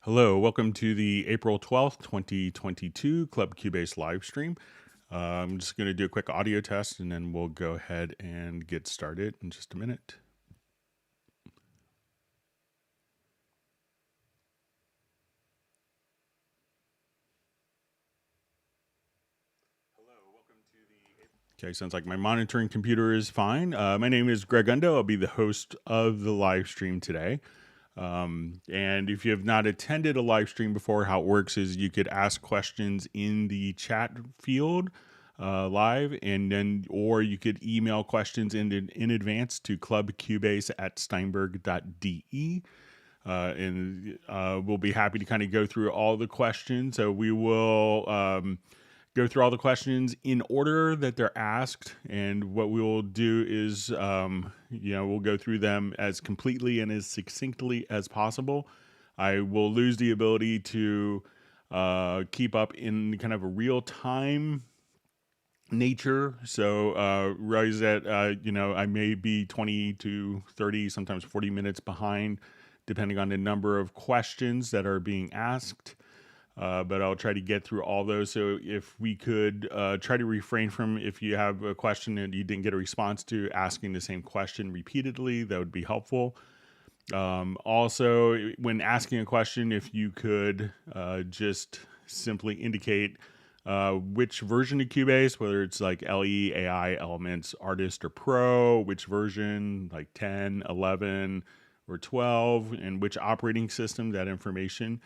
Hello, welcome to the April 12th, 2022 Club Cubase live stream. I'm just going to do a quick audio test and then we'll go ahead and get started in just a minute. Okay, sounds like my monitoring computer is fine. My name is Greg Undo. I'll be the host of the live stream today. And if you have not attended a live stream before, how it works is you could ask questions in the chat field live, and then or you could email questions in advance to clubcubase@steinberg.de. And we'll be happy to kind of go through all the questions. So we will go through all the questions in order that they're asked, and what we will do is we'll go through them as completely and as succinctly as possible. I will lose the ability to keep up in kind of a real time nature, so realize that I may be 20 to 30, sometimes 40 minutes behind depending on the number of questions that are being asked. But I'll try to get through all those. So if we could try to refrain from, if you have a question and you didn't get a response to, asking the same question repeatedly, that would be helpful. Also, when asking a question, if you could just simply indicate which version of Cubase, whether it's like LE, AI, Elements, Artist, or Pro, which version, like 10, 11, or 12, and which operating system, that information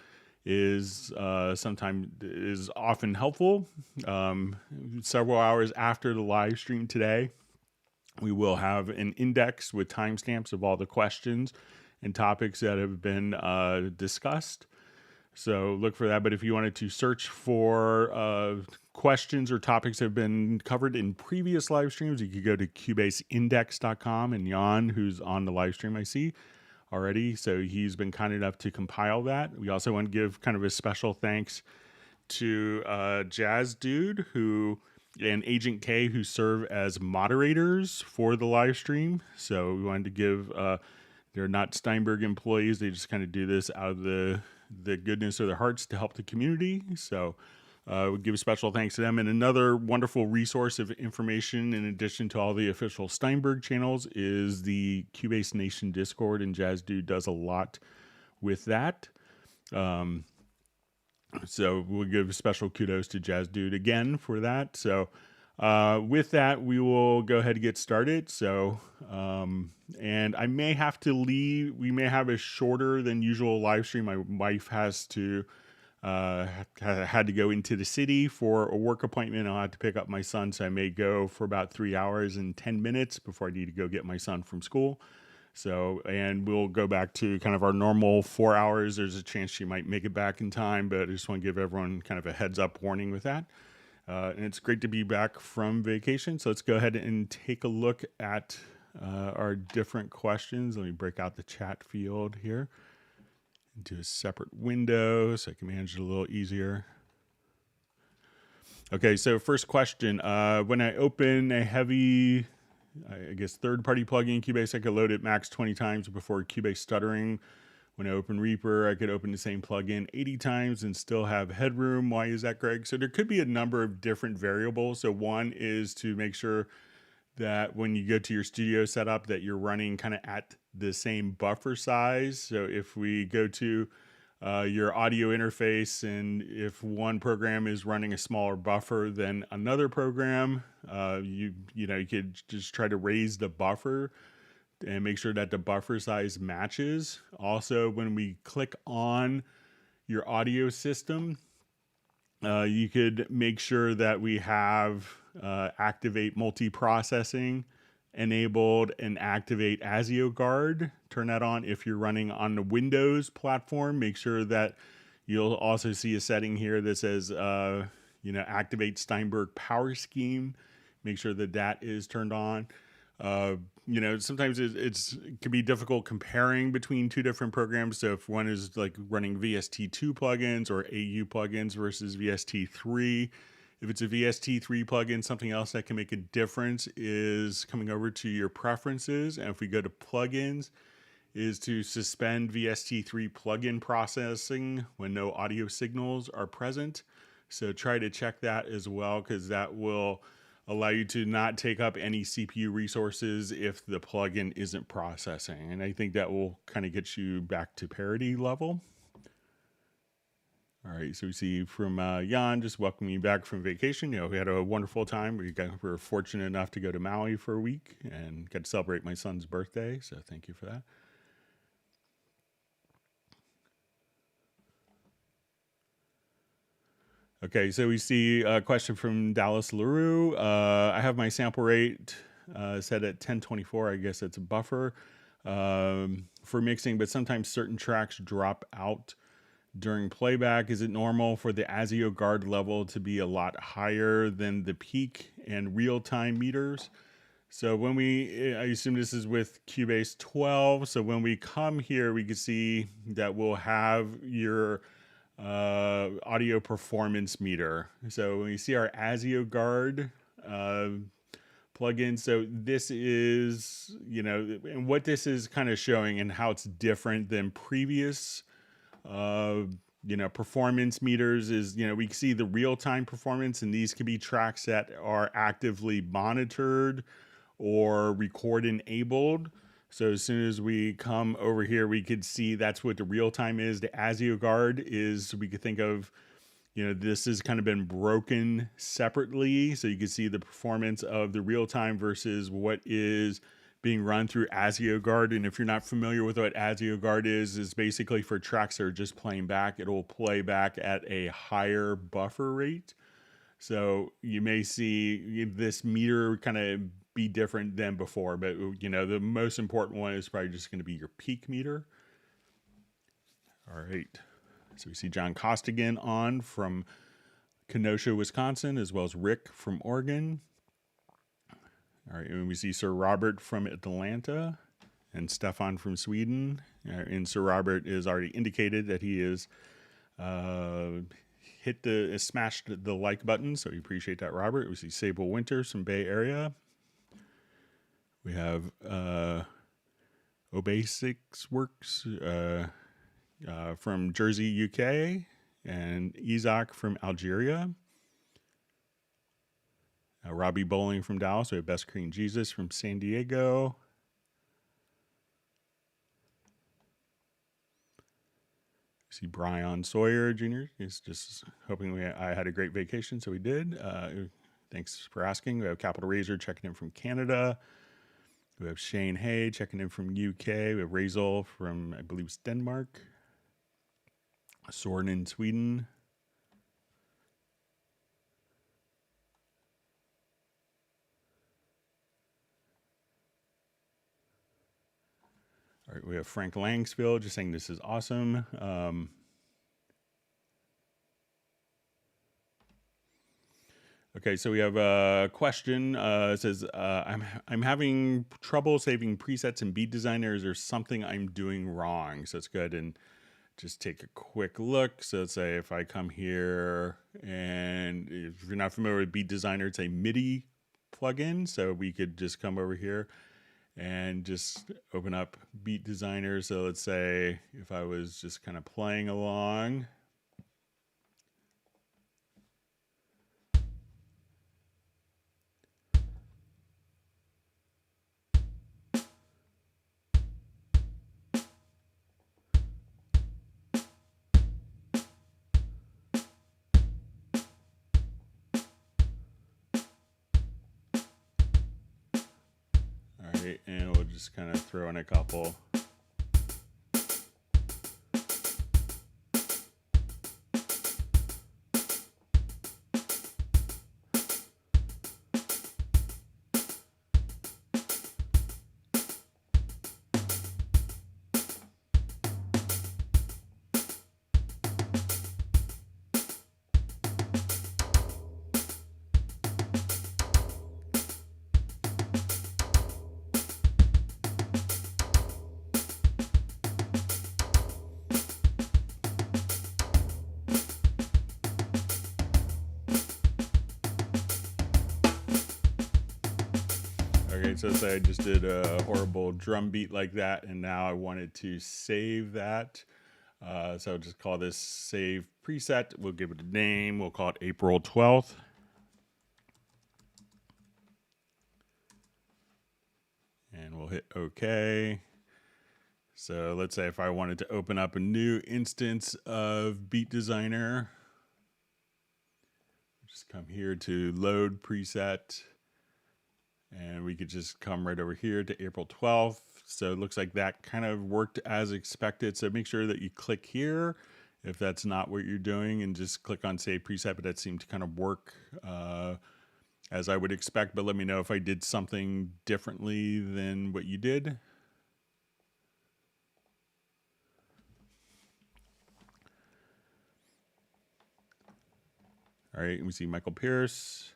is often helpful. Several hours after the live stream today, we will have an index with timestamps of all the questions and topics that have been discussed. So look for that. But if you wanted to search for questions or topics that have been covered in previous live streams, you could go to cubaseindex.com, and Jan, who's on the live stream, I see already, so he's been kind enough to compile that. We also want to give kind of a special thanks to Jazz Dude and Agent K, who serve as moderators for the live stream. So we wanted to give they're not Steinberg employees, they just kind of do this out of the goodness of their hearts to help the community. So we give a special thanks to them. And another wonderful resource of information, in addition to all the official Steinberg channels, is the Cubase Nation Discord, and Jazz Dude does a lot with that. So we'll give special kudos to Jazz Dude again for that. So with that, we will go ahead and get started. So, and I may have to leave. We may have a shorter than usual live stream. My wife has to had to go into the city for a work appointment. I'll have to pick up my son, so I may go for about 3 hours and 10 minutes before I need to go get my son from school. So, and we'll go back to kind of our normal 4 hours. There's a chance she might make it back in time, but I just want to give everyone kind of a heads up warning with that. And it's great to be back from vacation. So let's go ahead and take a look at our different questions. Let me break out the chat field here into a separate window so I can manage it a little easier. Okay, so first question. When I open a heavy, I guess, third-party plugin, Cubase, I could load it max 20 times before Cubase stuttering. When I open Reaper, I could open the same plugin 80 times and still have headroom. Why is that, Greg? So there could be a number of different variables. So one is to make sure that when you go to your studio setup that you're running kind of at the same buffer size. So if we go to your audio interface, and if one program is running a smaller buffer than another program, you could just try to raise the buffer and make sure that the buffer size matches. Also, when we click on your audio system, you could make sure that we have activate multiprocessing enabled and activate Azul Guard. Turn that on if you're running on the Windows platform. Make sure that you'll also see a setting here that says, activate Steinberg Power Scheme. Make sure that that is turned on. Sometimes it can be difficult comparing between two different programs. So if one is like running VST2 plugins or AU plugins versus VST3, if it's a VST3 plugin, something else that can make a difference is coming over to your preferences. And if we go to plugins, is to suspend VST3 plugin processing when no audio signals are present. So try to check that as well, because that will allow you to not take up any CPU resources if the plugin isn't processing. And I think that will kind of get you back to parity level. All right, so we see from Jan, just welcoming you back from vacation. You know, we had a wonderful time. We were fortunate enough to go to Maui for a week and get to celebrate my son's birthday. So thank you for that. Okay, so we see a question from Dallas LaRue. I have my sample rate set at 1024. I guess it's a buffer for mixing, but sometimes certain tracks drop out during playback. Is it normal for the Azul Guard level to be a lot higher than the peak and real-time meters? So when I assume this is with Cubase 12. So when we come here, we can see that we'll have your audio performance meter. So when you see our Azul Guard plugin, so this is, you know, and what this is kind of showing and how it's different than previous you know, performance meters is, you know, we see the real-time performance, and these could be tracks that are actively monitored or record enabled. So as soon as we come over here, we could see that's what the real-time is. The Azul Guard is, we could think of, you know, this has kind of been broken separately. So you can see the performance of the real-time versus what is being run through Azul Guard. And if you're not familiar with what Azul Guard is basically for tracks that are just playing back, it'll play back at a higher buffer rate. So you may see this meter kind of be different than before, but you know, the most important one is probably just going to be your peak meter. All right. So we see John Costigan on from Kenosha, Wisconsin, as well as Rick from Oregon. All right, and we see Sir Robert from Atlanta and Stefan from Sweden. And Sir Robert is already indicated that he is smashed the like button, so we appreciate that, Robert. We see Sable Winters from Bay Area. We have Obasics Works from Jersey, UK, and Isaac from Algeria. Robbie Bowling from Dallas. We have Best Cream Jesus from San Diego. See Brian Sawyer Jr. He's just hoping I had a great vacation, so we did. Thanks for asking. We have Capital Razor checking in from Canada. We have Shane Hay checking in from UK. We have Razel from, I believe it's Denmark. Soren in Sweden. All right, we have Frank Langsfield just saying this is awesome. Okay, so we have a question. It says, I'm having trouble saving presets in Beat Designer. Is there something I'm doing wrong? So let's go ahead and just take a quick look. So let's say if I come here, and if you're not familiar with Beat Designer, it's a MIDI plugin. So we could just come over here and just open up Beat Designer. So let's say if I was just kind of playing along. And we'll just kind of throw in a couple. right, so say I just did a horrible drum beat like that, and now I wanted to save that. So I'll just call this save preset. We'll give it a name. We'll call it April 12th. And we'll hit OK. So let's say if I wanted to open up a new instance of Beat Designer, just come here to load preset. And we could just come right over here to April 12th. So it looks like that kind of worked as expected. So make sure that you click here if that's not what you're doing, and just click on Save Preset, but that seemed to kind of work as I would expect. But let me know if I did something differently than what you did. All right, we see Michael Pierce.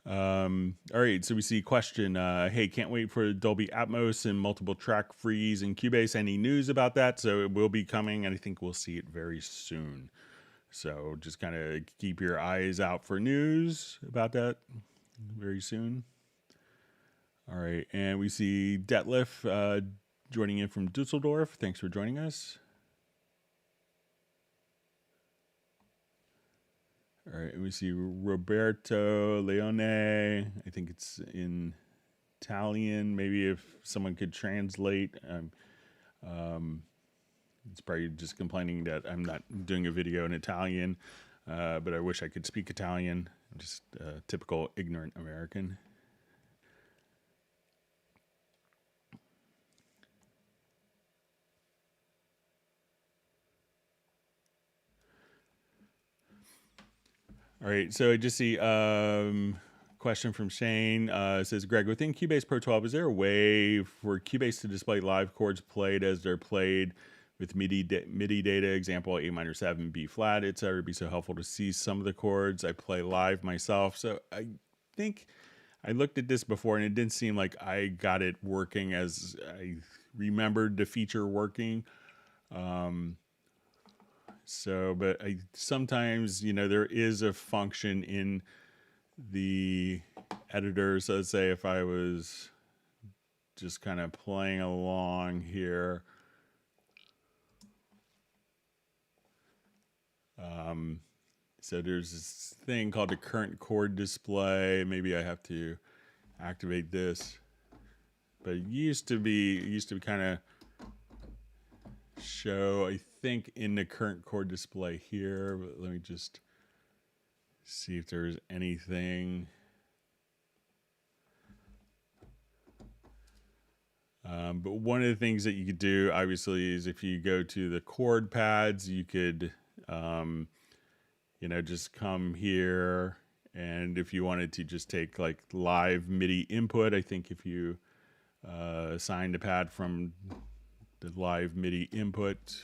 All right, so we see question, hey, can't wait for Dolby Atmos and multiple track freeze in Cubase. Any news about that? So it will be coming, and I think we'll see it very soon. So just kind of keep your eyes out for news about that very soon. All right, and we see Detlef joining in from Dusseldorf. Thanks for joining us. All right, we see Roberto Leone. I think it's in Italian. Maybe if someone could translate. It's probably just complaining that I'm not doing a video in Italian, but I wish I could speak Italian. I'm just a typical ignorant American. All right, so I just see question from Shane. It says, Greg, within Cubase Pro 12, is there a way for Cubase to display live chords played as they're played with MIDI data, example A minor 7, B flat, etc.? It'd be so helpful to see some of the chords I play live myself. So I think I looked at this before, and it didn't seem like I got it working as I remembered the feature working. But sometimes, there is a function in the editor. So let's say if I was just kind of playing along here, so there's this thing called the current chord display. Maybe I have to activate this, but it used to kind of show, I think, in the current chord display here. But let me just see if there's anything. But one of the things that you could do, obviously, is if you go to the chord pads, you could, just come here. And if you wanted to just take like live MIDI input, I think if you assign the pad from the live MIDI input,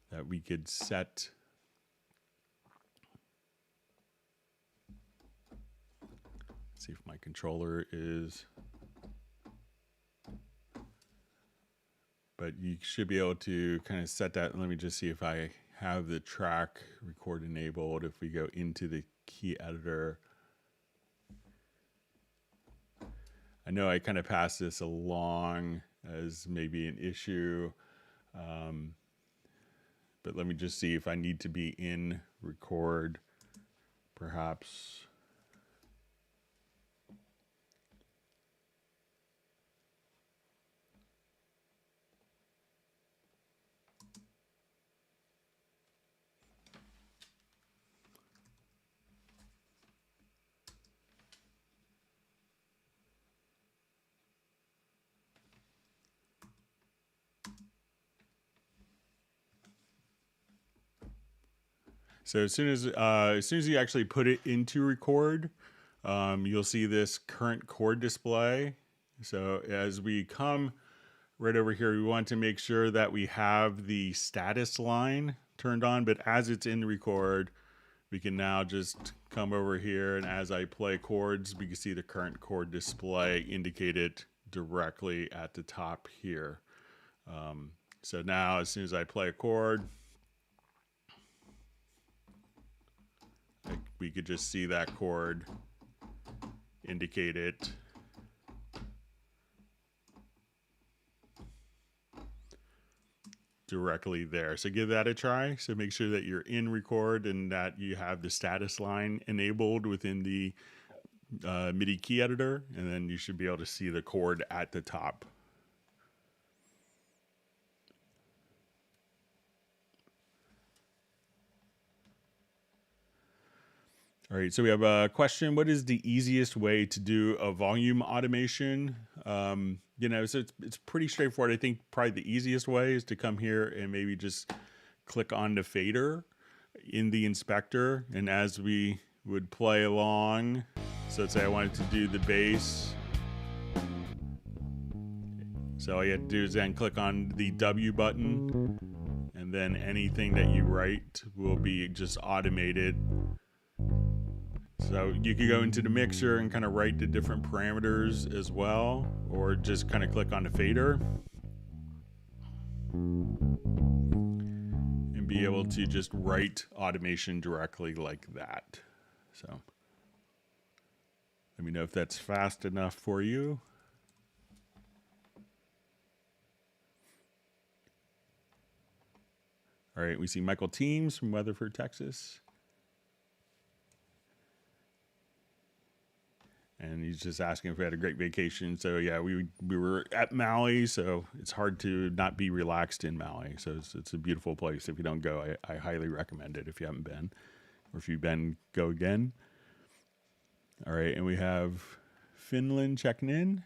that we could set. Let's see if my controller is. But you should be able to kind of set that. Let me just see if I have the track record enabled. If we go into the key editor, I know I kind of passed this along as maybe an issue, but let me just see if I need to be in record, perhaps. So as soon as you actually put it into record, you'll see this current chord display. So as we come right over here, we want to make sure that we have the status line turned on. But as it's in record, we can now just come over here, and as I play chords, we can see the current chord display indicated directly at the top here. So now as soon as I play a chord, we could just see that chord, indicate it. Directly there. So give that a try. So make sure that you're in record and that you have the status line enabled within the MIDI key editor, and then you should be able to see the chord at the top. All right, so we have a question. What is the easiest way to do a volume automation? You know, so it's pretty straightforward. I think probably the easiest way is to come here and maybe just click on the fader in the inspector. And as we would play along, so let's say I wanted to do the bass. So all you have to do is then click on the W button, and then anything that you write will be just automated. So you could go into the mixer and kind of write the different parameters as well, or just kind of click on the fader and be able to just write automation directly like that. So let me know if that's fast enough for you. All right, we see Michael Teams from Weatherford, Texas. And he's just asking if we had a great vacation. So yeah, we were at Maui, so it's hard to not be relaxed in Maui. So it's a beautiful place. If you don't go, I highly recommend it if you haven't been. Or if you've been, go again. All right, and we have Finland checking in.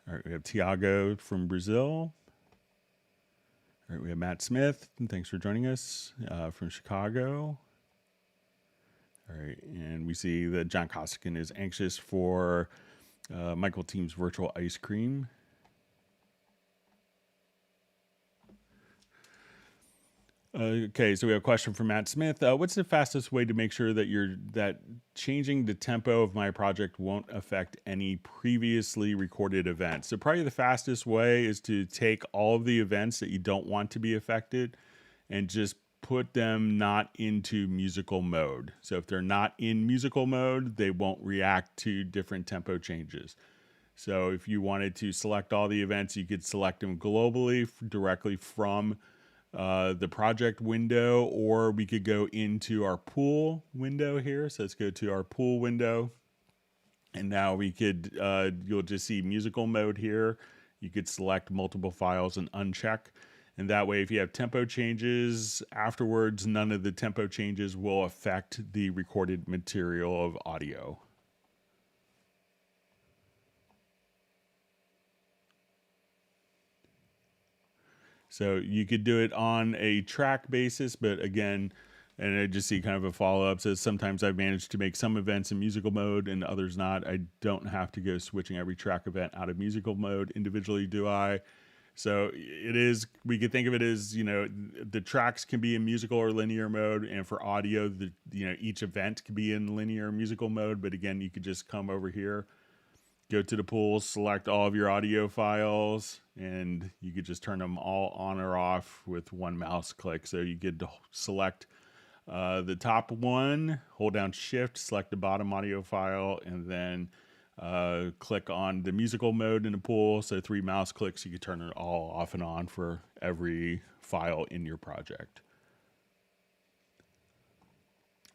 All right, we have Tiago from Brazil. All right, we have Matt Smith, and thanks for joining us from Chicago. All right, and we see that John Costigan is anxious for Michael Team's virtual ice cream. Okay, so we have a question from Matt Smith. What's the fastest way to make sure that changing the tempo of my project won't affect any previously recorded events? So probably the fastest way is to take all of the events that you don't want to be affected and just put them not into musical mode. So if they're not in musical mode, they won't react to different tempo changes. So if you wanted to select all the events, you could select them globally directly from the project window, or we could go into our pool window here. So let's go to our pool window, and now we could, you'll just see musical mode here. You could select multiple files and uncheck. And that way, if you have tempo changes afterwards, none of the tempo changes will affect the recorded material of audio. So you could do it on a track basis, but again, and I just see kind of a follow-up. So sometimes I've managed to make some events in musical mode and others not. I don't have to go switching every track event out of musical mode individually, do I? So it is, we could think of it as, you know, the tracks can be in musical or linear mode, and for audio, each event could be in linear or musical mode. But again, you could just come over here, go to the pool, select all of your audio files, and you could just turn them all on or off with one mouse click. So you could select the top one, hold down Shift, select the bottom audio file, and then click on the musical mode in the pool. So 3 mouse clicks, you can turn it all off and on for every file in your project.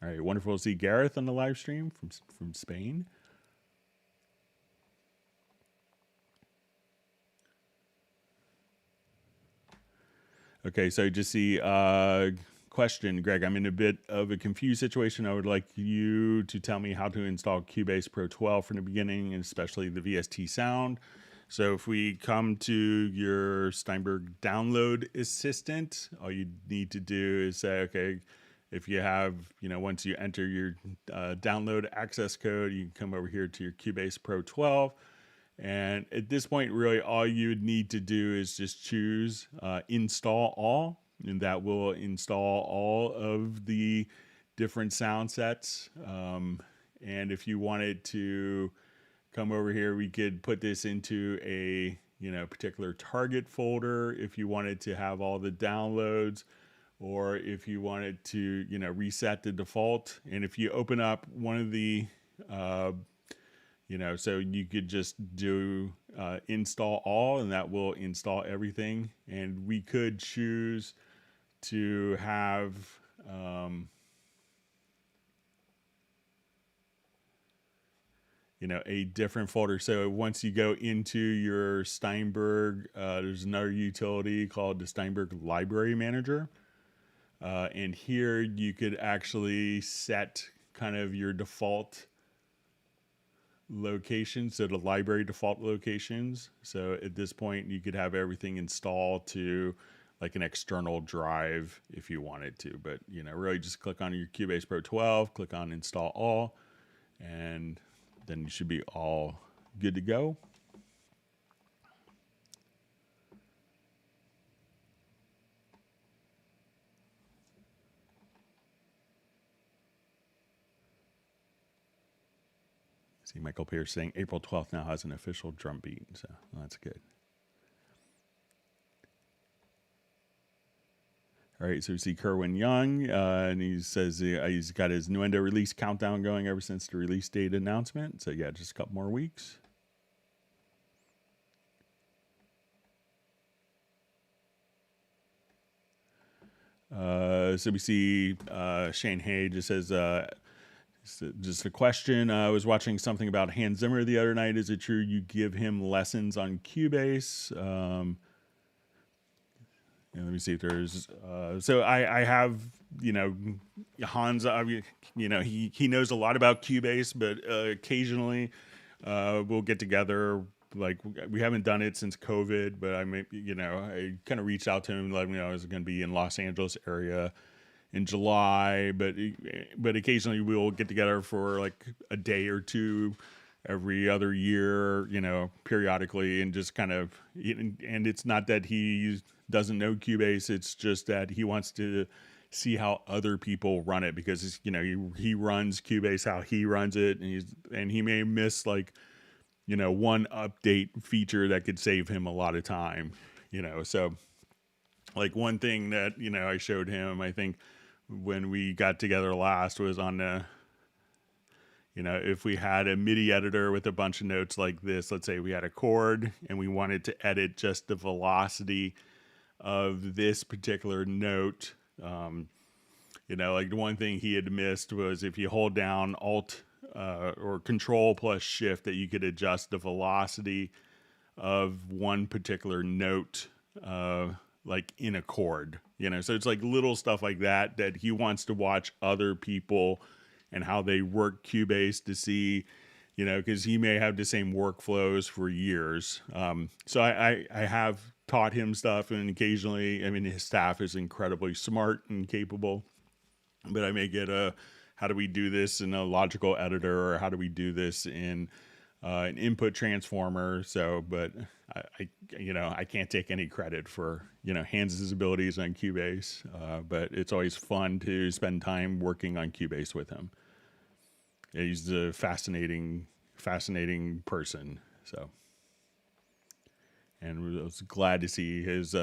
All right, wonderful to see Gareth on the live stream from Spain. Okay, so just see question, Greg. I'm in a bit of a confused situation. I would like you to tell me how to install Cubase Pro 12 from the beginning, and especially the VST sound. So if we come to your Steinberg download assistant, all you need to do is say, okay, if you have, once you enter your download access code, you can come over here to your Cubase Pro 12. And at this point, really all you would need to do is just choose install all, and that will install all of the different sound sets. And if you wanted to come over here, we could put this into a particular target folder if you wanted to have all the downloads, or if you wanted to reset the default. And if you open up one of the so you could just do install all, and that will install everything. And we could choose to have a different folder. So once you go into your Steinberg, there's another utility called the Steinberg Library Manager. And here you could actually set kind of your default locations, so the library default locations. So at this point, you could have everything installed to like an external drive if you wanted to. But really just click on your Cubase Pro 12, click on install all, and then you should be all good to go. See Michael Pierce saying April 12th now has an official drum beat, so that's good. All right, so we see Kerwin Young, and he says he's got his Nuendo release countdown going ever since the release date announcement. So yeah, just a couple more weeks. So we see Shane Hay just says, just a question. I was watching something about Hans Zimmer the other night. Is it true you give him lessons on Cubase? Let me see if there's. So I have, Hans. He knows a lot about Cubase, but occasionally we'll get together. Like we haven't done it since COVID, but I kind of reached out to him, let him know I was going to be in Los Angeles area in July, but occasionally we'll get together for like a day or two every other year, periodically, and just kind of, and it's not that he doesn't know Cubase, it's just that he wants to see how other people run it, because he runs Cubase how he runs it, and he may miss like one update feature that could save him a lot of time, so like one thing that I showed him, I think when we got together last, was on the if we had a MIDI editor with a bunch of notes like this, let's say we had a chord and we wanted to edit just the velocity of this particular note, like the one thing he had missed was if you hold down Alt or Control plus Shift, that you could adjust the velocity of one particular note, like in a chord, so it's like little stuff like that he wants to watch other people and how they work Cubase to see, because he may have the same workflows for years. So I have taught him stuff, and occasionally, his staff is incredibly smart and capable, but I may get how do we do this in a logical editor, or how do we do this in an input transformer? So, but I can't take any credit for, Hans' abilities on Cubase, but it's always fun to spend time working on Cubase with him. Yeah, he's a fascinating person. So, and I was glad to see his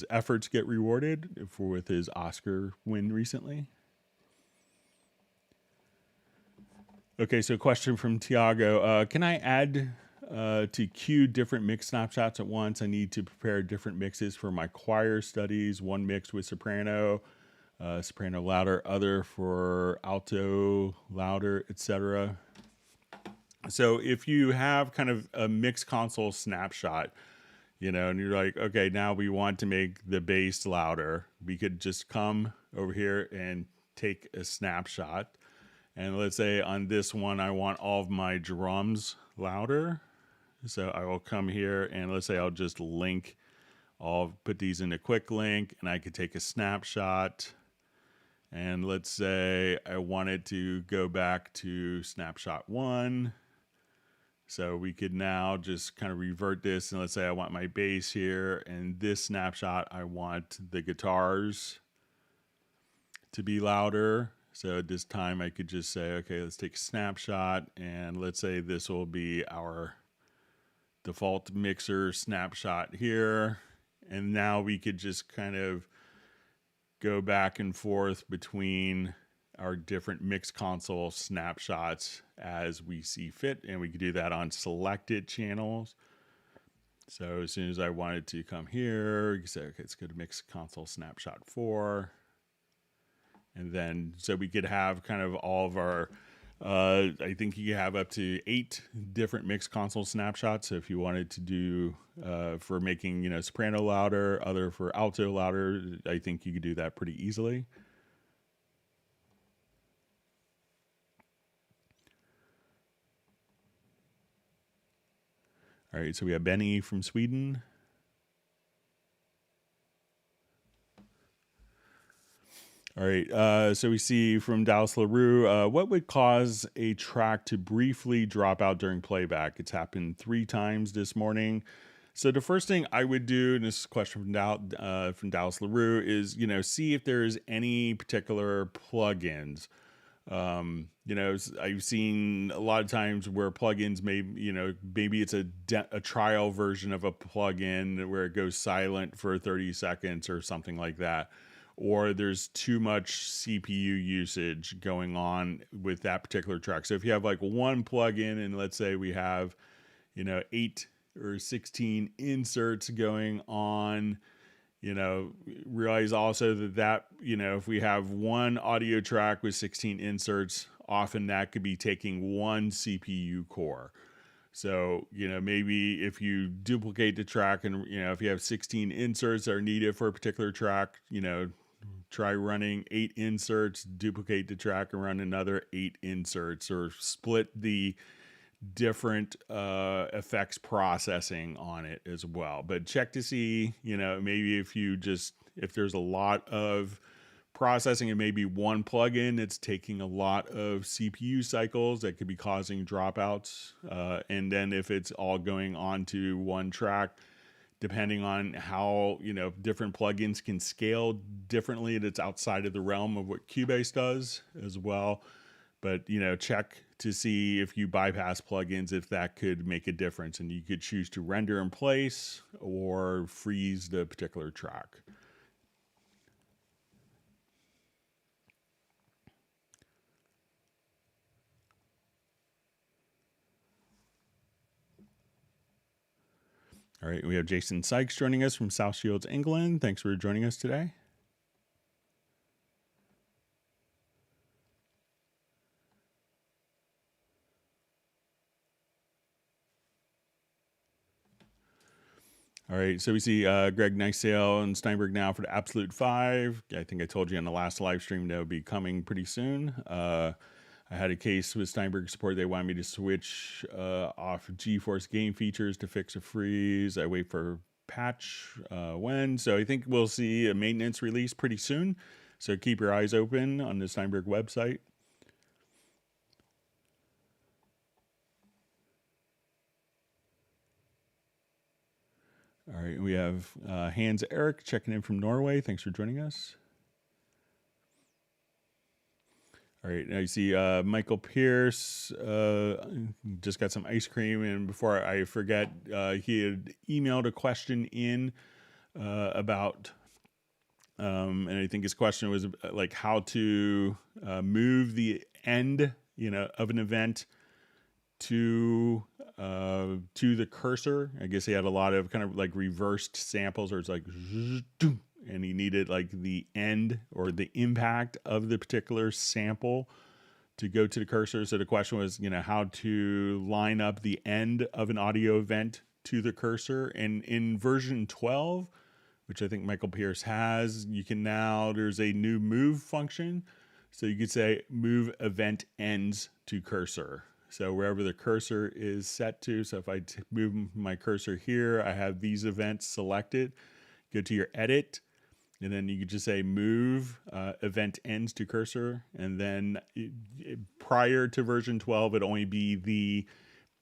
efforts get rewarded with his Oscar win recently. Okay, so question from Tiago. Can I add to queue different mix snapshots at once? I need to prepare different mixes for my choir studies. One mix with soprano, soprano louder, other for alto louder, etc. So if you have kind of a mix console snapshot, and you're like, okay, now we want to make the bass louder, we could just come over here and take a snapshot. And let's say on this one, I want all of my drums louder. So I will come here, and let's say I'll just put these in a quick link, and I could take a snapshot. And let's say I wanted to go back to snapshot 1. So we could now just kind of revert this, and let's say I want my bass here, and this snapshot, I want the guitars to be louder. So at this time I could just say, okay, let's take a snapshot, and let's say this will be our default mixer snapshot here. And now we could just kind of go back and forth between our different mix console snapshots as we see fit, and we could do that on selected channels. So as soon as I wanted to come here, you can say, okay, let's go to mix console snapshot 4. And then, so we could have kind of all of our, I think you have up to 8 different mix console snapshots. So if you wanted to do for making, soprano louder, other for alto louder, I think you could do that pretty easily. All right, so we have Benny from Sweden. All right, so we see from Dallas LaRue, what would cause a track to briefly drop out during playback? It's happened 3 times this morning. So the first thing I would do, and this is a question from Dallas LaRue, is, see if there's any particular plugins. I've seen a lot of times where plugins maybe it's a trial version of a plugin where it goes silent for 30 seconds or something like that. Or there's too much CPU usage going on with that particular track. So if you have like one plugin, and let's say we have, 8 or 16 inserts going on, realize also that, if we have one audio track with 16 inserts, often that could be taking one CPU core. So, maybe if you duplicate the track and, if you have 16 inserts that are needed for a particular track, try running 8 inserts, duplicate the track and run another 8 inserts, or split the different effects processing on it as well. But check to see, maybe if there's a lot of processing and maybe one plugin that's taking a lot of CPU cycles, that could be causing dropouts. And then if it's all going on to one track, depending on how, different plugins can scale differently, that's outside of the realm of what Cubase does as well. But, check to see if you bypass plugins, if that could make a difference, and you could choose to render in place or freeze the particular track. All right, we have Jason Sykes joining us from South Shields, England. Thanks for joining us today. All right, so we see Greg Nicesale and Steinberg now for the Absolute 5. I think I told you on the last live stream that would be coming pretty soon. I had a case with Steinberg support. They wanted me to switch off GeForce game features to fix a freeze. I wait for patch when. So I think we'll see a maintenance release pretty soon. So keep your eyes open on the Steinberg website. All right, we have Hans Eric checking in from Norway. Thanks for joining us. All right, now you see Michael Pierce just got some ice cream, and before I forget, he had emailed a question in about, and I think his question was like how to move the end, of an event to the cursor. I guess he had a lot of kind of like reversed samples, or it's like, and he needed like the end or the impact of the particular sample to go to the cursor. So the question was, how to line up the end of an audio event to the cursor. And in version 12, which I think Michael Pierce has, there's a new move function. So you could say move event ends to cursor. So wherever the cursor is set to, so if I move my cursor here, I have these events selected. Go to your edit, and then you could just say move event ends to cursor. And then prior to version 12, it'd only be the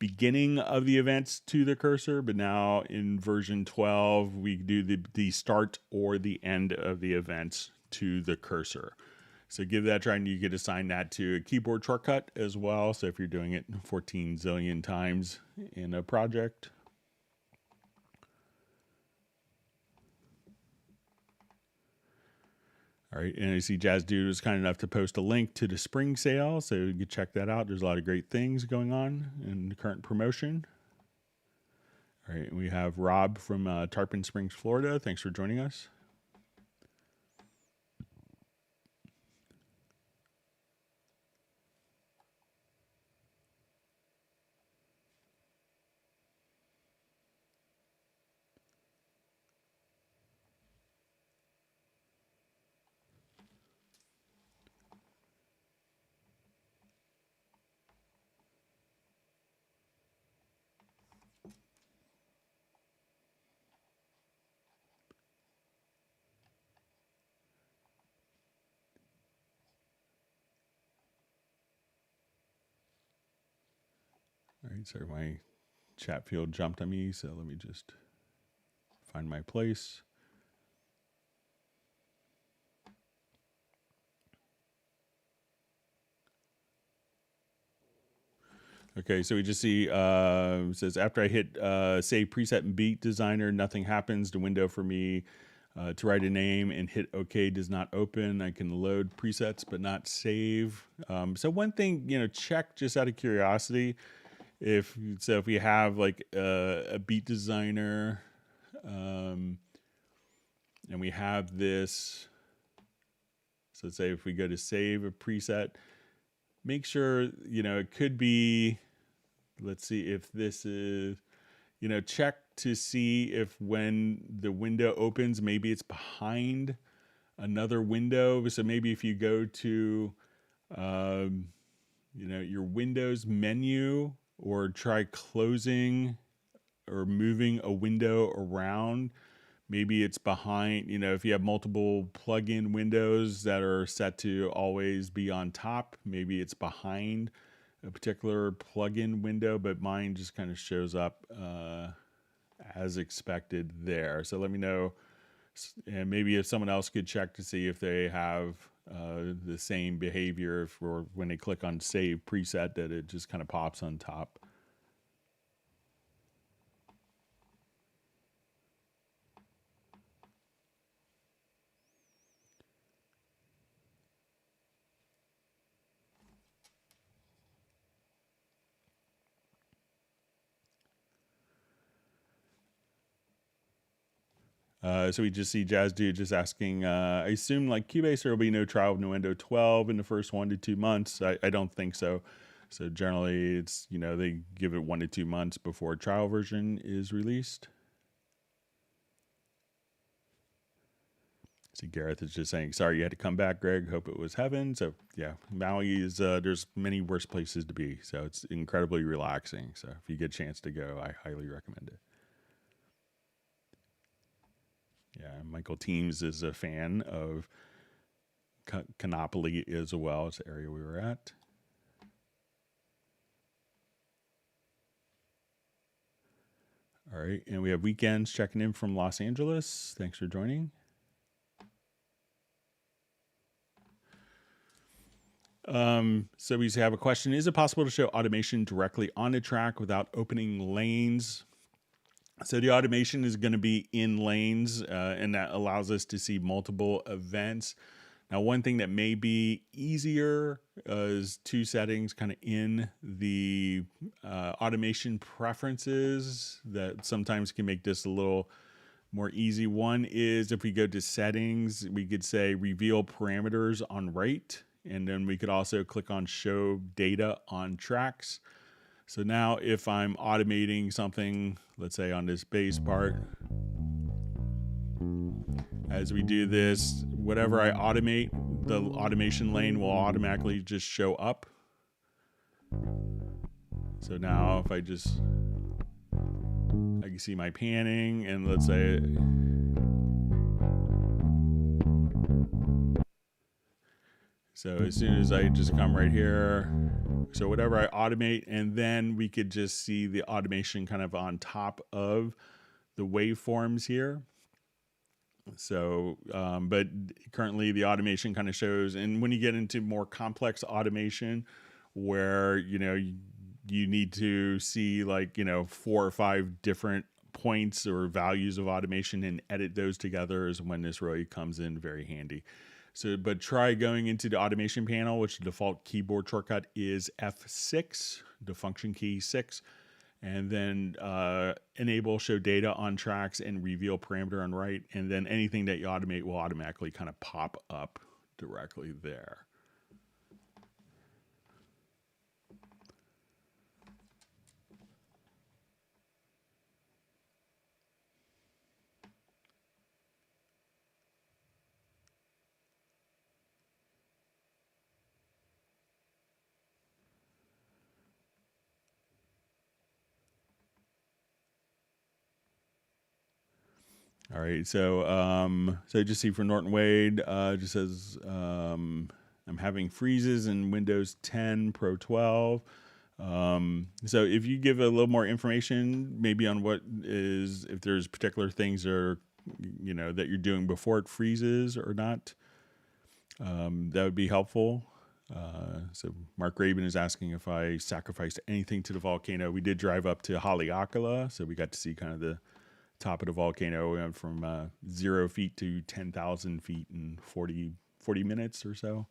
beginning of the events to the cursor, but now in version 12, we do the start or the end of the events to the cursor. So give that a try, and you could assign that to a keyboard shortcut as well. So if you're doing it 14 zillion times in a project. All right, and I see Jazz Dude was kind enough to post a link to the spring sale, so you can check that out. There's a lot of great things going on in the current promotion. All right, we have Rob from Tarpon Springs, Florida. Thanks for joining us. All right, so my chat field jumped on me, so let me just find my place. Okay, so we just see, it says, after I hit save preset and beat designer, nothing happens. The window for me to write a name and hit OK does not open. I can load presets but not save. So one thing, check just out of curiosity. If we have like a beat designer and we have this, so let's say if we go to save a preset, make sure, it could be, let's see if this is, check to see if when the window opens, maybe it's behind another window. So maybe if you go to, your Windows menu, or try closing or moving a window around, maybe it's behind, if you have multiple plugin windows that are set to always be on top, maybe it's behind a particular plugin window, but mine just kind of shows up as expected there. So let me know, and maybe if someone else could check to see if they have the same behavior for when they click on save preset, that it just kind of pops on top. So we just see Jazz Dude just asking, I assume like Cubase, there will be no trial of Nuendo 12 in the first 1 to 2 months. I don't think so. So generally it's, they give it 1 to 2 months before a trial version is released. See, Gareth is just saying, sorry you had to come back, Greg. Hope it was heaven. So yeah, Maui is, there's many worse places to be. So it's incredibly relaxing. So if you get a chance to go, I highly recommend it. Yeah, Michael Teams is a fan of Canopoly as well. It's the area we were at. All right, and we have Weekends checking in from Los Angeles. Thanks for joining. So we have a question. Is it possible to show automation directly on the track without opening lanes? So the automation is going to be in lanes, and that allows us to see multiple events. Now, one thing that may be easier is 2 settings kind of in the automation preferences that sometimes can make this a little more easy. One is if we go to settings, we could say reveal parameters on right, and then we could also click on show data on tracks. So now if I'm automating something, let's say on this bass part, as we do this, whatever I automate, the automation lane will automatically just show up. So now if I can see my panning, and let's say, So as soon as I just come right here, so whatever I automate, and then we could just see the automation kind of on top of the waveforms here. So, but currently the automation kind of shows, and when you get into more complex automation where, you need to see like, 4 or 5 different points or values of automation and edit those together is when this really comes in very handy. So, but try going into the automation panel, which the default keyboard shortcut is F6, the function key 6. And then enable show data on tracks and reveal parameter on right. And then anything that you automate will automatically kind of pop up directly there. All right, so just see for Norton Wade, just says I'm having freezes in Windows 10 Pro 12. So if you give a little more information, maybe on if there's particular things that you're doing before it freezes or not, that would be helpful. So Mark Rabin is asking if I sacrificed anything to the volcano. We did drive up to Haleakala, so we got to see kind of the top of the volcano. We went from 0 feet to 10,000 feet in 40 minutes or so.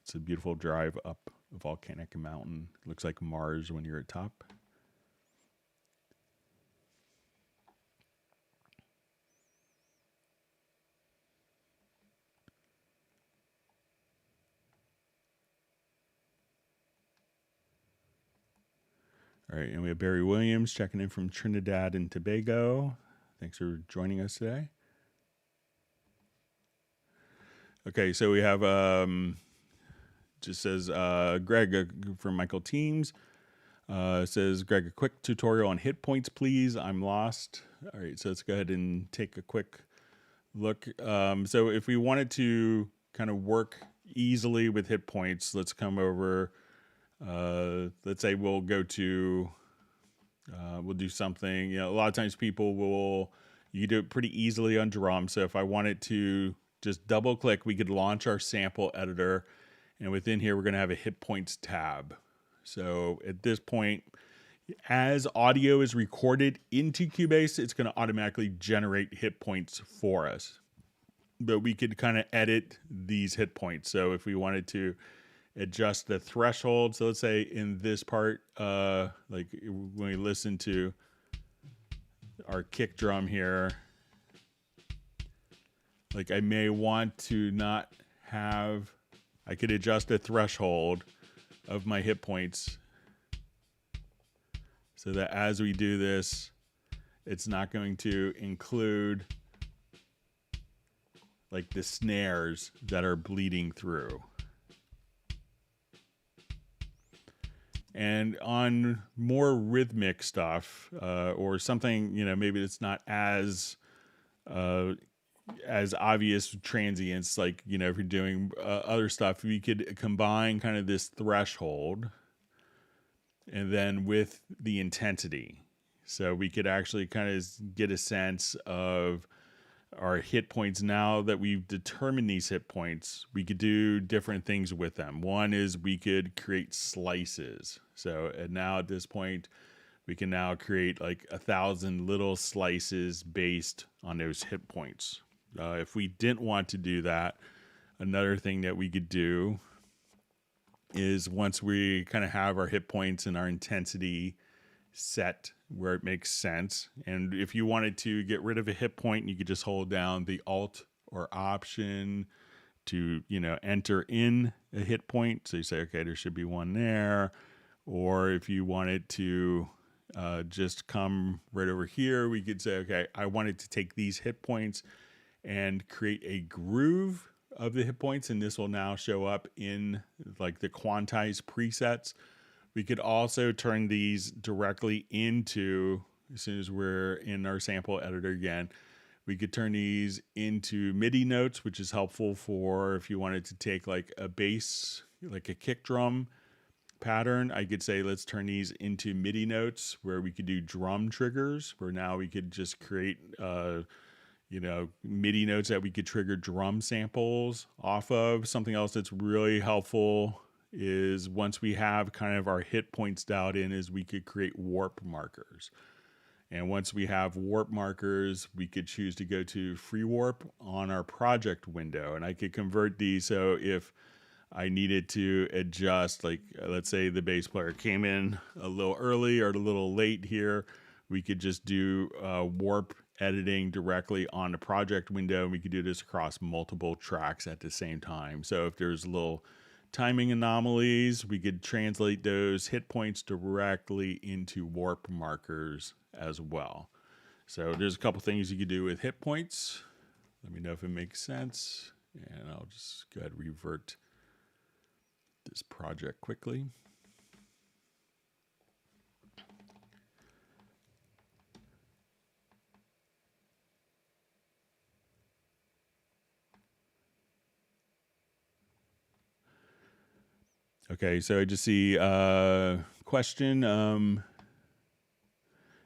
It's a beautiful drive up a volcanic mountain. It looks like Mars when you're at top. All right, and we have Barry Williams checking in from Trinidad and Tobago. Thanks for joining us today. Okay, so we have, just says Greg from Michael Teams. Says, Greg, a quick tutorial on hit points, please. I'm lost. All right, so let's go ahead and take a quick look. So if we wanted to kind of work easily with hit points, let's come over. Let's say we'll go to, we'll do something. A lot of times you do it pretty easily on drum. So if I wanted to just double click, we could launch our sample editor. And within here, we're going to have a hit points tab. So at this point, as audio is recorded into Cubase, it's going to automatically generate hit points for us. But we could kind of edit these hit points. So if we wanted to adjust the threshold, so let's say in this part, like when we listen to our kick drum here, like I may want to not have, I could adjust the threshold of my hit points so that as we do this, it's not going to include like the snares that are bleeding through. And on more rhythmic stuff, or something, maybe it's not as obvious transients, like, if you're doing other stuff, we could combine kind of this threshold and then with the intensity. So we could actually kind of get a sense of our hit points. Now that we've determined these hit points, we could do different things with them. One is we could create slices. So and now at this point, we can now create like 1,000 little slices based on those hit points. If we didn't want to do that, another thing that we could do is once we kind of have our hit points and our intensity set where it makes sense, and if you wanted to get rid of a hit point, you could just hold down the Alt or Option to, enter in a hit point. So you say, okay, there should be one there. Or if you wanted to just come right over here, we could say, okay, I wanted to take these hit points and create a groove of the hit points, and this will now show up in like the quantized presets. We could also turn these directly into, as soon as we're in our sample editor again, We could turn these into MIDI notes, which is helpful for if you wanted to take like a bass, like a kick drum pattern. I could say, let's turn these into MIDI notes where we could do drum triggers, where now we could just create, MIDI notes that we could trigger drum samples off of. Something else that's really helpful is once we have kind of our hit points dialed in, is we could create warp markers. And once we have warp markers, we could choose to go to free warp on our project window. And I could convert these. So if I needed to adjust, like let's say the bass player came in a little early or a little late here, we could just do warp editing directly on the project window. And we could do this across multiple tracks at the same time. So if there's little timing anomalies, we could translate those hit points directly into warp markers as well. So there's a couple things you could do with hit points. Let me know if it makes sense. And I'll just go ahead and revert this project quickly. Okay, so I just see question.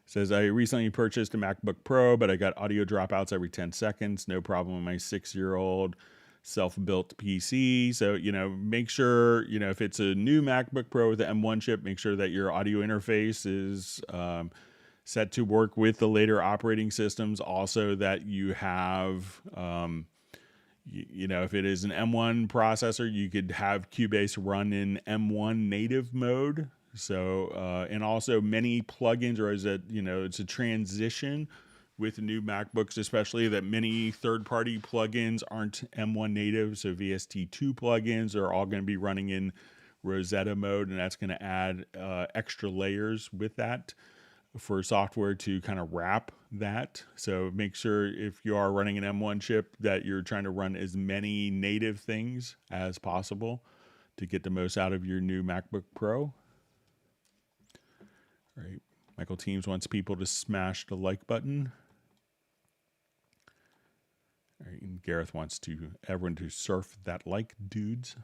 Says, I recently purchased a MacBook Pro, but I got audio dropouts every 10 seconds. No problem with my 6-year-old self-built PC. So, make sure, if it's a new MacBook Pro with the M1 chip, make sure that your audio interface is set to work with the later operating systems. Also that you have, if it is an M1 processor, you could have Cubase run in M1 native mode. So, and also many plugins, or is that, it's a transition with new MacBooks, especially that many third-party plugins aren't M1 native. So VST2 plugins are all going to be running in Rosetta mode, and that's going to add extra layers with that for software to kind of wrap that. So make sure if you are running an M1 chip that you're trying to run as many native things as possible to get the most out of your new MacBook Pro. All right, Michael Teams wants people to smash the like button. All right, and Gareth wants everyone to surf that like, dudes.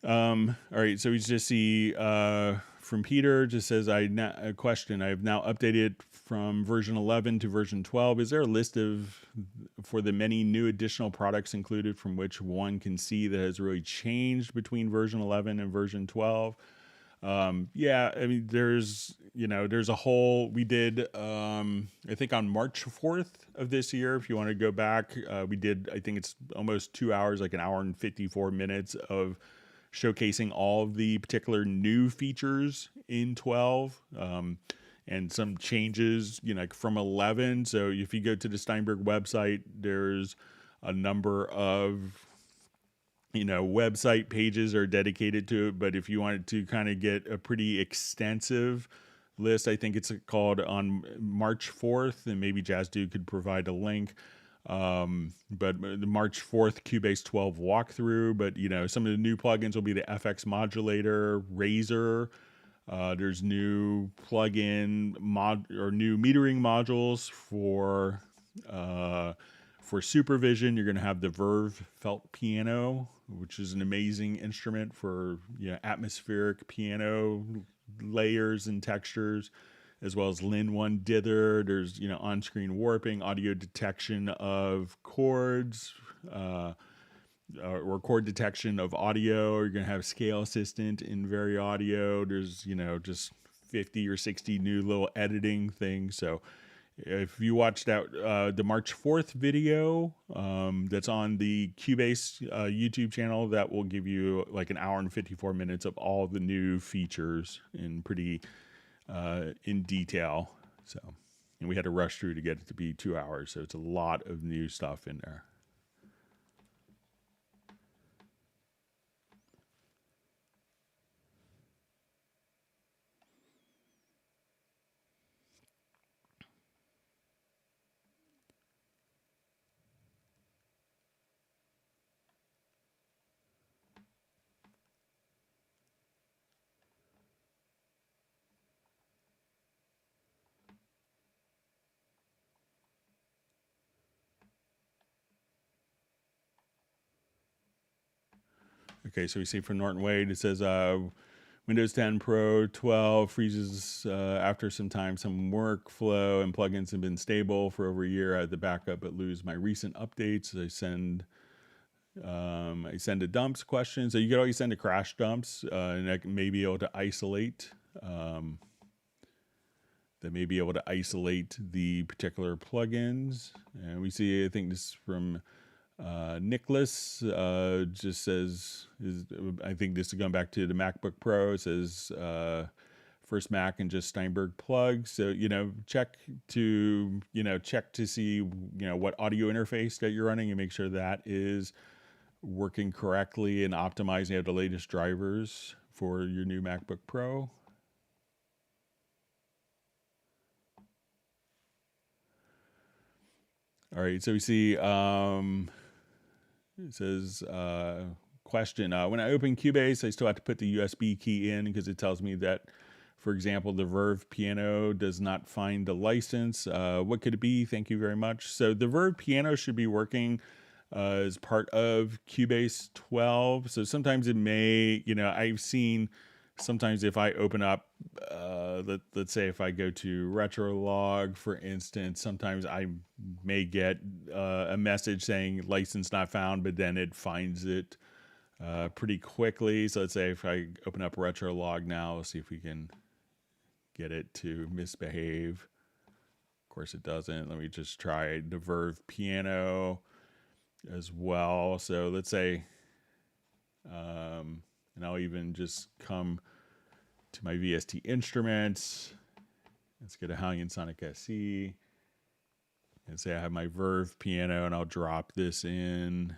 All right, so we just see from Peter, just says, a question. I have now updated from version 11 to version 12. Is there a list for the many new additional products included from which one can see that has really changed between version 11 and version 12? Yeah, I mean, there's a whole, we did, I think on March 4th of this year, if you want to go back, we did, I think it's almost 2 hours, like an hour and 54 minutes of showcasing all of the particular new features in 12, and some changes, from 11. So if you go to the Steinberg website, there's a number of, website pages are dedicated to it. But if you wanted to kind of get a pretty extensive list, I think it's called on March 4th, and maybe Jazz Dude could provide a link. But the March 4th Cubase 12 walkthrough, but some of the new plugins will be the FX modulator, Razor. There's new plugin new metering modules for supervision. You're going to have the Verve felt piano, which is an amazing instrument for atmospheric piano layers and textures, as well as Lin 1 dither. There's, on-screen warping, audio detection of chords, or chord detection of audio. You're going to have scale assistant in Very Audio. There's, just 50 or 60 new little editing things. So if you watched out the March 4th video, that's on the Cubase YouTube channel, that will give you like an hour and 54 minutes of all the new features in pretty in detail. So, and we had to rush through to get it to be 2 hours. So it's a lot of new stuff in there. Okay, so we see from Norton Wade, it says Windows 10 Pro 12 freezes after some time. Some workflow and plugins have been stable for over a year. I had the backup but lose my recent updates. I send a dumps question. So you could always send a crash dumps, and that may be able to isolate. That may be able to isolate the particular plugins. And we see, I think this is from Nicholas, just says, I think this is going back to the MacBook Pro. It says first Mac and just Steinberg plug. So, check to see, what audio interface that you're running and make sure that is working correctly and optimizing. You have the latest drivers for your new MacBook Pro. All right, so we see it says question. When I open Cubase, I still have to put the USB key in because it tells me that, for example, the Verve piano does not find the license. What could it be? Thank you very much. So the Verve piano should be working as part of Cubase 12. So sometimes it may, I've seen sometimes if I open up, let's say if I go to Retrolog, for instance, sometimes I may get a message saying license not found, but then it finds it pretty quickly. So let's say if I open up Retrolog now, let's see if we can get it to misbehave. Of course it doesn't. Let me just try the Verve piano as well. So let's say, and I'll even just come to my VST instruments. Let's get a Halion Sonic SE and say I have my Verve piano, and I'll drop this in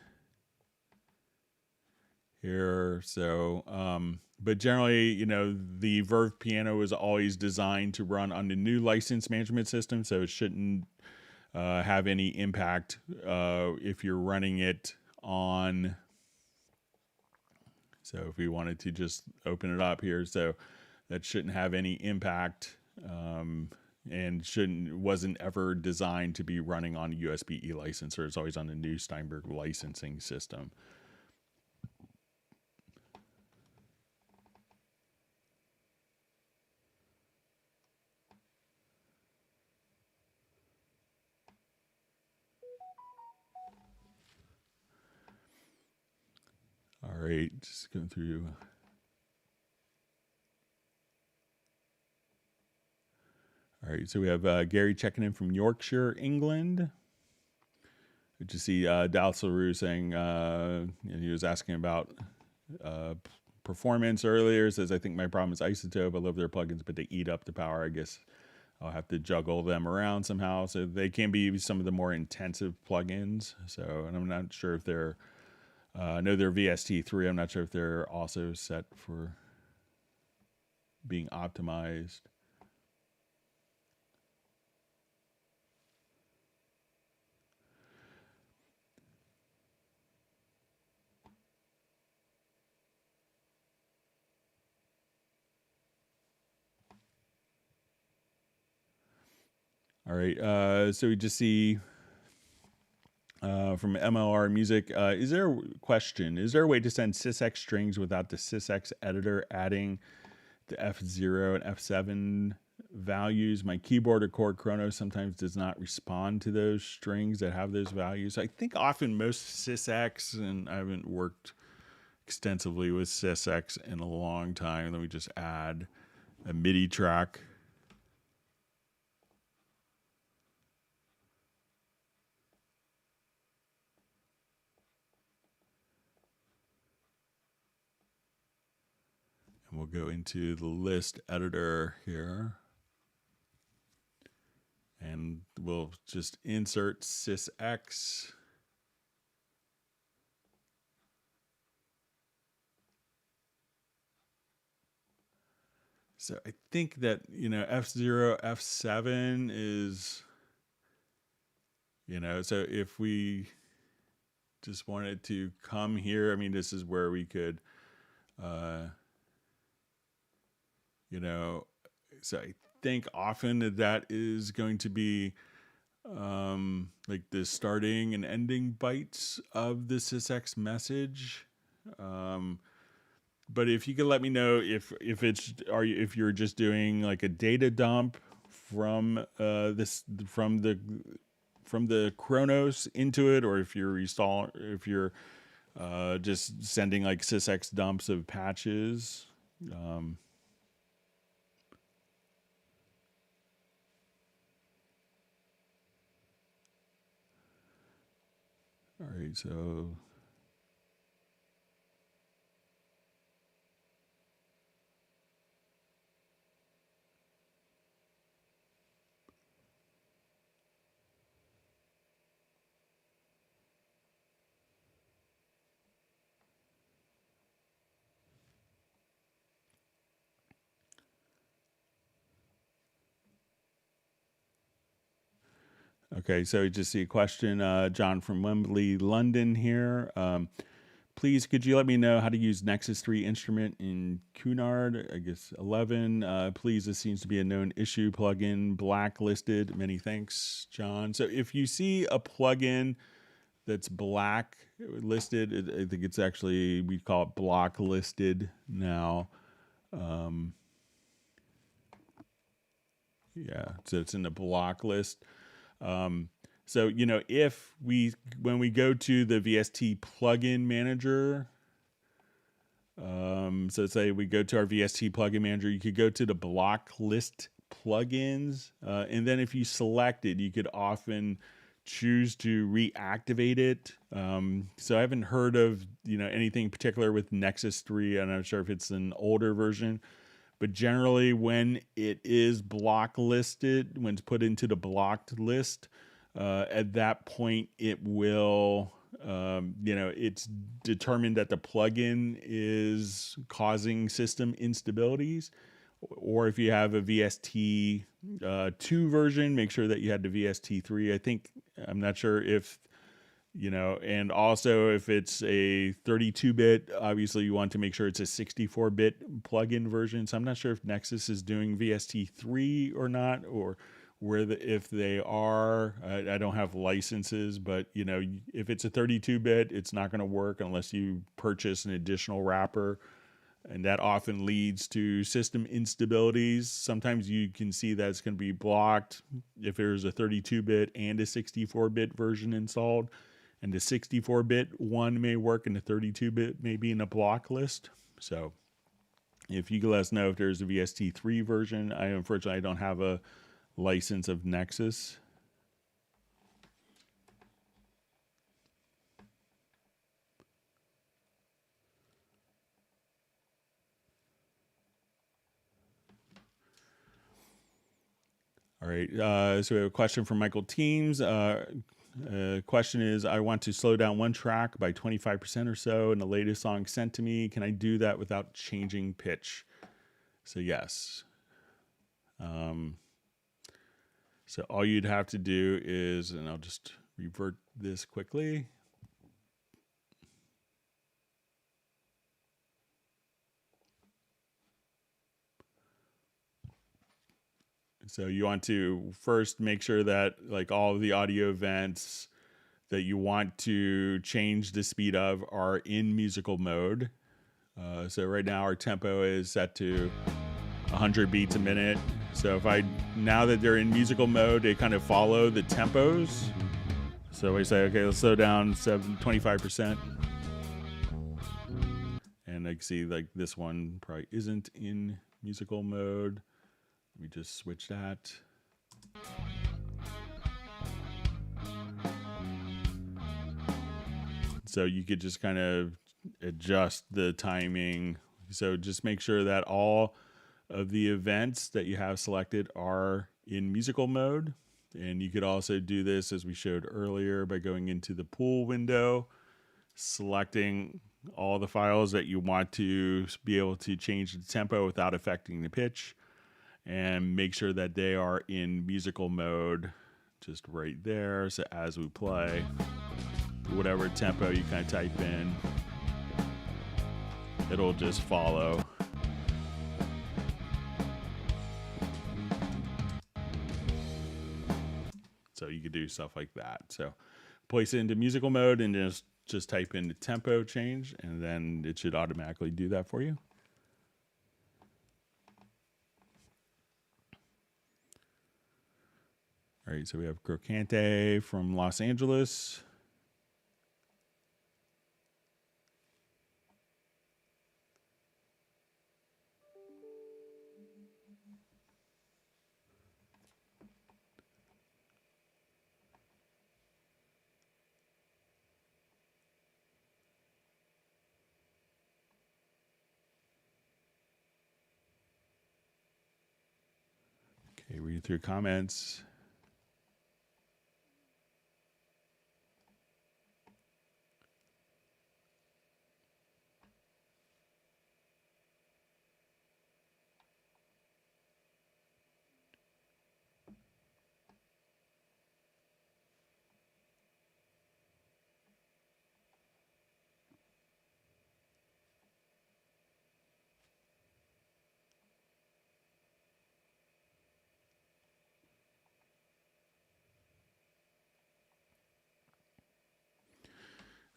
here. So, but generally, the Verve piano is always designed to run on the new license management system, so it shouldn't have any impact if you're running it on. So if we wanted to just open it up here, so that shouldn't have any impact, and wasn't ever designed to be running on a USB E licenser. It's always on the new Steinberg licensing system. All right, just going through. All right, so we have Gary checking in from Yorkshire, England. I just see Dal Saru saying, he was asking about performance earlier. Says, I think my problem is Isotope. I love their plugins, but they eat up the power. I guess I'll have to juggle them around somehow. So they can be some of the more intensive plugins. So, and I'm not sure if they're, I know they're VST3. I'm not sure if they're also set for being optimized. All right, so we just see from MLR Music, is there a way to send sysx strings without the sysx editor adding the F0 and F7 values? My keyboard or chord chrono sometimes does not respond to those strings that have those values. I think often most sysx, and I haven't worked extensively with sysx in a long time. Let me just add a MIDI track. And we'll go into the list editor here. And we'll just insert sysx. So I think that, F0, F7 is, so if we just wanted to come here, I mean, this is where we could, so I think often that is going to be like the starting and ending bytes of the sysx message. But if you could let me know if you're just doing like a data dump from from the Chronos into it, or if you're just sending like sysx dumps of patches. All right, so okay, so just see a question, John from Wembley, London here. Please, could you let me know how to use Nexus 3 instrument in Cunard, I guess 11. Please, this seems to be a known issue. Plugin blacklisted. Many thanks, John. So if you see a plugin that's black listed, I think it's actually, we call it block listed now. Yeah, so it's in the block list. So, you know, when we go to the VST plugin manager, so say we go to our VST plugin manager, you could go to the block list plugins. And then if you select it, you could often choose to reactivate it. So I haven't heard of, anything particular with Nexus 3. I'm not sure if it's an older version. But generally, when it is block listed, when it's put into the blocked list, at that point, it will, it's determined that the plugin is causing system instabilities. Or if you have a VST 2 version, make sure that you had the VST 3. I'm not sure if, and also if it's a 32-bit, obviously you want to make sure it's a 64-bit plugin version. So I'm not sure if Nexus is doing VST 3 or not, or if they are. I don't have licenses, but if it's a 32-bit, it's not going to work unless you purchase an additional wrapper. And that often leads to system instabilities. Sometimes you can see that it's going to be blocked if there's a 32-bit and a 64-bit version installed. And the 64-bit one may work and the 32-bit may be in a block list. So if you could let us know if there's a VST3 version. Unfortunately, I don't have a license of Nexus. All right, so we have a question from Michael Teams. Question is, I want to slow down one track by 25% or so in the latest song sent to me. Can I do that without changing pitch? So yes. So all you'd have to do is, and I'll just revert this quickly. So you want to first make sure that like all of the audio events that you want to change the speed of are in musical mode. So right now our tempo is set to 100 beats a minute. So now that they're in musical mode, they kind of follow the tempos. So we say, okay, let's slow down 25%. And I can see like this one probably isn't in musical mode. Let me just switch that. So you could just kind of adjust the timing. So just make sure that all of the events that you have selected are in musical mode. And you could also do this as we showed earlier by going into the pool window, selecting all the files that you want to be able to change the tempo without affecting the pitch, and make sure that they are in musical mode just right there. So as we play, whatever tempo you kind of type in, it'll just follow. So you could do stuff like that. So place it into musical mode and just just type in the tempo change, and then it should automatically do that for you. All right, so we have Crocante from Los Angeles. Okay, read through comments.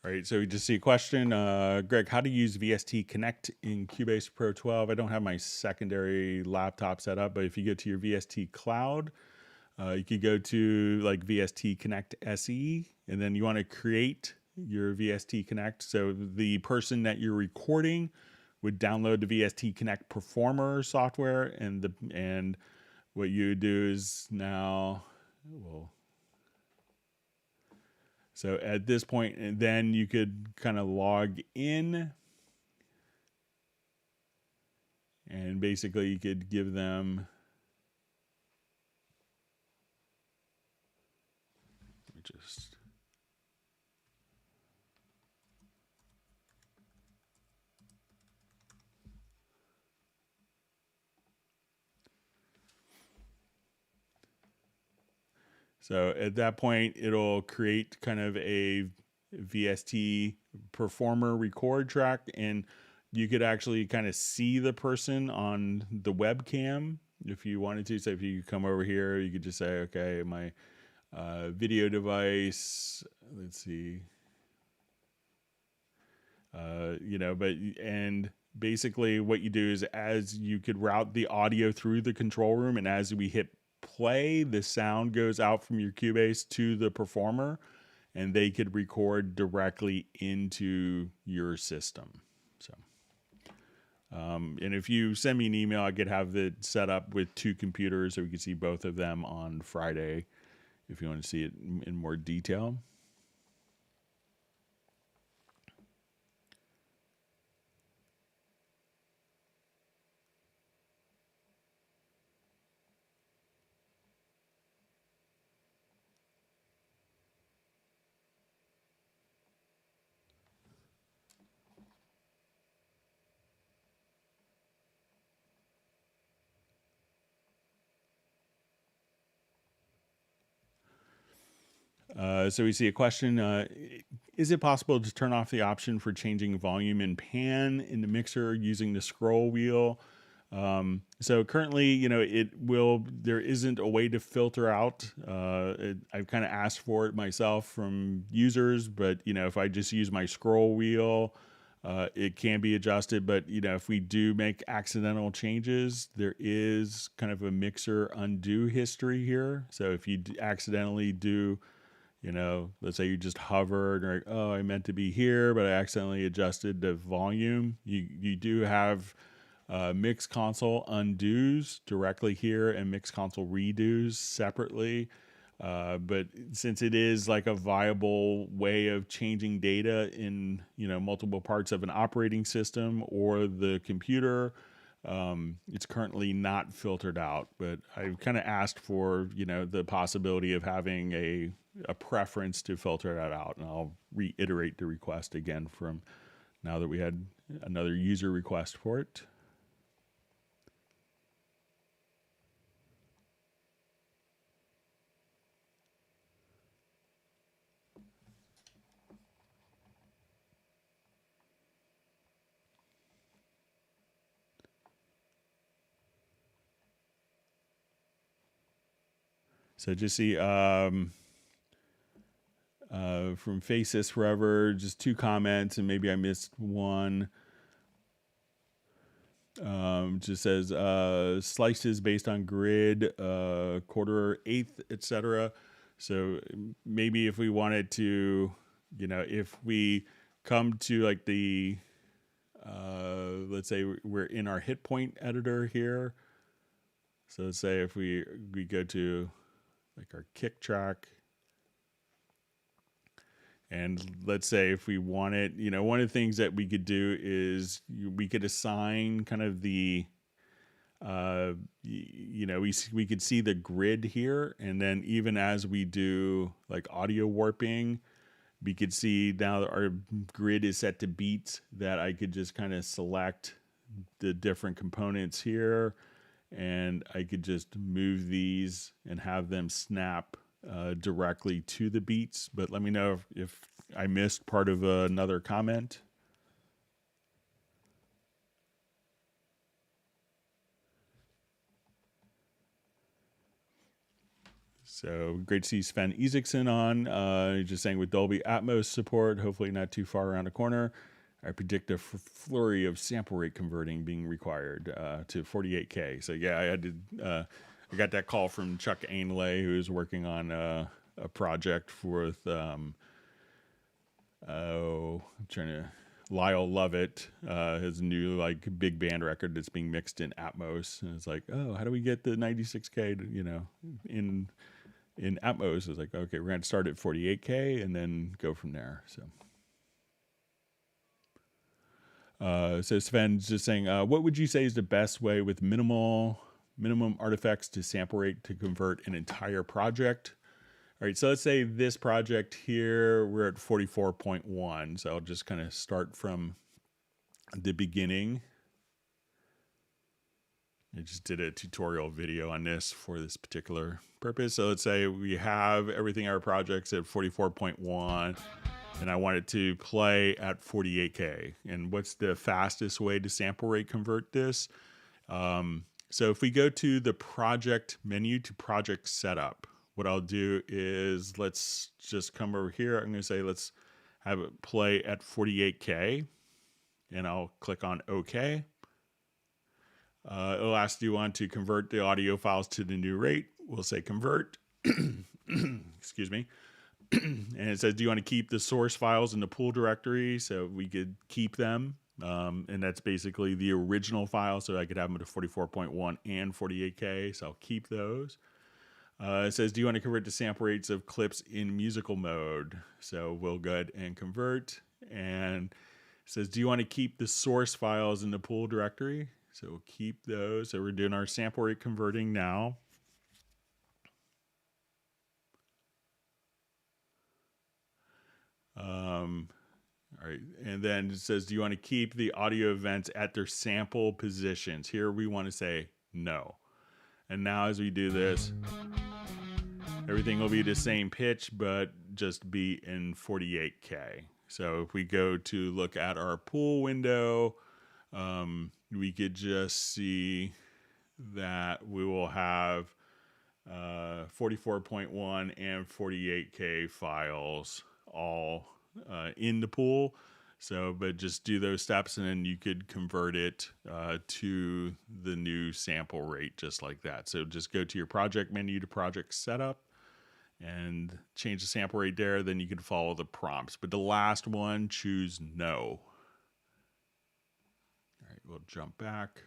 All right, so we just see a question. Greg, how to use VST Connect in Cubase Pro 12? I don't have my secondary laptop set up, but if you go to your VST Cloud, you could go to like VST Connect SE, and then you want to create your VST Connect. So the person that you're recording would download the VST Connect Performer software, and what you would do is now, well, so at this point, and then you could kind of log in, and basically you could give them, just, so at that point, it'll create kind of a VST performer record track, and you could actually kind of see the person on the webcam if you wanted to. So if you come over here, you could just say, okay, my video device, let's see, and basically what you do is, as you could route the audio through the control room, and as we hit play, the sound goes out from your Cubase to the performer, and they could record directly into your system. So, and if you send me an email, I could have it set up with 2 computers so we can see both of them on Friday if you want to see it in more detail. So we see a question. Is it possible to turn off the option for changing volume and pan in the mixer using the scroll wheel? So currently, there isn't a way to filter out. I've kind of asked for it myself from users, but if I just use my scroll wheel, it can be adjusted. But if we do make accidental changes, there is kind of a mixer undo history here. So if you accidentally do, let's say you just hovered, or oh, I meant to be here, but I accidentally adjusted the volume. You do have mix console undos directly here and mix console redos separately. But since it is like a viable way of changing data in multiple parts of an operating system or the computer, it's currently not filtered out. But I've kind of asked for the possibility of having a preference to filter that out, and I'll reiterate the request again from now that we had another user request for it. So just see, From Faces Forever, just 2 comments, and maybe I missed one. Just says slices based on grid, quarter, eighth, etc. So maybe if we wanted to, if we come to like the, let's say we're in our hit point editor here. So let's say if we go to like our kick track, and let's say if we wanted, one of the things that we could do is we could assign kind of the, we could see the grid here. And then even as we do like audio warping, we could see now that our grid is set to beats, that I could just kind of select the different components here. And I could just move these and have them snap directly to the beats. But let me know if I missed part of another comment. So great to see Sven Isaacson on. Just saying with Dolby Atmos support, hopefully not too far around the corner, I predict a flurry of sample rate converting being required to 48K. So yeah, I got that call from Chuck Ainlay, who's working on a project with Lyle Lovett, his new like big band record that's being mixed in Atmos, and it's like, oh, how do we get the 96K in Atmos? It's like, okay, we're going to start at 48K and then go from there. So Sven's just saying, what would you say is the best way with minimum artifacts to sample rate to convert an entire project? All right, so let's say this project here, we're at 44.1. So I'll just kind of start from the beginning. I just did a tutorial video on this for this particular purpose. So let's say we have everything, our projects at 44.1. And I want it to play at 48K. And what's the fastest way to sample rate convert this? So if we go to the project menu to project setup, what I'll do is let's just come over here. I'm going to say let's have it play at 48K. And I'll click on OK. It'll ask, do you want to convert the audio files to the new rate? We'll say convert. Excuse me. And it says, do you want to keep the source files in the pool directory? So we could keep them. And that's basically the original file. So I could have them to 44.1 and 48K. So I'll keep those. It says, do you want to convert the sample rates of clips in musical mode? So we'll go ahead and convert. And it says, do you want to keep the source files in the pool directory? So we'll keep those. So we're doing our sample rate converting now. All right, and then it says, do you want to keep the audio events at their sample positions? Here we want to say no. And now as we do this, everything will be the same pitch, but just be in 48K. So if we go to look at our pool window, we could just see that we will have 44.1 and 48K files all in the pool. So, but just do those steps and then you could convert it to the new sample rate just like that. So just go to your project menu to project setup and change the sample rate there. Then you can follow the prompts. But the last one, choose no. All right, we'll jump back.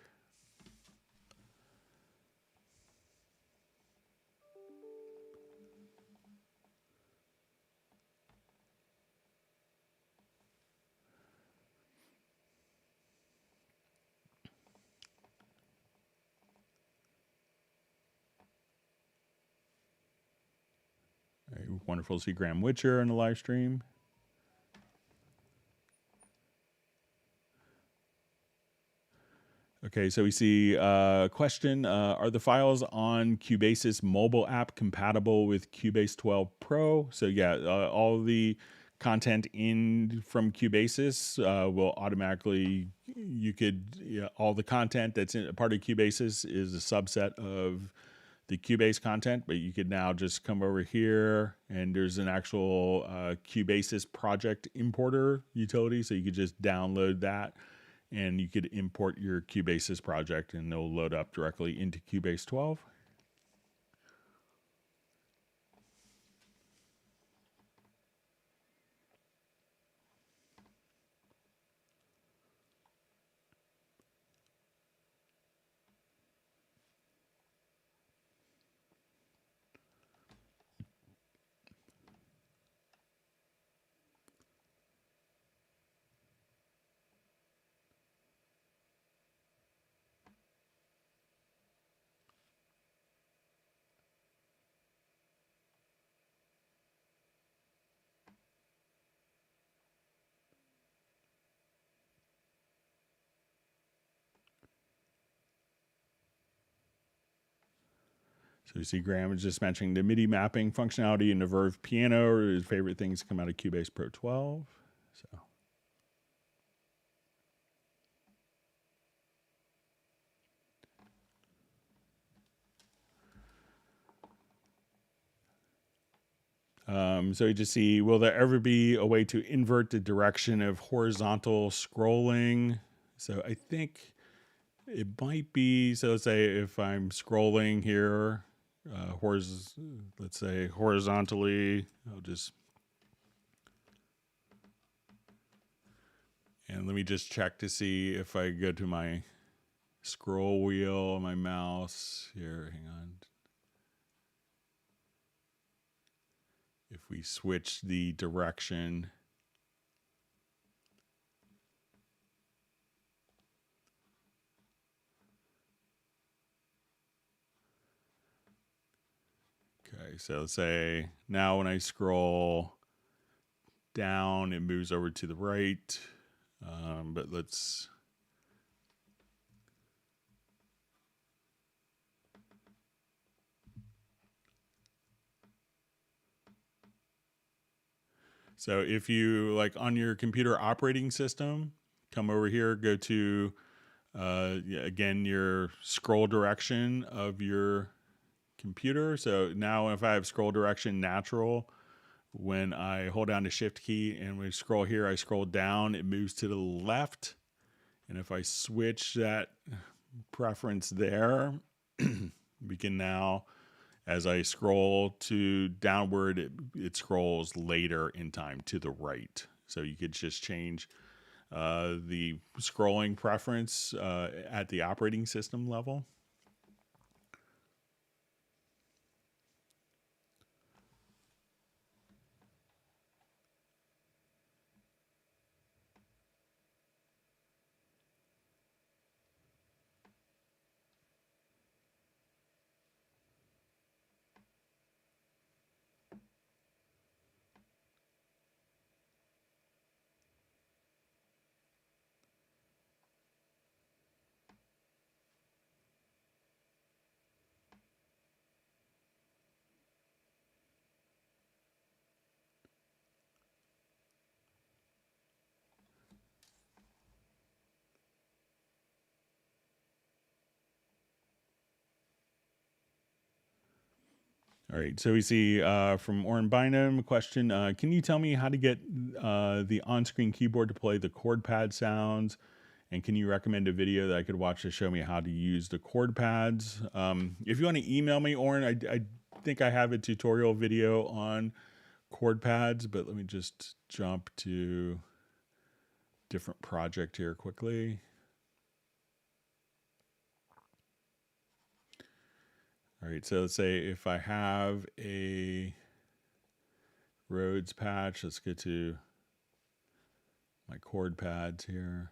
Wonderful to see Graham Witcher in the live stream. Okay, so we see a question. Are the files on Cubase's mobile app compatible with Cubase 12 Pro? So yeah, all the content in from Cubasis will automatically, all the content that's in a part of Cubasis is a subset of the Cubase content, but you could now just come over here and there's an actual Cubase's project importer utility. So you could just download that and you could import your Cubase's project and it'll load up directly into Cubase 12. So you see Graham is just mentioning the MIDI mapping functionality in the Verve piano are his favorite things to come out of Cubase Pro 12. So. So you just see, will there ever be a way to invert the direction of horizontal scrolling? So I think it might be, so let's say if I'm scrolling here, let's say horizontally, and let me just check to see if I go to my scroll wheel on my mouse here, hang on. If we switch the direction, okay, so let's say now when I scroll down, it moves over to the right, but let's, so if you like on your computer operating system, come over here, go to, again, your scroll direction of your computer. So now if I have scroll direction natural, when I hold down the shift key and we scroll here, I scroll down, it moves to the left. And if I switch that preference there, we can now, as I scroll to downward, it scrolls later in time to the right. So you could just change the scrolling preference at the operating system level. All right, so we see from Oren Bynum a question, can you tell me how to get the on-screen keyboard to play the chord pad sounds? And can you recommend a video that I could watch to show me how to use the chord pads? If you want to email me, Oren, I think I have a tutorial video on chord pads, but let me just jump to different project here quickly. All right, so let's say if I have a Rhodes patch, let's get to my chord pads here.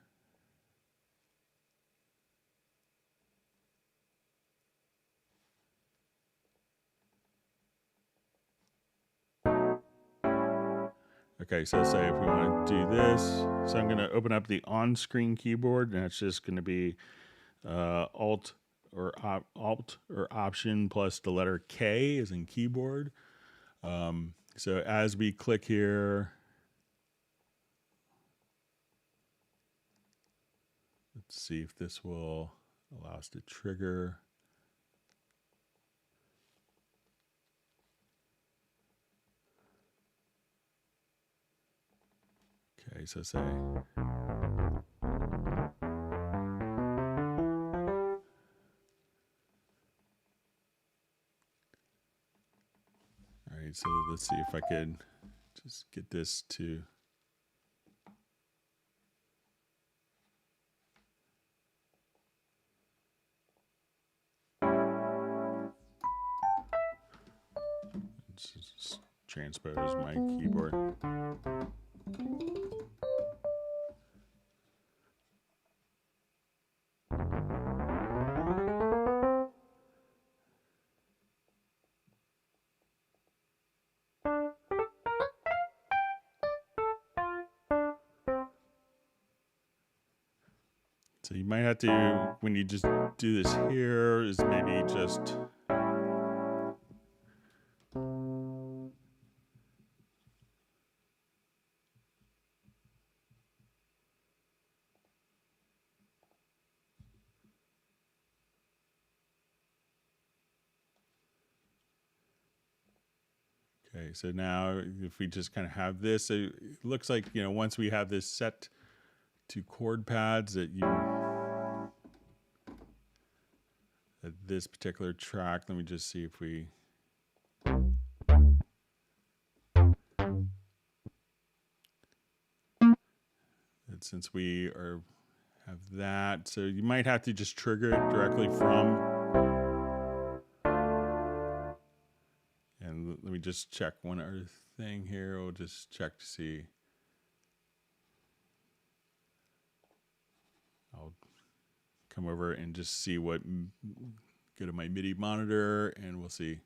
Okay, so let's say if we want to do this, so I'm going to open up the on-screen keyboard, and it's just going to be Alt or Option plus the letter K as in keyboard. So as we click here, let's see if this will allow us to trigger. right, so say. All right, so let's see if I could just get this to. Just transpose my keyboard. So you might have to, when you just do this here, is maybe just okay. So now if we just kind of have this, it looks like, you know, once we have this set to chord pads that you, at this particular track, let me just see if we, since we are have that, so you might have to just trigger it directly from, and let me just check one other thing here. We'll just check to see. I'll come over and just see what, go to my MIDI monitor and we'll see.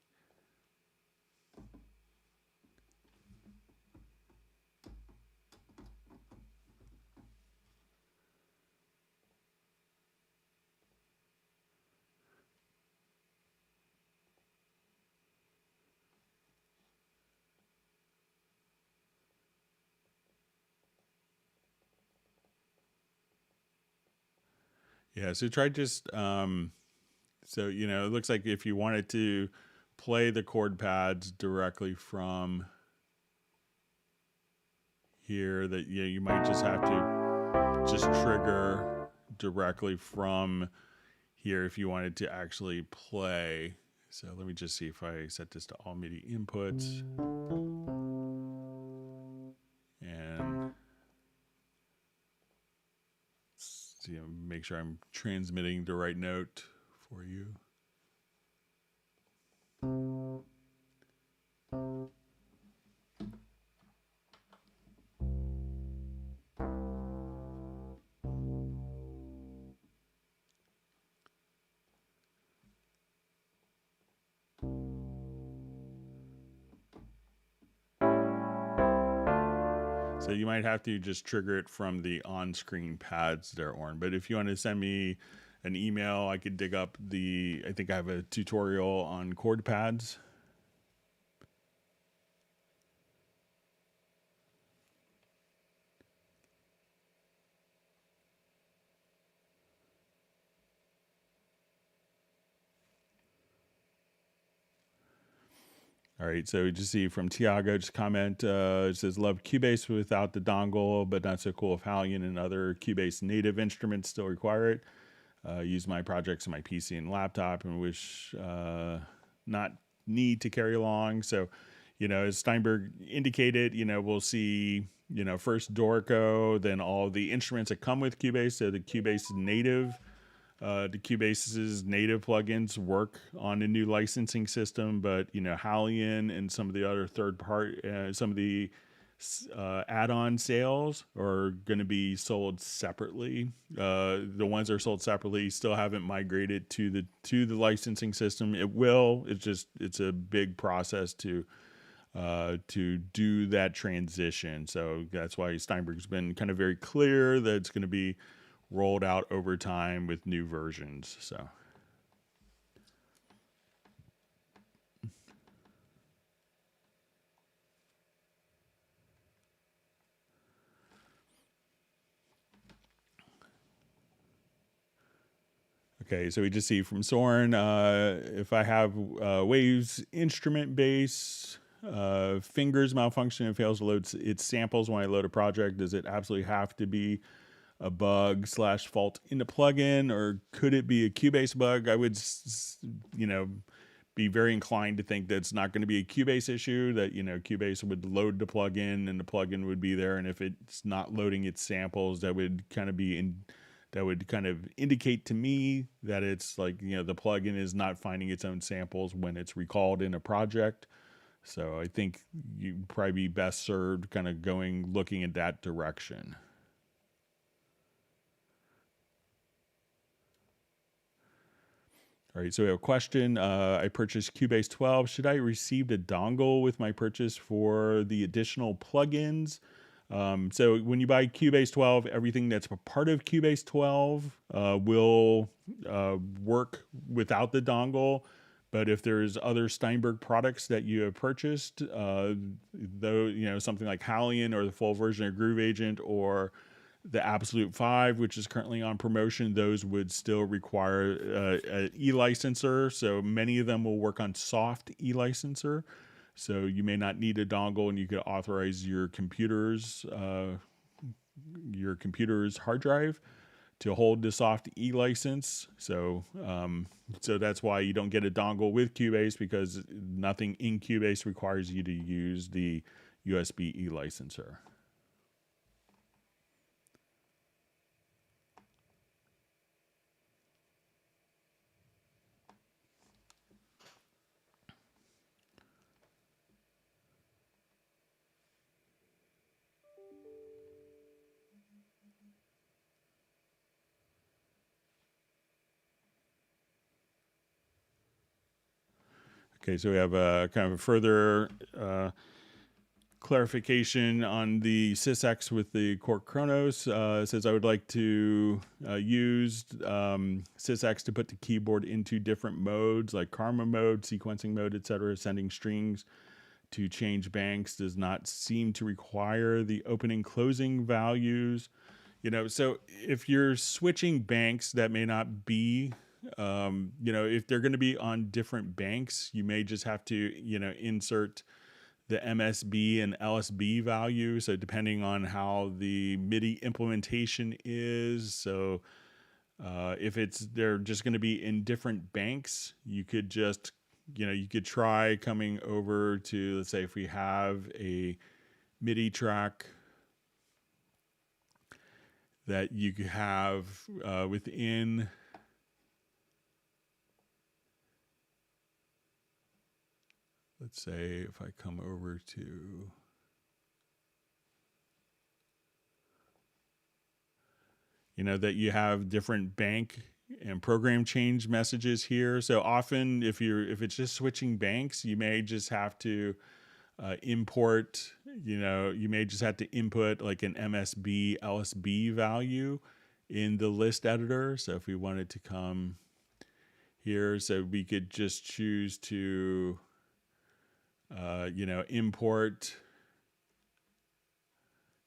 Yeah, so try just, so, you know, it looks like if you wanted to play the chord pads directly from here, that, you know, you might just have to just trigger directly from here if you wanted to actually play. So let me just see if I set this to all MIDI inputs. And you know, make sure I'm transmitting the right note for you. So you might have to just trigger it from the on-screen pads there, Oren. But if you want to send me an email, I could dig up the, I think I have a tutorial on chord pads. All right, so just see from Tiago, just comment, it says, love Cubase without the dongle, but not so cool if Halion and other Cubase native instruments still require it. Use my projects on my PC and laptop and wish not need to carry along. So, you know, as Steinberg indicated, you know, we'll see, you know, first Dorico, then all the instruments that come with Cubase. So the Cubase native, the Cubase's native plugins work on a new licensing system, but, you know, Halion and some of the other third part, some of the add-on sales are going to be sold separately. The ones that are sold separately still haven't migrated to the licensing system. It will. It's a big process to do that transition. So that's why Steinberg's been kind of very clear that it's going to be rolled out over time with new versions. So. Okay, so we just see from Soren, if I have Waves instrument base, fingers malfunction and fails to load its samples when I load a project? Does it absolutely have to be a bug / fault in the plugin, or could it be a Cubase bug? I would, be very inclined to think that it's not going to be a Cubase issue, that, Cubase would load the plugin and the plugin would be there. And if it's not loading its samples, that would kind of indicate to me that it's like, the plugin is not finding its own samples when it's recalled in a project. So I think you'd probably be best served kind of looking in that direction. All right, so we have a question. I purchased Cubase 12. Should I receive a dongle with my purchase for the additional plugins? So when you buy Cubase 12, everything that's a part of Cubase 12 will work without the dongle. But if there's other Steinberg products that you have purchased, though, something like Hallian or the full version of Groove Agent or the Absolute 5, which is currently on promotion, those would still require an e-licenser. So many of them will work on soft e-licenser. So you may not need a dongle, and you could authorize your computer's hard drive to hold the soft e-license. So that's why you don't get a dongle with Cubase, because nothing in Cubase requires you to use the USB e-licenser. Okay, so we have a kind of a further clarification on the SysX with the Cork Chronos. It says I would like to use SysX to put the keyboard into different modes like Karma mode, sequencing mode, etc. Sending strings to change banks does not seem to require the opening closing values. So if you're switching banks, that may not be, if they're going to be on different banks, you may just have to, insert the MSB and LSB value. So depending on how the MIDI implementation is. So if they're just going to be in different banks, you could just, you could try coming over to, let's say if we have a MIDI track that you could have within, let's say if I come over to, that you have different bank and program change messages here. So often if it's just switching banks, you may just have to import, you may just have to input like an MSB, LSB value in the list editor. So if we wanted to come here, so we could just choose to, import,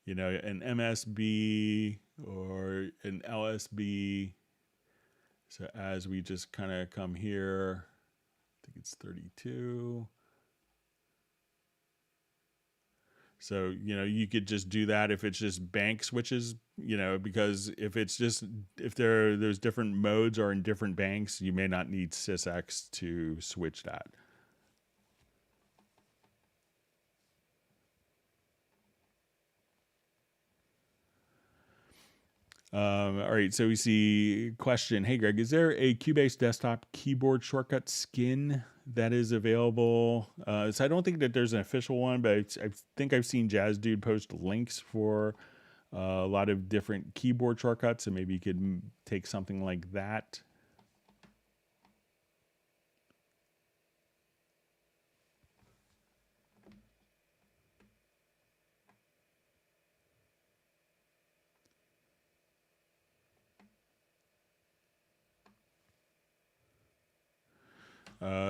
an MSB or an LSB. So as we just kind of come here, I think it's 32. So, you could just do that if it's just bank switches, because if there's different modes or in different banks, you may not need SysX to switch that. All right, so we see question. Hey, Greg, is there a Cubase desktop keyboard shortcut skin that is available? So I don't think that there's an official one, but I think I've seen Jazz Dude post links for a lot of different keyboard shortcuts, so maybe you could take something like that.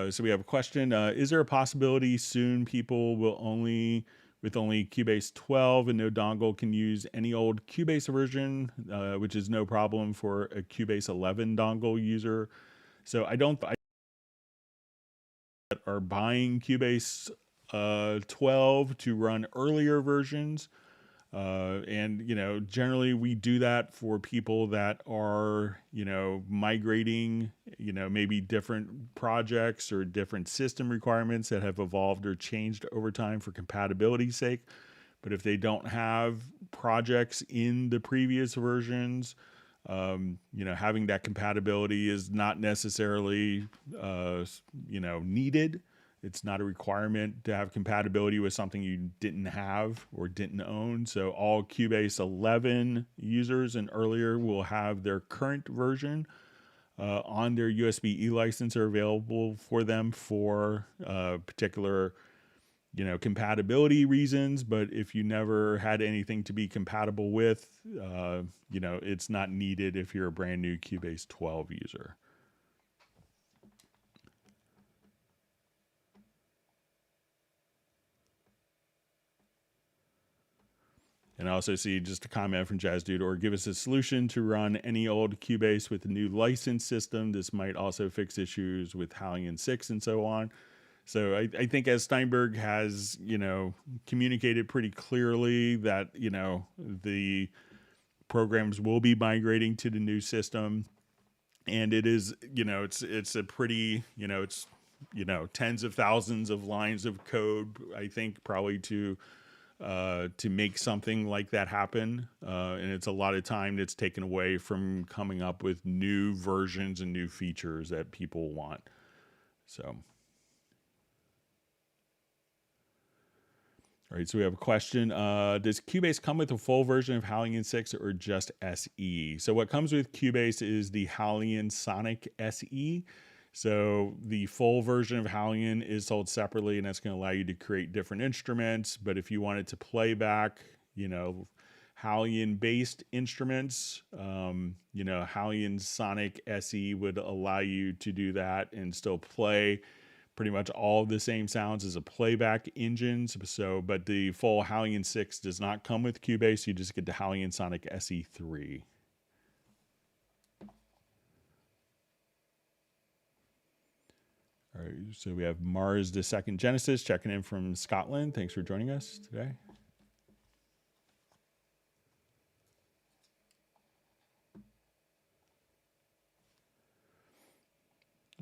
So we have a question. Is there a possibility soon people will with only Cubase 12 and no dongle can use any old Cubase version, which is no problem for a Cubase 11 dongle user? So I are buying Cubase 12 to run earlier versions. And, generally we do that for people that are, migrating, maybe different projects or different system requirements that have evolved or changed over time for compatibility's sake. But if they don't have projects in the previous versions, having that compatibility is not necessarily, needed. It's not a requirement to have compatibility with something you didn't have or didn't own. So all Cubase 11 users and earlier will have their current version on their USB-E license available for them for particular compatibility reasons. But if you never had anything to be compatible with, it's not needed if you're a brand new Cubase 12 user. And I also see just a comment from Jazz Dude, or give us a solution to run any old Cubase with a new license system. This might also fix issues with Hallian 6 and so on. So I think as Steinberg has, communicated pretty clearly that, the programs will be migrating to the new system. And it is, it's a pretty, it's, tens of thousands of lines of code, I think, probably to make something like that happen. And it's a lot of time that's taken away from coming up with new versions and new features that people want. So. All right, so we have a question. Does Cubase come with a full version of Hallian 6 or just SE? So what comes with Cubase is the Hallian Sonic SE. So the full version of Hallian is sold separately, and that's going to allow you to create different instruments. But if you wanted to play back, Hallian-based instruments, Hallian Sonic SE would allow you to do that and still play pretty much all of the same sounds as a playback engine. So, but the full Hallian 6 does not come with Cubase. You just get the Hallian Sonic SE3. All right, so we have Mars the Second Genesis checking in from Scotland. Thanks for joining us today.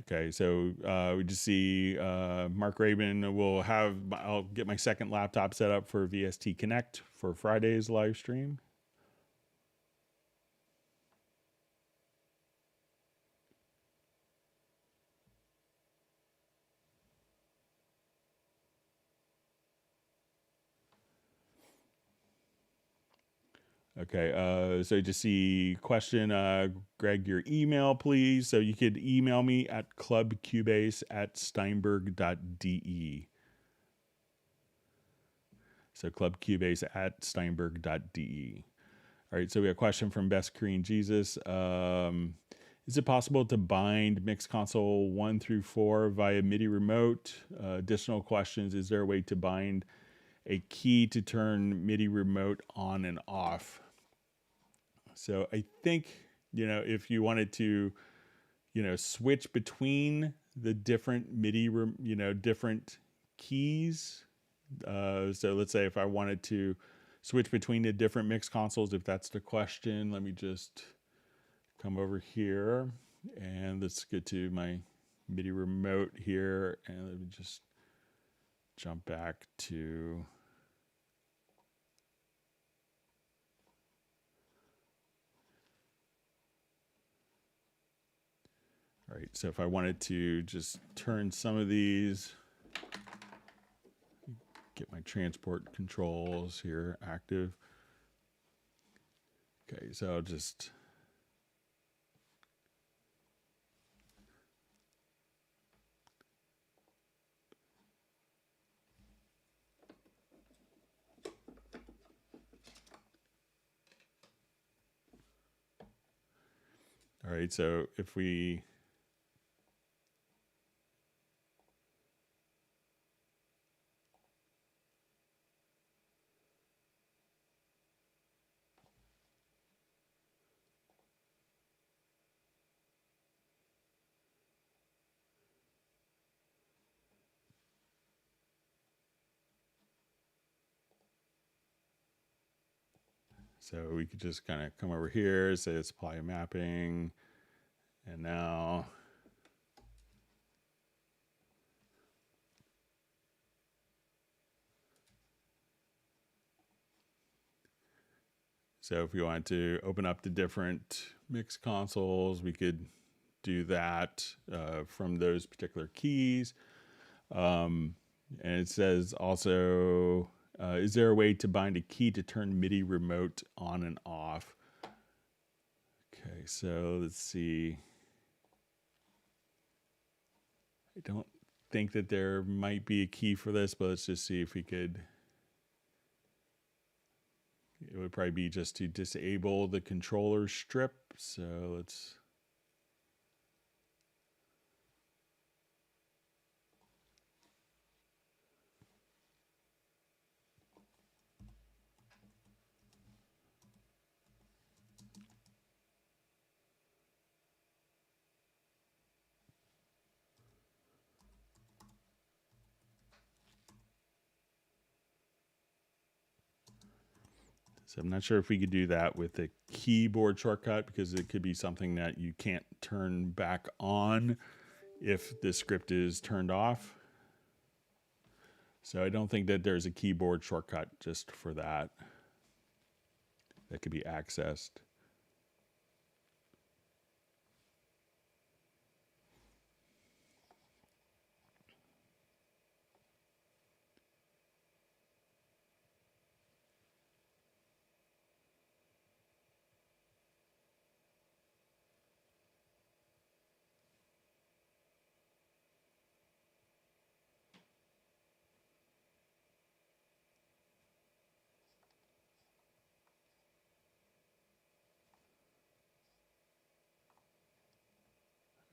Okay, so we just see Mark Rabin I'll get my second laptop set up for VST Connect for Friday's live stream. Okay, so to see question, Greg, your email, please. So you could email me at clubcubase@steinberg.de. So clubcubase@steinberg.de. All right, so we have a question from Best Korean Jesus. Is it possible to bind Mix Console 1 through 4 via MIDI remote? Additional questions, is there a way to bind a key to turn MIDI remote on and off? So I think, if you wanted to, switch between the different MIDI, different keys. So let's say if I wanted to switch between the different mix consoles, if that's the question, let me just come over here and let's get to my MIDI remote here. And let me just jump back to all right, so if I wanted to just turn some of these, get my transport controls here active. Okay, so I'll just all right, so if we So we could just kind of come over here, say let's apply a mapping, and now so if we want to open up the different mix consoles, we could do that from those particular keys. And it says also, is there a way to bind a key to turn MIDI remote on and off? Okay, so let's see. I don't think that there might be a key for this, but let's just see if we could. It would probably be just to disable the controller strip. So let's. So I'm not sure if we could do that with a keyboard shortcut, because it could be something that you can't turn back on if the script is turned off. So I don't think that there's a keyboard shortcut just for that could be accessed.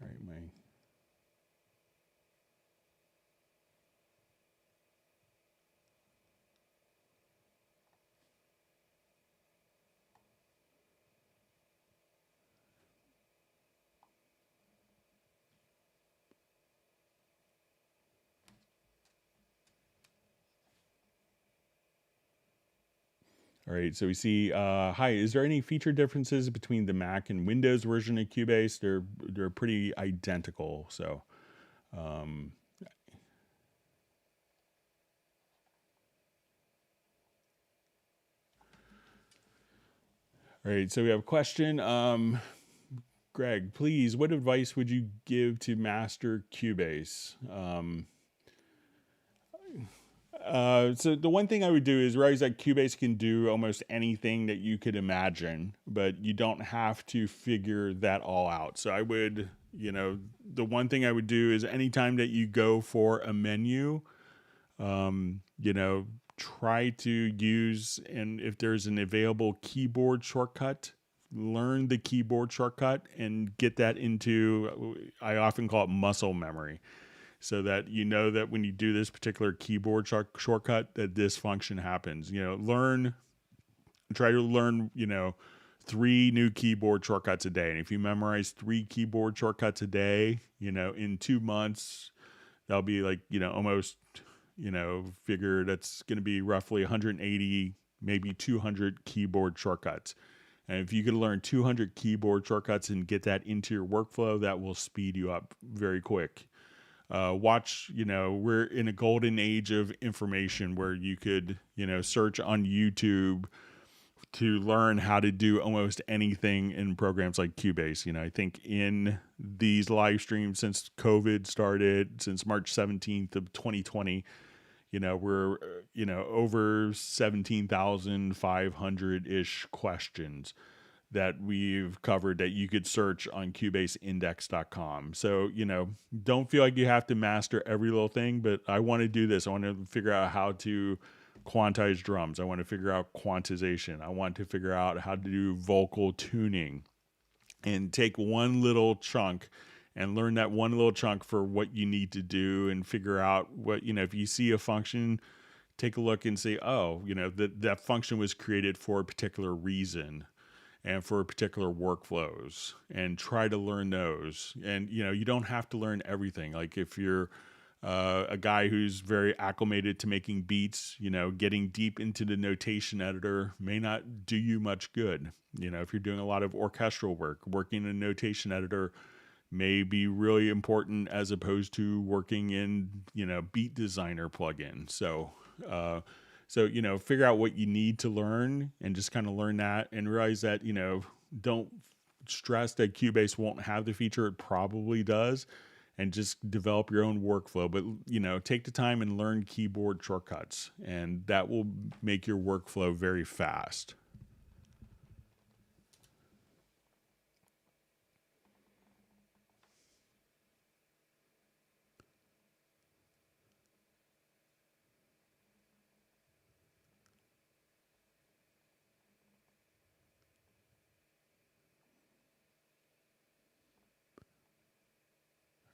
All right, All right, so we see, hi, is there any feature differences between the Mac and Windows version of Cubase? They're pretty identical, so. All right, so we have a question. Greg, please, what advice would you give to master Cubase? So the one thing I would do is realize that Cubase can do almost anything that you could imagine, but you don't have to figure that all out. So I would, the one thing I would do is anytime that you go for a menu, try to use, and if there's an available keyboard shortcut, learn the keyboard shortcut and get that into, I often call it muscle memory, so that you know that when you do this particular keyboard shortcut, that this function happens. Try to learn, 3 new keyboard shortcuts a day. And if you memorize 3 keyboard shortcuts a day, in 2 months, that'll be like, almost, figure that's going to be roughly 180, maybe 200 keyboard shortcuts. And if you could learn 200 keyboard shortcuts and get that into your workflow, that will speed you up very quick. Watch, we're in a golden age of information where you could, search on YouTube to learn how to do almost anything in programs like Cubase. I think in these live streams since COVID started, since March 17th of 2020, we're, over 17,500-ish questions that we've covered that you could search on cubaseindex.com. So, don't feel like you have to master every little thing, but I want to do this. I want to figure out how to quantize drums. I want to figure out quantization. I want to figure out how to do vocal tuning, and take one little chunk and learn that one little chunk for what you need to do, and figure out what, if you see a function, take a look and say, oh, that function was created for a particular reason and for particular workflows, and try to learn those. And, you don't have to learn everything. Like if you're a guy who's very acclimated to making beats, getting deep into the notation editor may not do you much good. If you're doing a lot of orchestral work, working in a notation editor may be really important as opposed to working in, Beat Designer plugin. So, figure out what you need to learn and just kind of learn that and realize that, don't stress that Cubase won't have the feature. It probably does. And just develop your own workflow. But, take the time and learn keyboard shortcuts, and that will make your workflow very fast.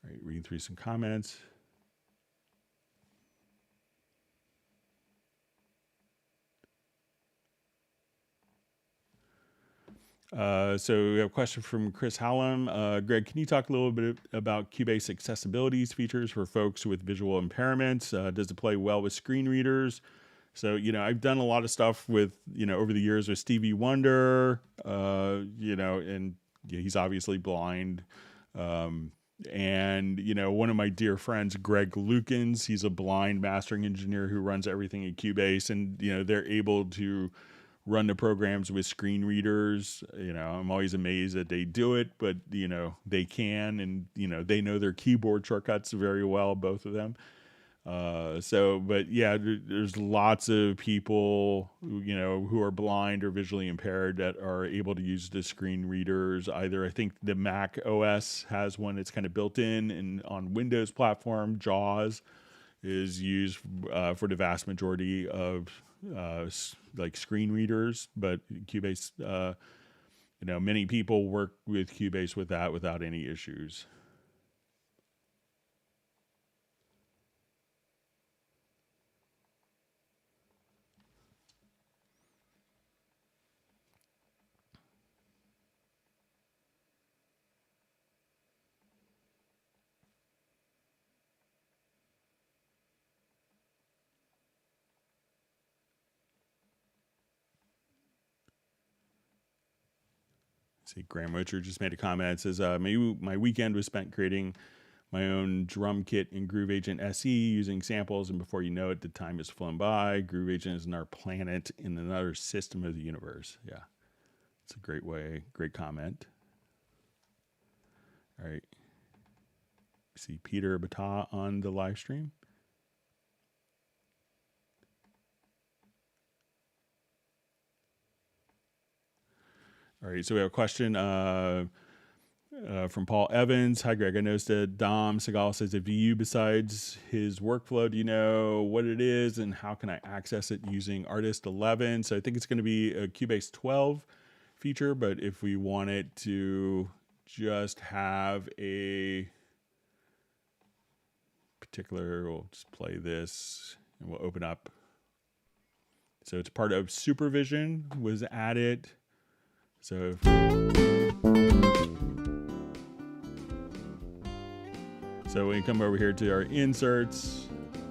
All right, reading through some comments. So we have a question from Chris Hallam. Greg, can you talk a little bit about Cubase accessibility features for folks with visual impairments? Does it play well with screen readers? So, I've done a lot of stuff with, over the years with Stevie Wonder, and he's obviously blind. And, one of my dear friends, Greg Lukens, he's a blind mastering engineer who runs everything at Cubase, and, they're able to run the programs with screen readers. I'm always amazed that they do it, but, they can, and, they know their keyboard shortcuts very well, both of them. But yeah, there's lots of people, who are blind or visually impaired that are able to use the screen readers. Either I think the Mac OS has one that's kind of built in, and on Windows platform, JAWS is used for the vast majority of like screen readers. But Cubase, many people work with Cubase with that without any issues. See, Graham Richard just made a comment. It says, my weekend was spent creating my own drum kit in Groove Agent SE using samples, and before you know it, the time has flown by. Groove Agent is another planet in another system of the universe. Yeah, it's a great comment. All right. See Peter Bata on the live stream. All right, so we have a question from Paul Evans. Hi, Greg. I noticed that Dom Segal says a VU besides his workflow. Do you know what it is and how can I access it using Artist 11? So I think it's going to be a Cubase 12 feature, but if we want it to just have a particular, we'll just play this and we'll open up. So it's part of Supervision was added. So when you come over here to our inserts,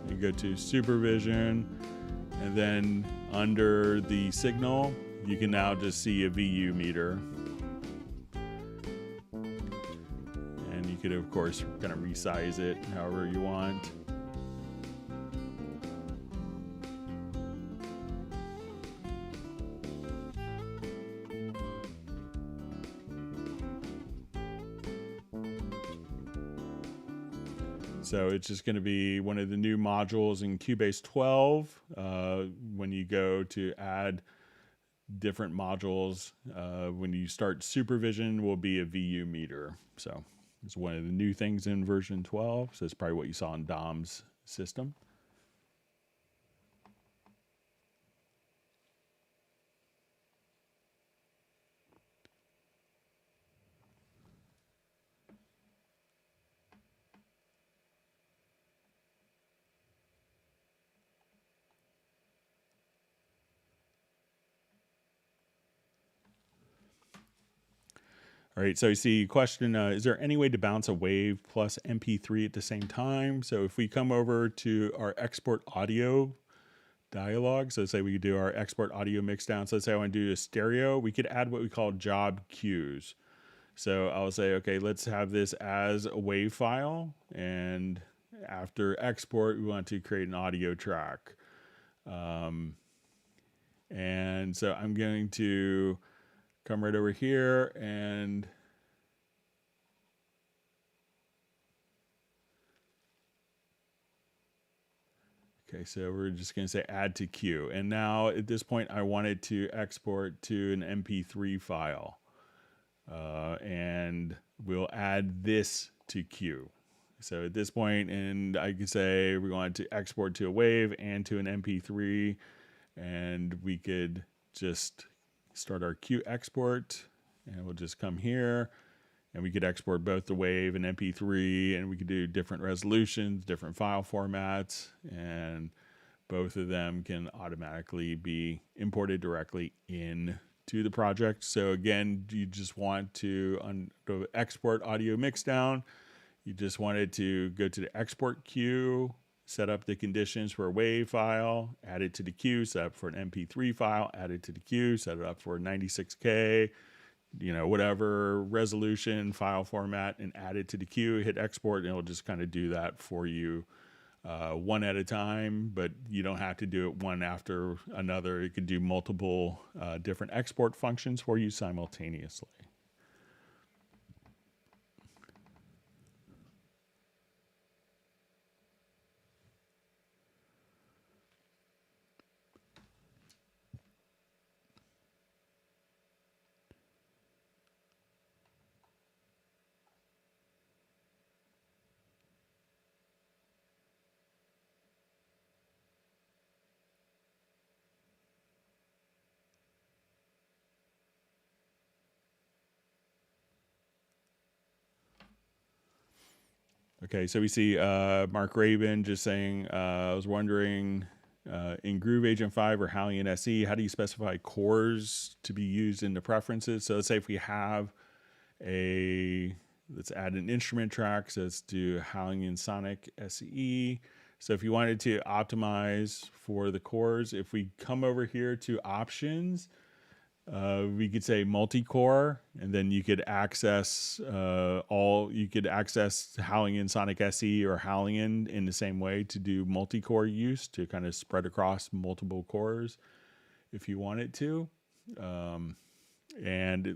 you go to Supervision, and then under the signal, you can now just see a VU meter. And you could, of course, kind of resize it however you want. So it's just going to be one of the new modules in Cubase 12. When you go to add different modules, when you start Supervision, will be a VU meter. So it's one of the new things in version 12. So it's probably what you saw in Dom's system. All right, so you see question, is there any way to bounce a wave plus MP3 at the same time? So if we come over to our export audio dialog, so let's say we could do our export audio mix down. So let's say I want to do a stereo, we could add what we call job cues. So I'll say, okay, let's have this as a wave file. And after export, we want to create an audio track. And so I'm going to come right over here and okay, so we're just going to say add to queue. And now at this point, I wanted to export to an MP3 file. And we'll add this to queue. So at this point, and I can say we want to export to a wave and to an MP3, and we could just start our queue export, and we'll just come here, and we could export both the wave and MP3, and we could do different resolutions, different file formats, and both of them can automatically be imported directly in to the project. So again, you just want to export audio mixdown. You just wanted to go to the export queue, set up the conditions for a wave file, add it to the queue, set up for an MP3 file, add it to the queue, set it up for 96K, whatever resolution, file format, and add it to the queue, hit export, and it'll just kind of do that for you one at a time, but you don't have to do it one after another. It could do multiple different export functions for you simultaneously. Okay, so we see Mark Raven just saying, I was wondering, in Groove Agent 5 or Hallian SE, how do you specify chords to be used in the preferences? So let's say if we have let's add an instrument track, so let's do Hallian Sonic SE. So if you wanted to optimize for the chords, if we come over here to options, we could say multi-core, and then you could access Hallian Sonic SE or Hallian in the same way to do multi-core use to kind of spread across multiple cores if you wanted to. And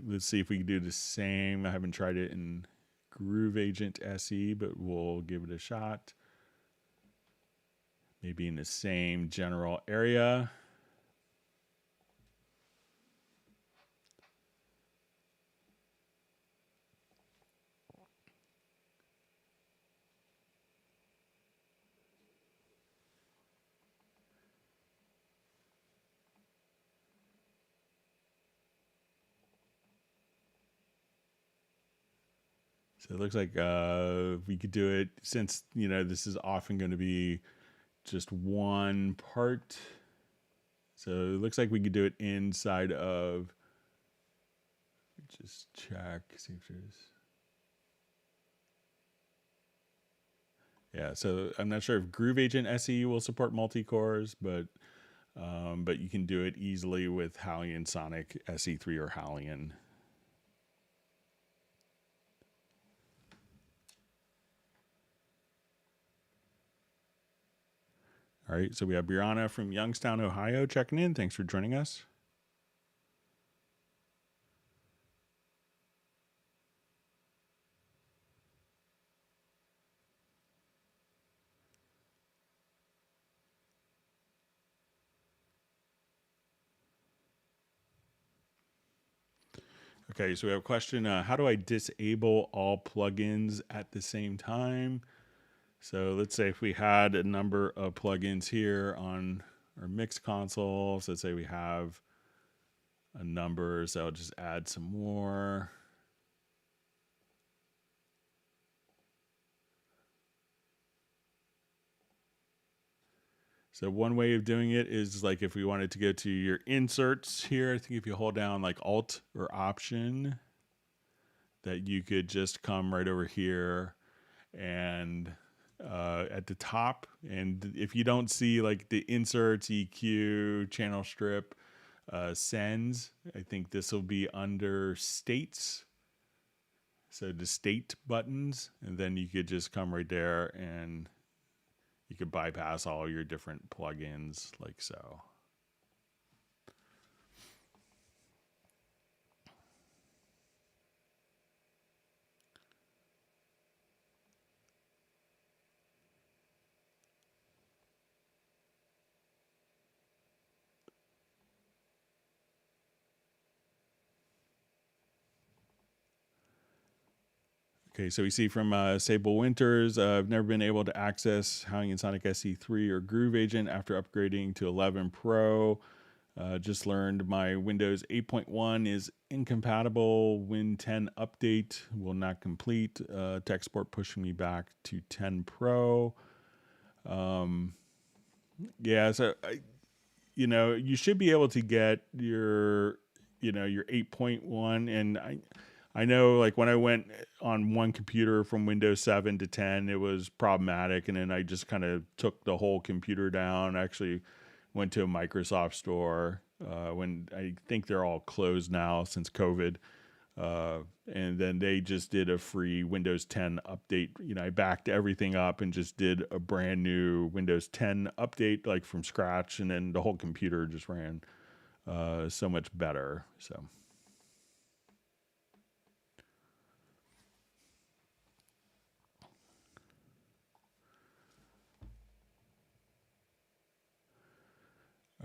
let's see if we can do the same. I haven't tried it in Groove Agent SE, but we'll give it a shot. Maybe in the same general area. So it looks like we could do it, since this is often going to be just one part. So it looks like we could do it inside of, just check, see if there's, yeah, so I'm not sure if Groove Agent SE will support multi-cores, but you can do it easily with Hallian Sonic SE3 or Hallian. All right, so we have Brianna from Youngstown, Ohio checking in. Thanks for joining us. Okay, so we have a question, how do I disable all plugins at the same time? So let's say if we had a number of plugins here on our mix console, so let's say we have a number, so I'll just add some more. So one way of doing it is like if we wanted to go to your inserts here, I think if you hold down like Alt or Option, that you could just come right over here and at the top, and if you don't see like the inserts, EQ, channel strip, sends, I think this will be under states. So the state buttons, and then you could just come right there and you could bypass all your different plugins like so. Okay, so we see from Sable Winters, I've never been able to access Howling and Sonic SE3 or Groove Agent after upgrading to 11 Pro. Just learned my Windows 8.1 is incompatible. Win 10 update will not complete. Tech export pushing me back to 10 Pro. Yeah, so you should be able to get your 8.1, and I know, like, when I went on one computer from Windows 7 to 10, it was problematic, and then I just kind of took the whole computer down. I actually went to a Microsoft store when I think they're all closed now since COVID, and then they just did a free Windows 10 update. I backed everything up and just did a brand new Windows 10 update, like from scratch, and then the whole computer just ran so much better. So.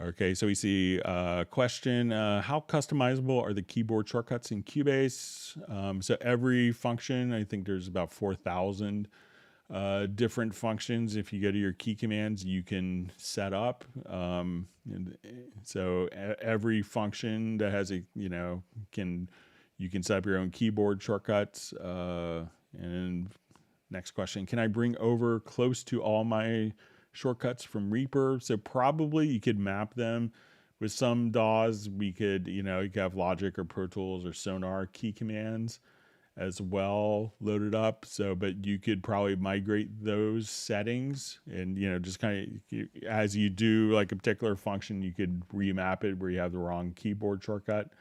Okay, so we see a question, how customizable are the keyboard shortcuts in Cubase? So every function, I think there's about 4,000 different functions. If you go to your key commands, you can set up. So every function that has you can set up your own keyboard shortcuts. And next question, can I bring over close to all my shortcuts from Reaper? So probably you could map them with some DAWs. We could, you could have Logic or Pro Tools or Sonar key commands as well loaded up. So, but you could probably migrate those settings and, just kind of, as you do like a particular function, you could remap it where you have the wrong keyboard shortcut.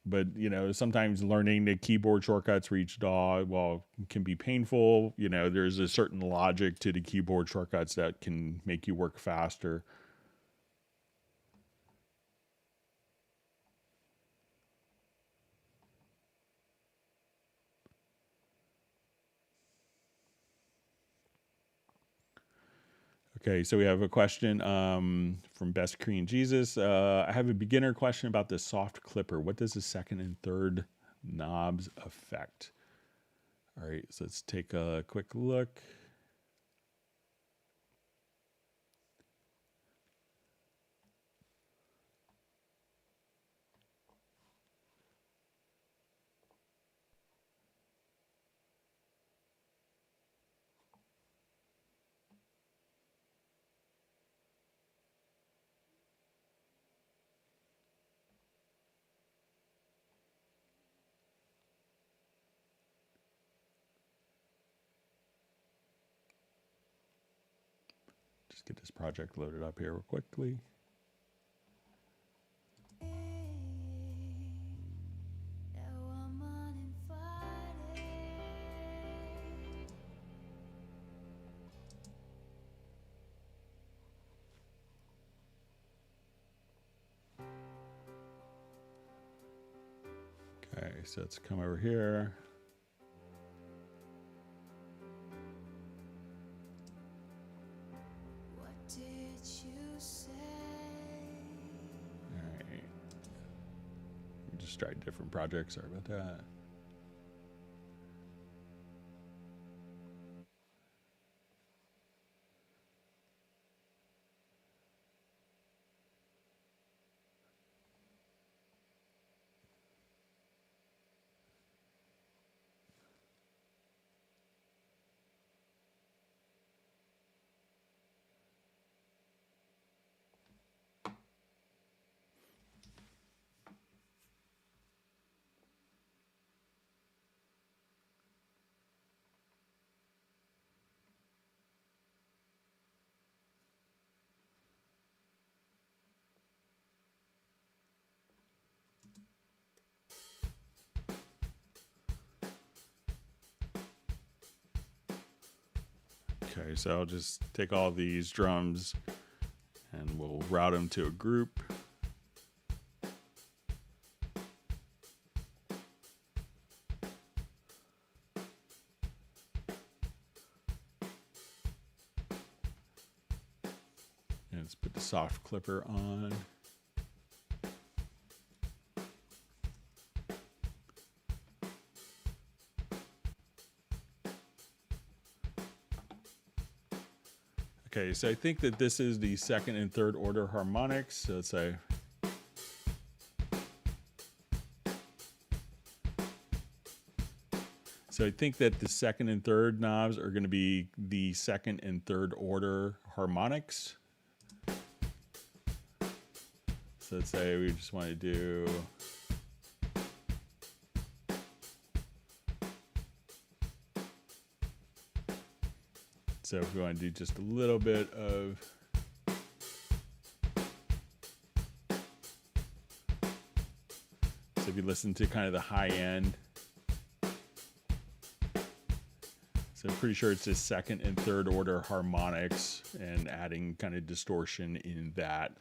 But, sometimes learning the keyboard shortcuts for each DAW, can be painful. There's a certain logic to the keyboard shortcuts that can make you work faster. Okay, so we have a question from Best Korean Jesus. I have a beginner question about the soft clipper. What does the second and third knobs affect? All right, so let's take a quick look. Just get this project loaded up here real quickly. Okay, so let's come over here. What did you say? All right. We just tried different projects. Sorry about that. Okay, so I'll just take all these drums and we'll route them to a group. And let's put the soft clipper on. Okay, so I think that this is the second and third order harmonics. So let's say I think that the second and third knobs are going to be the second and third order harmonics. So let's say we just want to do so if we want to do just a little bit of so if you listen to kind of the high end, so I'm pretty sure it's just second and third order harmonics and adding kind of distortion in that.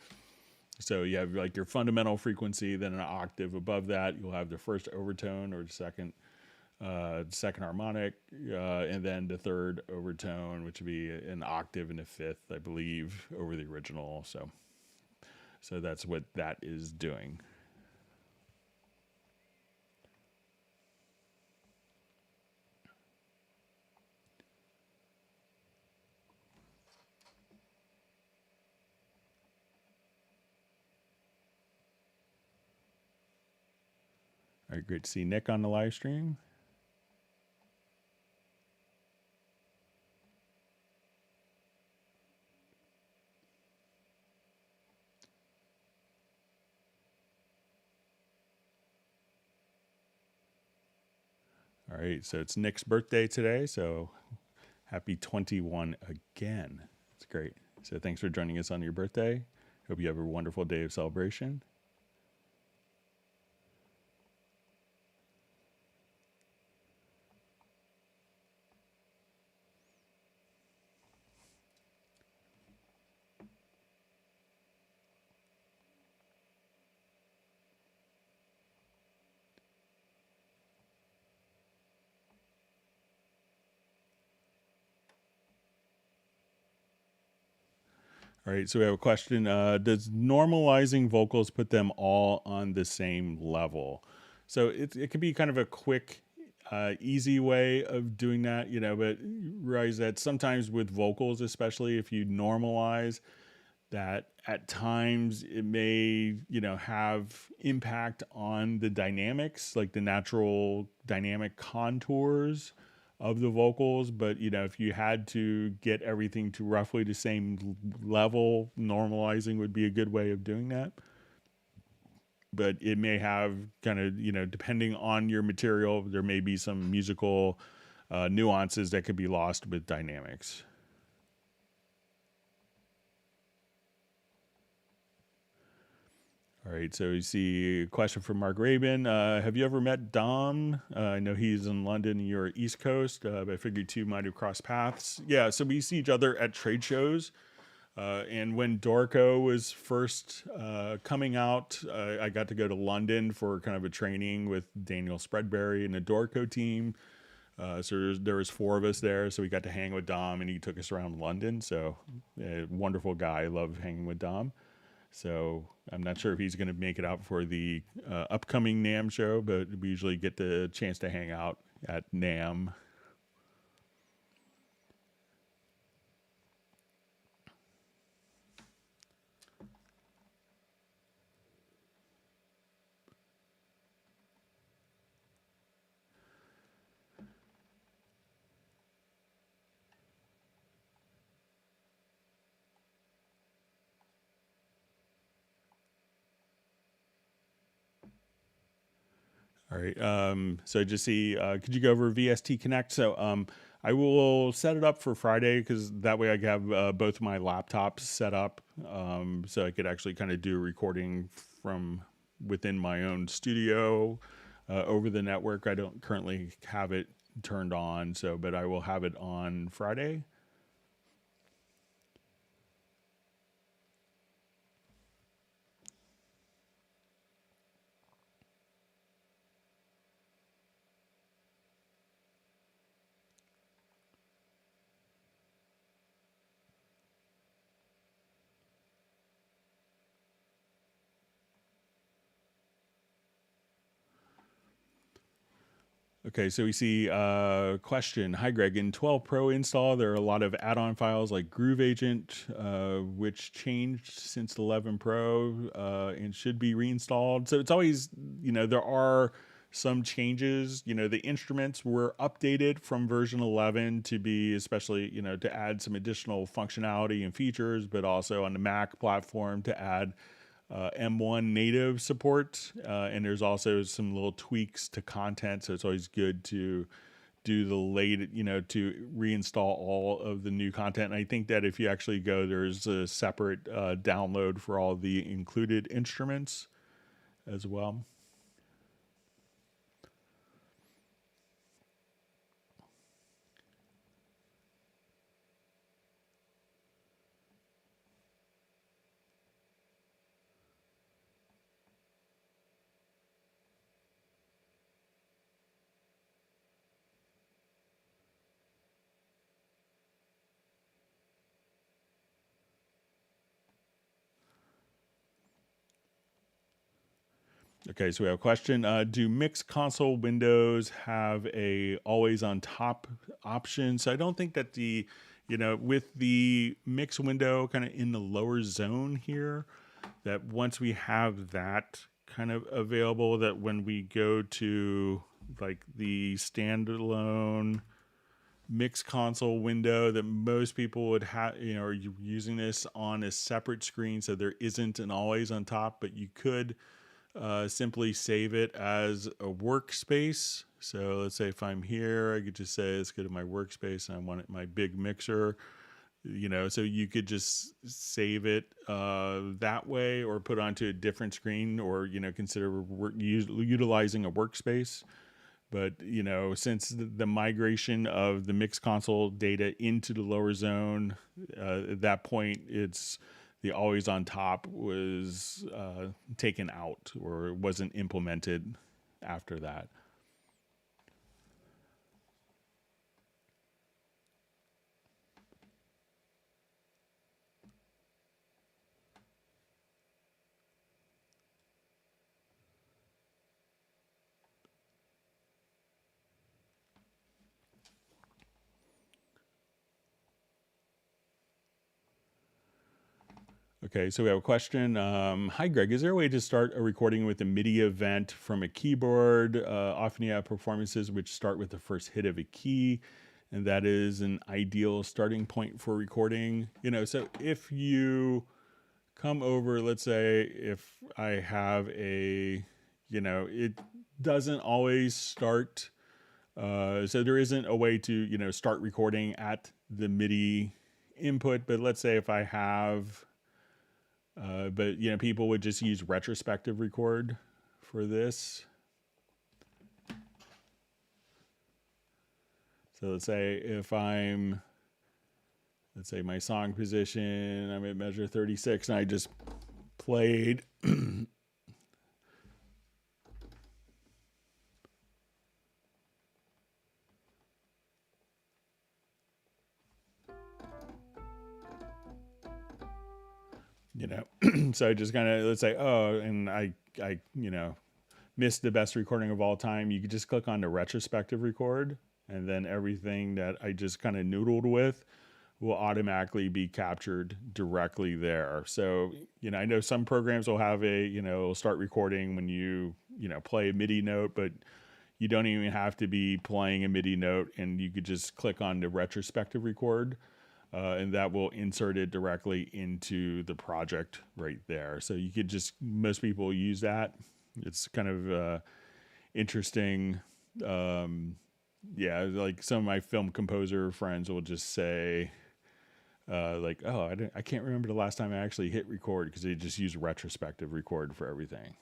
So you have like your fundamental frequency, then an octave above that, you'll have the first overtone or second harmonic, and then the third overtone, which would be an octave and a fifth, I believe, over the original. So that's what that is doing. All right, great to see Nick on the live stream. All right, so it's Nick's birthday today, so happy 21 again. It's great. So thanks for joining us on your birthday. Hope you have a wonderful day of celebration. All right, so we have a question. Does normalizing vocals put them all on the same level? So it can be kind of a quick, easy way of doing that, you know, but realize that sometimes with vocals, especially if you normalize, that at times it may, you know, have impact on the dynamics, like the natural dynamic contours of the vocals. But, you know, if you had to get everything to roughly the same level, normalizing would be a good way of doing that. But it may have kind of, you know, depending on your material, there may be some musical nuances that could be lost with dynamics. All right, so you see a question from Mark Rabin. Have you ever met Dom? I know he's in London and you're East Coast, but I figured two might have crossed paths. Yeah, so we see each other at trade shows. And when Dorico was first coming out, I got to go to London for kind of a training with Daniel Spreadberry and the Dorico team. So there was four of us there, so we got to hang with Dom, and he took us around London. So wonderful guy. I love hanging with Dom. So I'm not sure if he's going to make it out for the upcoming NAMM show, but we usually get the chance to hang out at NAMM. All right. So I just see, could you go over VST Connect? So I will set it up for Friday because that way I have both my laptops set up, so I could actually kind of do a recording from within my own studio over the network. I don't currently have it turned on, but I will have it on Friday. Okay, so we see question. Hi, Greg. In 12 Pro install, there are a lot of add-on files like Groove Agent, which changed since 11 Pro and should be reinstalled. So it's always, there are some changes. The instruments were updated from version 11 to be especially, to add some additional functionality and features, but also on the Mac platform to add M1 native support, and there's also some little tweaks to content, so it's always good to do the to reinstall all of the new content. And I think that if you actually go, there's a separate download for all the included instruments as well. Okay, so we have a question. Do mix console windows have a always on top option? So I don't think that with the mix window kind of in the lower zone here, that once we have that kind of available, that when we go to like the standalone mix console window, that most people would have, are using this on a separate screen, so there isn't an always on top, but you could simply save it as a workspace. So let's say if I'm here, I could just say, let's go to my workspace and I want it my big mixer, so you could just save it that way, or put onto a different screen, or, consider utilizing a workspace. But, since the migration of the mix console data into the lower zone, at that point, it's the always on top was taken out, or wasn't implemented after that. Okay, so we have a question. Hi, Greg. Is there a way to start a recording with a MIDI event from a keyboard? Often you have performances which start with the first hit of a key, and that is an ideal starting point for recording. So if you come over, let's say if I have it doesn't always start. So there isn't a way to, start recording at the MIDI input, but let's say if I have... but people would just use retrospective record for this. So let's say let's say my song position, I'm at measure 36, and I just played. So I just kind of, let's say, and I missed the best recording of all time. You could just click on the retrospective record, and then everything that I just kind of noodled with will automatically be captured directly there. So, I know some programs will have it'll start recording when you play a MIDI note, but you don't even have to be playing a MIDI note, and you could just click on the retrospective record. And that will insert it directly into the project right there. So you could most people use that. It's kind of interesting. Like some of my film composer friends will just say, I can't remember the last time I actually hit record, because they just use retrospective record for everything.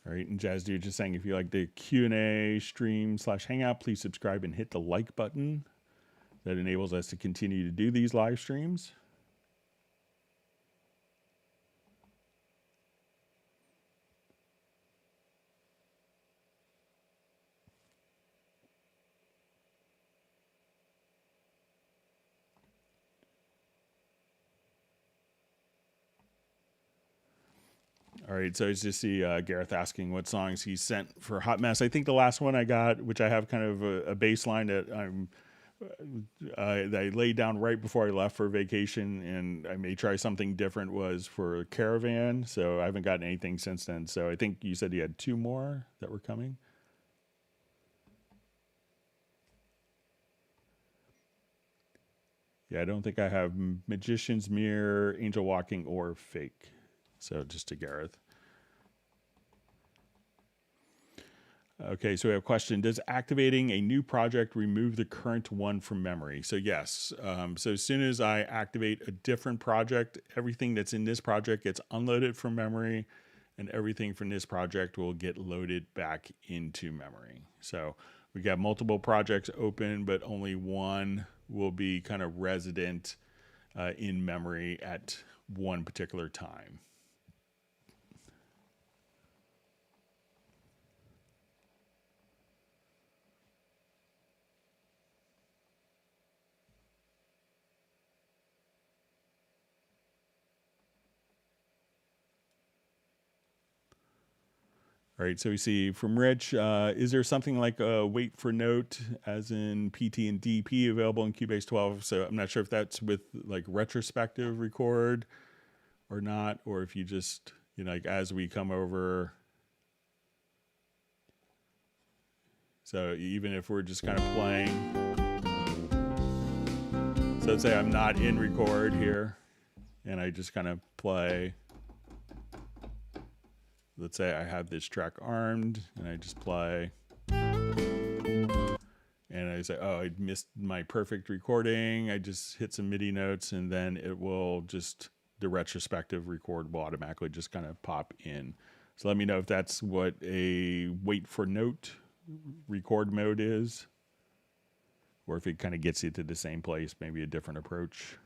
All right, and Jazz Dude just saying, if you like the Q&A stream / hangout, please subscribe and hit the like button. That enables us to continue to do these live streams. All right, so I just see Gareth asking what songs he sent for Hot Mess. I think the last one I got, which I have kind of a bass line that I laid down right before I left for vacation, and I may try something different, was for Caravan. So I haven't gotten anything since then. So I think you said you had 2 more that were coming. Yeah, I don't think I have Magician's Mirror, Angel Walking, or Fake. So just to Gareth. Okay, so we have a question. Does activating a new project remove the current one from memory? So yes. So as soon as I activate a different project, everything that's in this project gets unloaded from memory, and everything from this project will get loaded back into memory. So we got multiple projects open, but only one will be kind of resident in memory at one particular time. All right, so we see from Rich, is there something like a wait for note as in PT and DP available in Cubase 12? So I'm not sure if that's with like retrospective record or not, or if you just, like as we come over. So even if we're just kind of playing. So let's say I'm not in record here and I just kind of play. Let's say I have this track armed and I just play. And I say, oh, I missed my perfect recording. I just hit some MIDI notes and then it will just, the retrospective record will automatically just kind of pop in. So let me know if that's what a wait for note record mode is, or if it kind of gets you to the same place, maybe a different approach.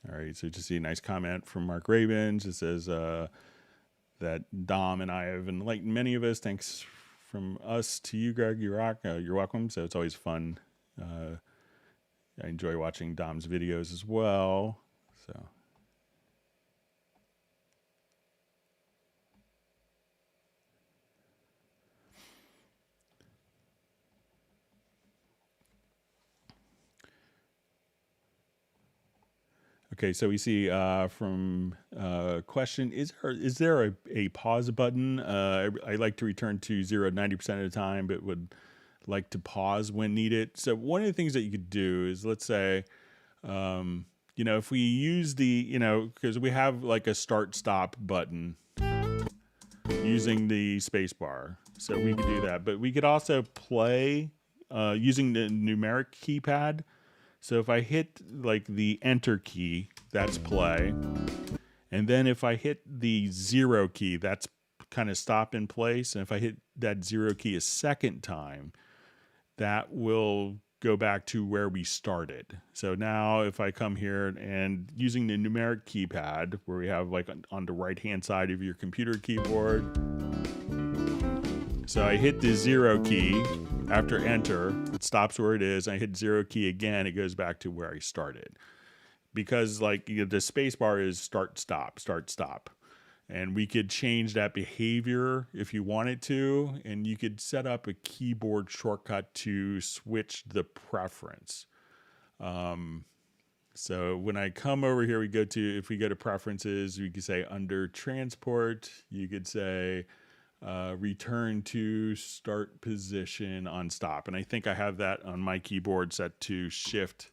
All right, so just see a nice comment from Mark Ravens. It says that Dom and I have enlightened many of us. Thanks from us to you, Greg. You rock. You're welcome. So it's always fun. I enjoy watching Dom's videos as well. So. Okay, so we see from question, is there a pause button? I like to return to 0 90% of the time, but would like to pause when needed. So one of the things that you could do is, let's say, if we use the, because we have like a start stop button using the space bar. So we could do that, but we could also play using the numeric keypad. So if I hit like the enter key, that's play. And then if I hit the 0 key, that's kind of stop in place. And if I hit that 0 key a second time, that will go back to where we started. So now if I come here and using the numeric keypad, where we have like on the right-hand side of your computer keyboard. So I hit the 0 key. After enter, it stops where it is. I hit 0 key again, it goes back to where I started. Because like the space bar is start, stop. And we could change that behavior if you wanted to. And you could set up a keyboard shortcut to switch the preference. So when I come over here, if we go to preferences, we could say under transport, you could say, return to start position on stop. And I think I have that on my keyboard set to shift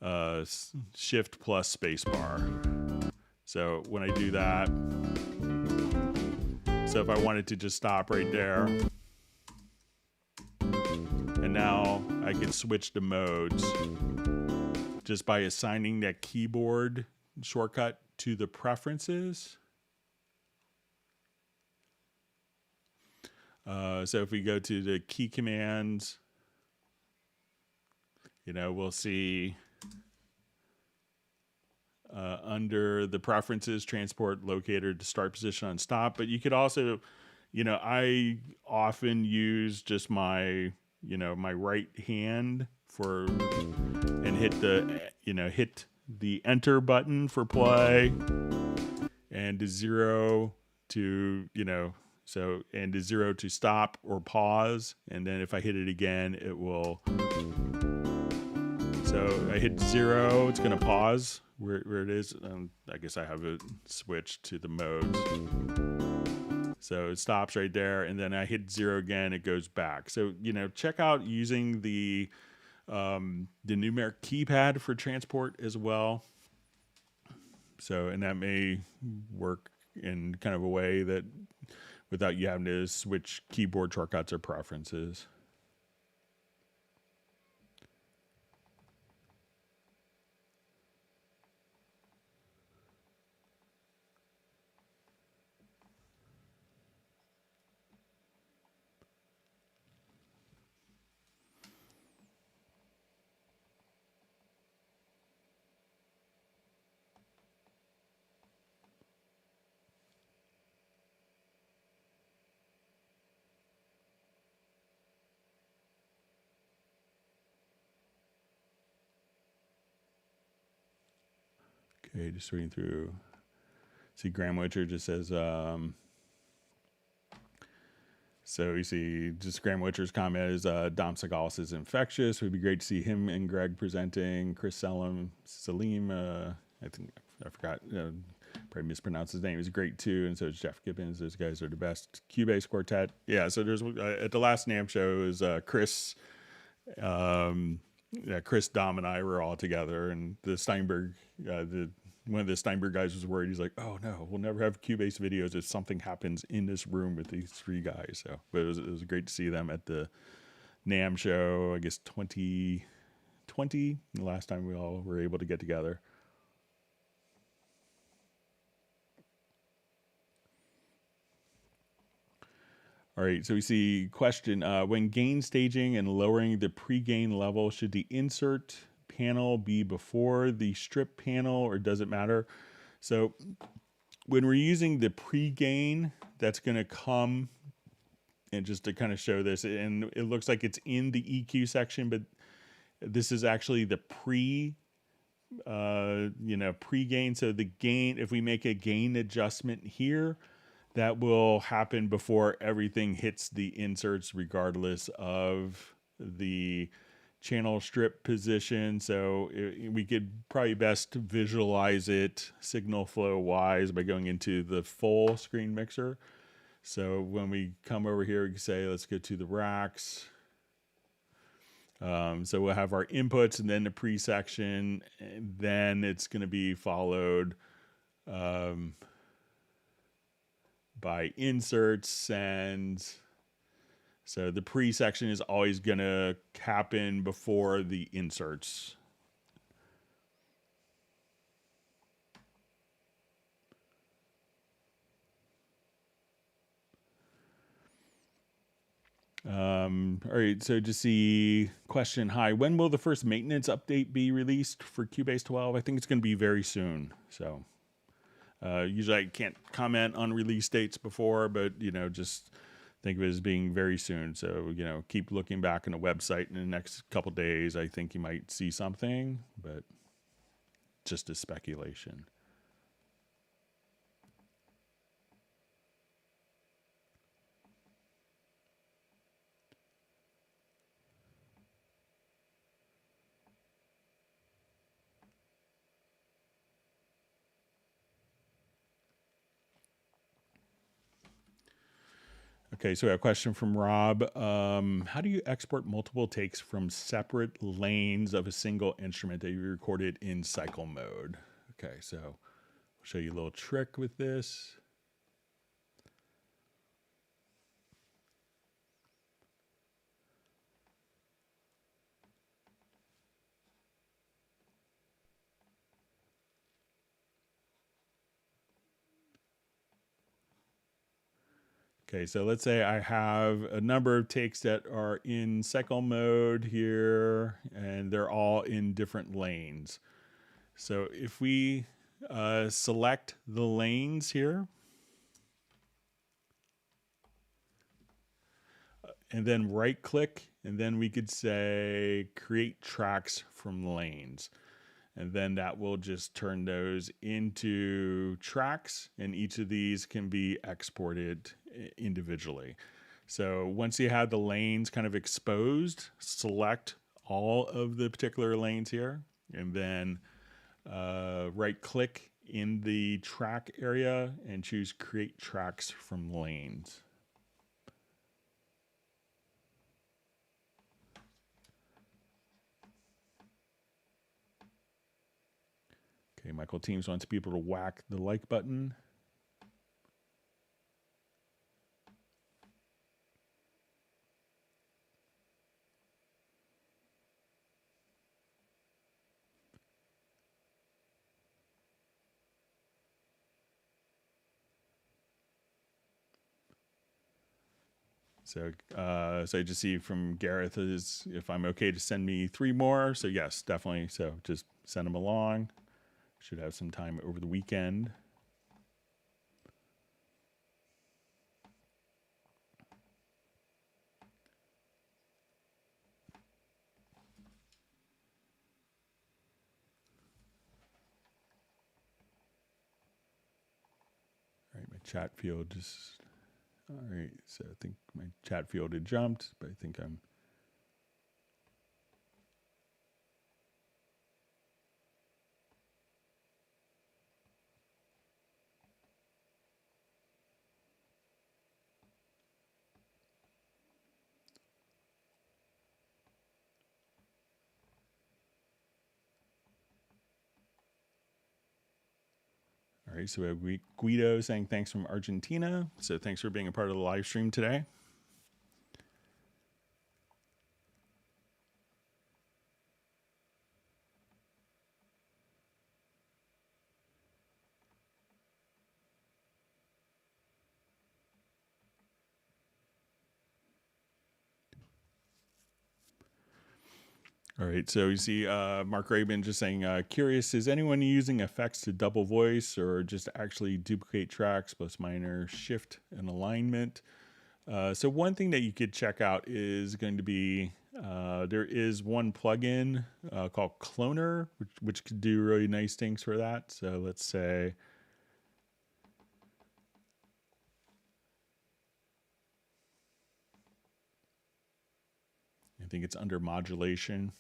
plus spacebar. So when I do that, So if I wanted to just stop right there, and now I can switch the modes just by assigning that keyboard shortcut to the preferences. So if we go to the key commands, you know, we'll see under the preferences, transport locator to start position on stop. But you could also, you know, I often use just my, you know, my right hand for, and hit the, you know, hit the enter button for play, and to 0 to, you know, so, and to 0 to stop or pause. And then if I hit it again, it will, so I hit 0, it's going to pause where it is. I guess I have it switched to the modes. So it stops right there, and then I hit 0 again, it goes back. So, you know, check out using the numeric keypad for transport as well. So, and that may work in kind of a way that without you having to switch keyboard shortcuts or preferences. Okay, just reading through. See, Graham Witcher just says, so you see, just Graham Witcher's comment is, Dom Segalis is infectious. It would be great to see him and Greg presenting. Chris Salim, I think, I forgot, probably mispronounced his name. He's great too. And so is Jeff Gibbons. Those guys are the best. Cubase Quartet. Yeah, so there's, at the last NAMM show, is Chris, Chris, Dom, and I were all together, and the Steinberg, one of the Steinberg guys was worried. He's like, "Oh no, we'll never have Cubase videos if something happens in this room with these 3 guys." So, but it was great to see them at the NAMM show. I guess 2020, the last time we all were able to get together. All right, so we see question, when gain staging and lowering the pre-gain level, should the insert panel be before the strip panel, or does it matter? So when we're using the pre-gain, that's going to come, and just to kind of show this, and it looks like it's in the EQ section, but this is actually the pre-gain. So the gain, if we make a gain adjustment here, that will happen before everything hits the inserts, regardless of the channel strip position. So we could probably best visualize it signal flow wise by going into the full screen mixer. So when we come over here, we can say, let's go to the racks. So we'll have our inputs and then the pre-section, and then it's going to be followed by inserts. And so the pre-section is always going to happen before the inserts. All right, so just the question, hi, when will the first maintenance update be released for Cubase 12? I think it's going to be very soon. So usually I can't comment on release dates before, but, you know, just think of it as being very soon. So, you know, keep looking back on the website in the next couple days. I think you might see something, but just a speculation. Okay, so a question from Rob. How do you export multiple takes from separate lanes of a single instrument that you recorded in cycle mode? Okay, so I'll show you a little trick with this. Okay, so let's say I have a number of takes that are in cycle mode here, and they're all in different lanes. So if we select the lanes here, and then right click, and then we could say create tracks from lanes. And then that will just turn those into tracks, and each of these can be exported individually. So once you have the lanes kind of exposed, select all of the particular lanes here, and then right click in the track area and choose create tracks from lanes. Okay, Michael Teams wants people to whack the like button. So, so I just see from Gareth is if I'm okay to send me 3 more. So yes, definitely. So just send them along. Should have some time over the weekend. All right, my chat field just, all right. So I think my chat field had jumped, but I think I'm, all right. So we have Guido saying thanks from Argentina. So thanks for being a part of the live stream today. All right, so you see Mark Rabin just saying, curious, is anyone using effects to double voice or just actually duplicate tracks, plus minor shift and alignment? So one thing that you could check out is going to be, there is one plugin called Cloner, which could do really nice things for that. So let's say, I think it's under modulation.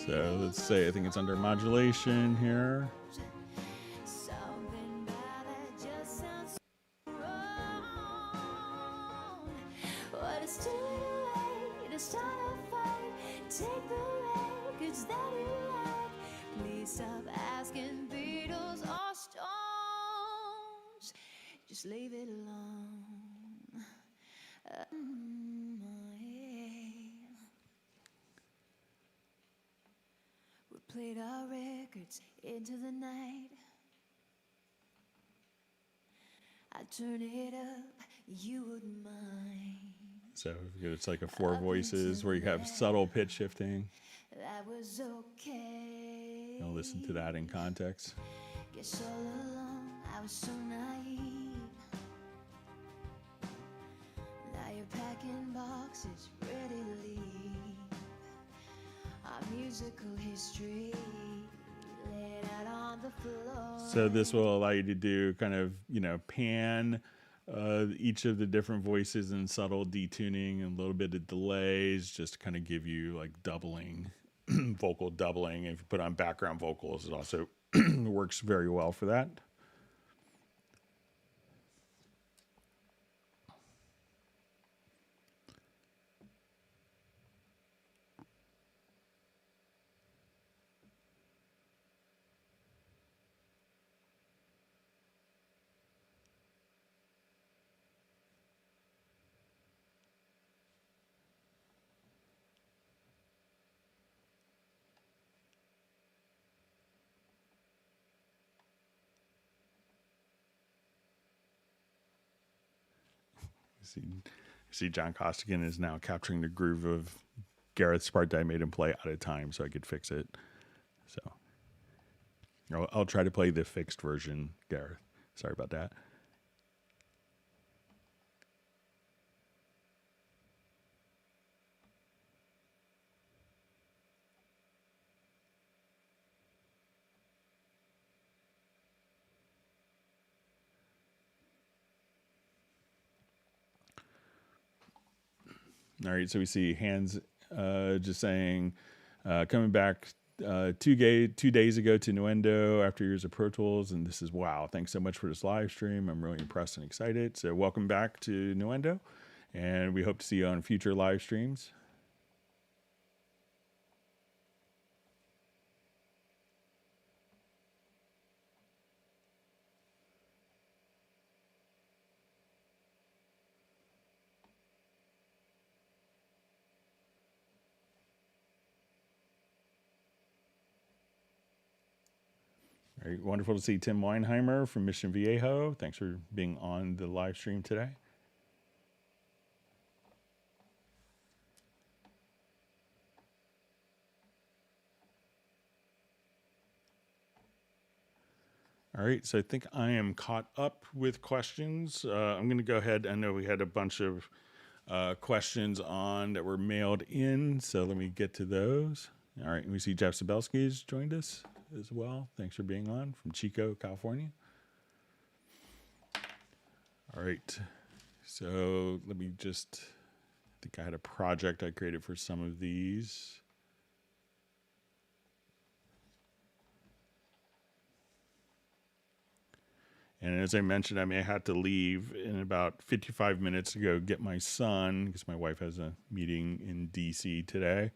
So let's say I think it's under modulation here. Just leave it alone. We played our records into the night. I'd turn it up, you wouldn't mind. So it's like a 4 voices where you have subtle pitch shifting. That was okay. I'll listen to that in context. Guess all along I was so naive. Now you're packing boxes, ready to leave. Our musical history laid out on the floor. So this will allow you to do kind of, pan each of the different voices and subtle detuning and a little bit of delays, just to kind of give you like doubling, vocal doubling. If you put on background vocals, it also works very well for that. See John Costigan is now capturing the groove of Gareth's part that I made him play out of time so I could fix it. So I'll try to play the fixed version, Gareth. Sorry about that. All right, so we see Hans just saying, coming back 2 days ago to Nuendo after years of Pro Tools, and this is wow. Thanks so much for this live stream. I'm really impressed and excited. So welcome back to Nuendo, and we hope to see you on future live streams. All right, wonderful to see Tim Weinheimer from Mission Viejo. Thanks for being on the live stream today. All right, so I think I am caught up with questions. I'm going to go ahead. I know we had a bunch of questions on that were mailed in, so let me get to those. All right, we see Jeff Sabelsky has joined us as well. Thanks for being on from Chico, California. All right, so let me just, I think I had a project I created for some of these. And as I mentioned, I may have to leave in about 55 minutes to go get my son because my wife has a meeting in DC today.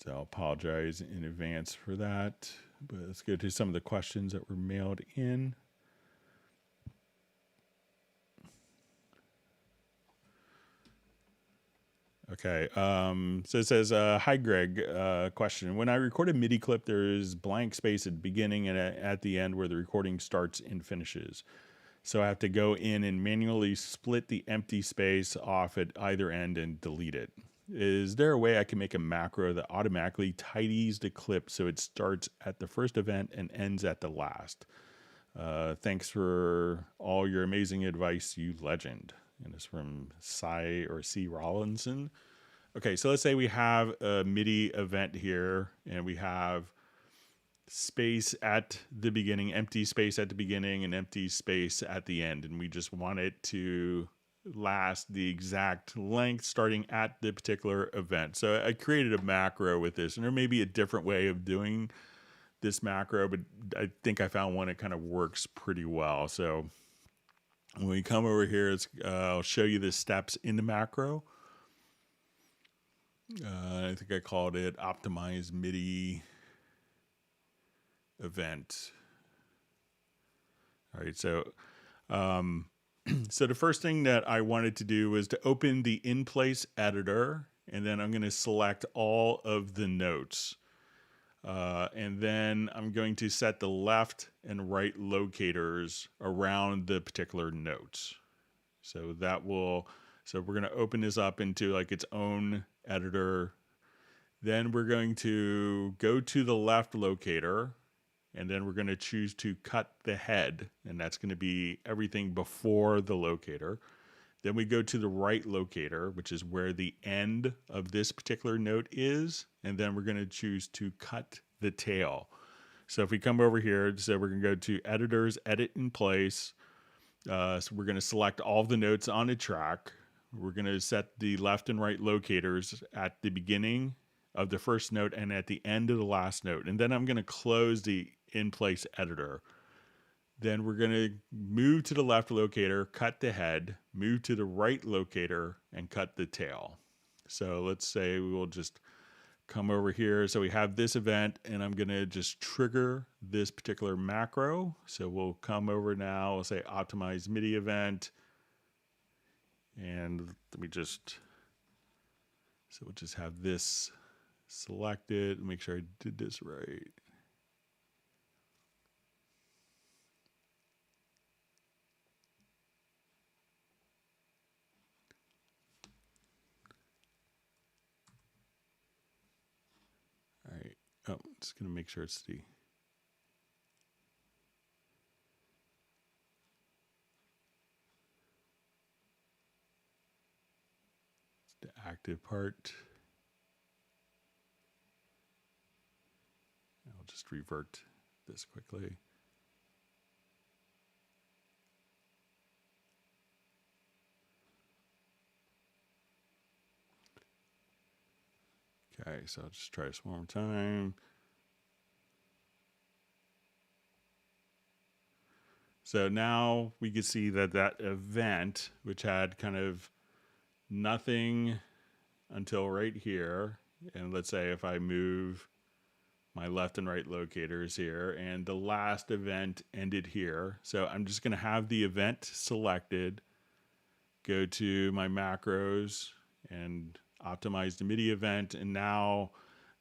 So I'll apologize in advance for that. But let's go to some of the questions that were mailed in. Okay, so it says, hi Greg, question. When I record a MIDI clip, there is blank space at the beginning and at the end where the recording starts and finishes. So I have to go in and manually split the empty space off at either end and delete it. Is there a way I can make a macro that automatically tidies the clip so it starts at the first event and ends at the last? Thanks for all your amazing advice, you legend. And it's from C. Rollinson. Okay, so let's say we have a MIDI event here, and we have space at the beginning, empty space at the beginning, and empty space at the end. And we just want it to last the exact length starting at the particular event. So I created a macro with this, and there may be a different way of doing this macro, but I think I found one that kind of works pretty well. So when we come over here, I'll show you the steps in the macro. I think I called it Optimize MIDI Event. All right, so so the first thing that I wanted to do was to open the in-place editor, and then I'm going to select all of the notes. And then I'm going to set the left and right locators around the particular notes. So we're going to open this up into like its own editor. Then we're going to go to the left locator, and then we're going to choose to cut the head, and that's going to be everything before the locator. Then we go to the right locator, which is where the end of this particular note is, and then we're going to choose to cut the tail. So if we come over here, so we're going to go to Editors, Edit in Place. So we're going to select all the notes on a track. We're going to set the left and right locators at the beginning of the first note and at the end of the last note. And then I'm going to close the in-place editor. Then we're going to move to the left locator, cut the head, move to the right locator, and cut the tail. So let's say we will just come over here. So we have this event, and I'm going to just trigger this particular macro. So we'll come over now. We'll say Optimize MIDI Event. And let me just, so we'll just have this selected. Make sure I did this right. Oh, just going to make sure it's the active part. I'll just revert this quickly. Okay, so I'll just try this one more time. So now we can see that that event, which had kind of nothing until right here, and let's say if I move my left and right locators here, and the last event ended here. So I'm just going to have the event selected, go to my macros and optimize the MIDI event, and now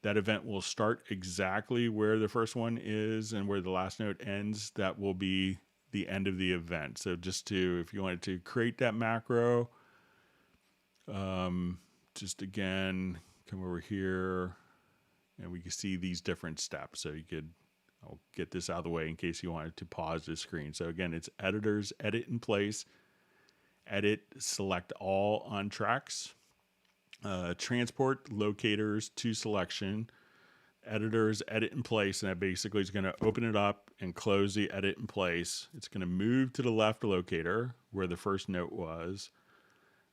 that event will start exactly where the first one is and where the last note ends. That will be the end of the event. So just to, if you wanted to create that macro, just again, come over here and we can see these different steps. So you could, I'll get this out of the way in case you wanted to pause the screen. So again, it's editors, edit in place, edit, select all on tracks, transport locators to selection, editors, edit in place, and that basically is going to open it up and close the edit in place. It's going to move to the left locator where the first note was.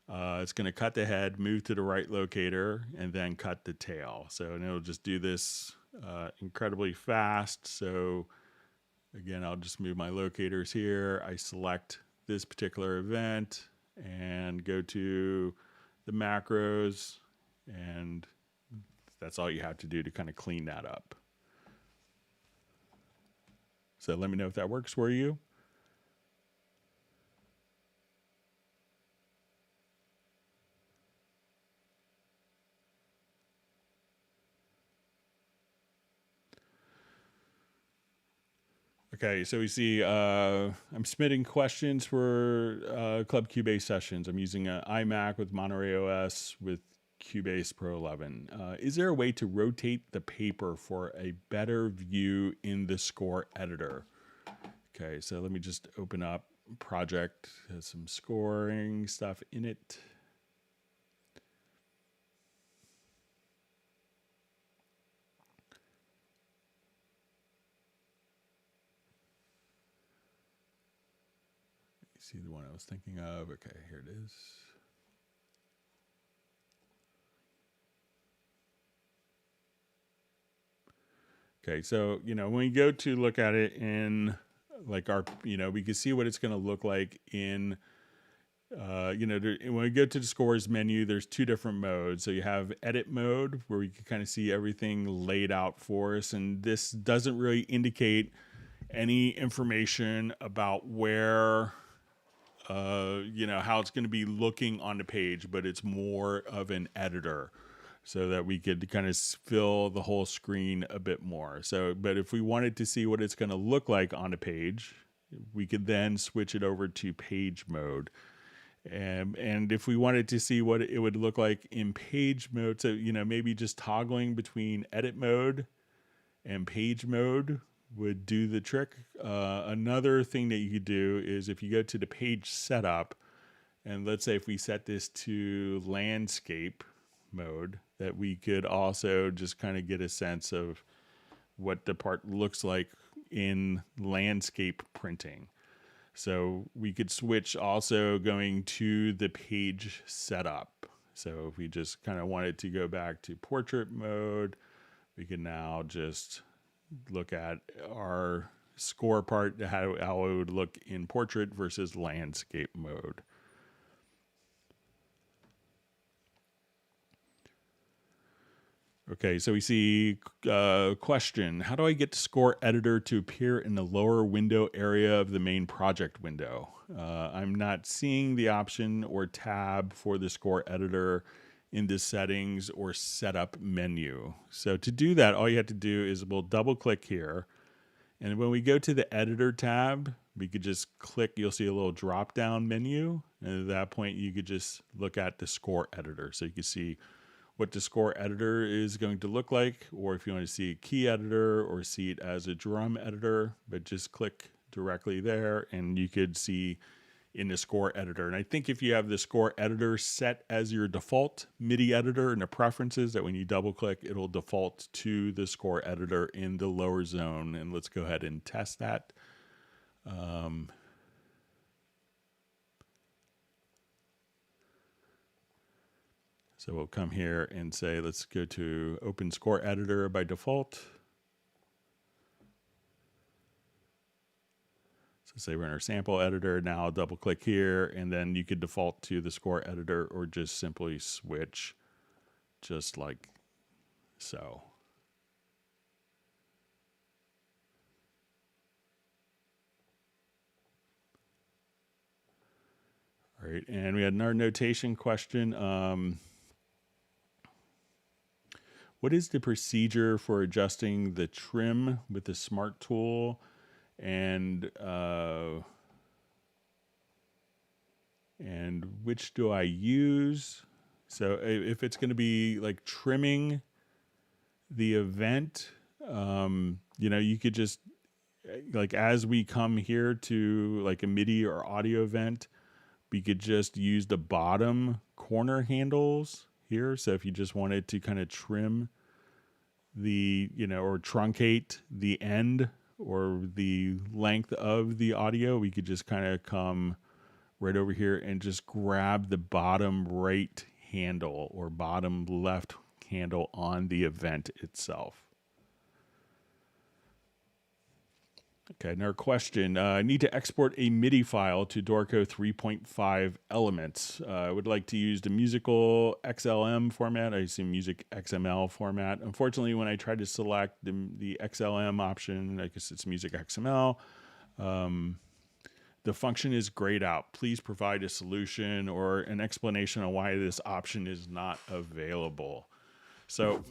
It's going to cut the head, move to the right locator, and then cut the tail. So, and it'll just do this incredibly fast. So again, I'll just move my locators here. I select this particular event and go to the macros, and that's all you have to do to kind of clean that up. So let me know if that works for you. Okay, so we see I'm submitting questions for Club Cubase sessions. I'm using an iMac with Monterey OS with Cubase Pro 11. Is there a way to rotate the paper for a better view in the score editor? Okay, so let me just open up project, has some scoring stuff in it. See the one I was thinking of. Okay, here it is. Okay, so, you know, when we go to look at it in like our, you know, we can see what it's going to look like in, you know, when we go to the scores menu, there's two different modes. So you have edit mode where we can kind of see everything laid out for us. And this doesn't really indicate any information about where, you know, how it's going to be looking on the page, but it's more of an editor so that we could kind of fill the whole screen a bit more. So, but if we wanted to see what it's going to look like on the page, we could then switch it over to page mode. And if we wanted to see what it would look like in page mode, so, you know, maybe just toggling between edit mode and page mode would do the trick. Another thing that you could do is if you go to the page setup, and let's say if we set this to landscape mode, that we could also just kind of get a sense of what the part looks like in landscape printing. So we could switch also going to the page setup. So if we just kind of wanted to go back to portrait mode, we can now just look at our score part, how it would look in portrait versus landscape mode. Okay, so we see question. How do I get score editor to appear in the lower window area of the main project window? I'm not seeing the option or tab for the score editor in the settings or setup menu. So to do that, all you have to do is we'll double click here. And when we go to the editor tab, we could just click, you'll see a little drop down menu. And at that point, you could just look at the score editor. So you can see what the score editor is going to look like, or if you want to see a key editor or see it as a drum editor, but just click directly there and you could see in the score editor. And I think if you have the score editor set as your default MIDI editor in the preferences, that when you double click, it'll default to the score editor in the lower zone. And let's go ahead and test that. So we'll come here and say, let's go to open score editor by default. So say we're in our sample editor. Now I'll double click here and then you could default to the score editor or just simply switch just like so. All right, and we had another notation question. What is the procedure for adjusting the trim with the smart tool, and which do I use? So if it's going to be like trimming the event, you know, you could just like as we come here to like a MIDI or audio event, we could just use the bottom corner handles here. So if you just wanted to kind of trim the, you know, or truncate the end or the length of the audio, we could just kind of come right over here and just grab the bottom right handle or bottom left handle on the event itself. Okay, another question. I need to export a MIDI file to Dorico 3.5 Elements. I would like to use the musical XLM format. I assume music XML format. Unfortunately, when I tried to select the XLM option, I guess it's music XML, the function is grayed out. Please provide a solution or an explanation on why this option is not available. So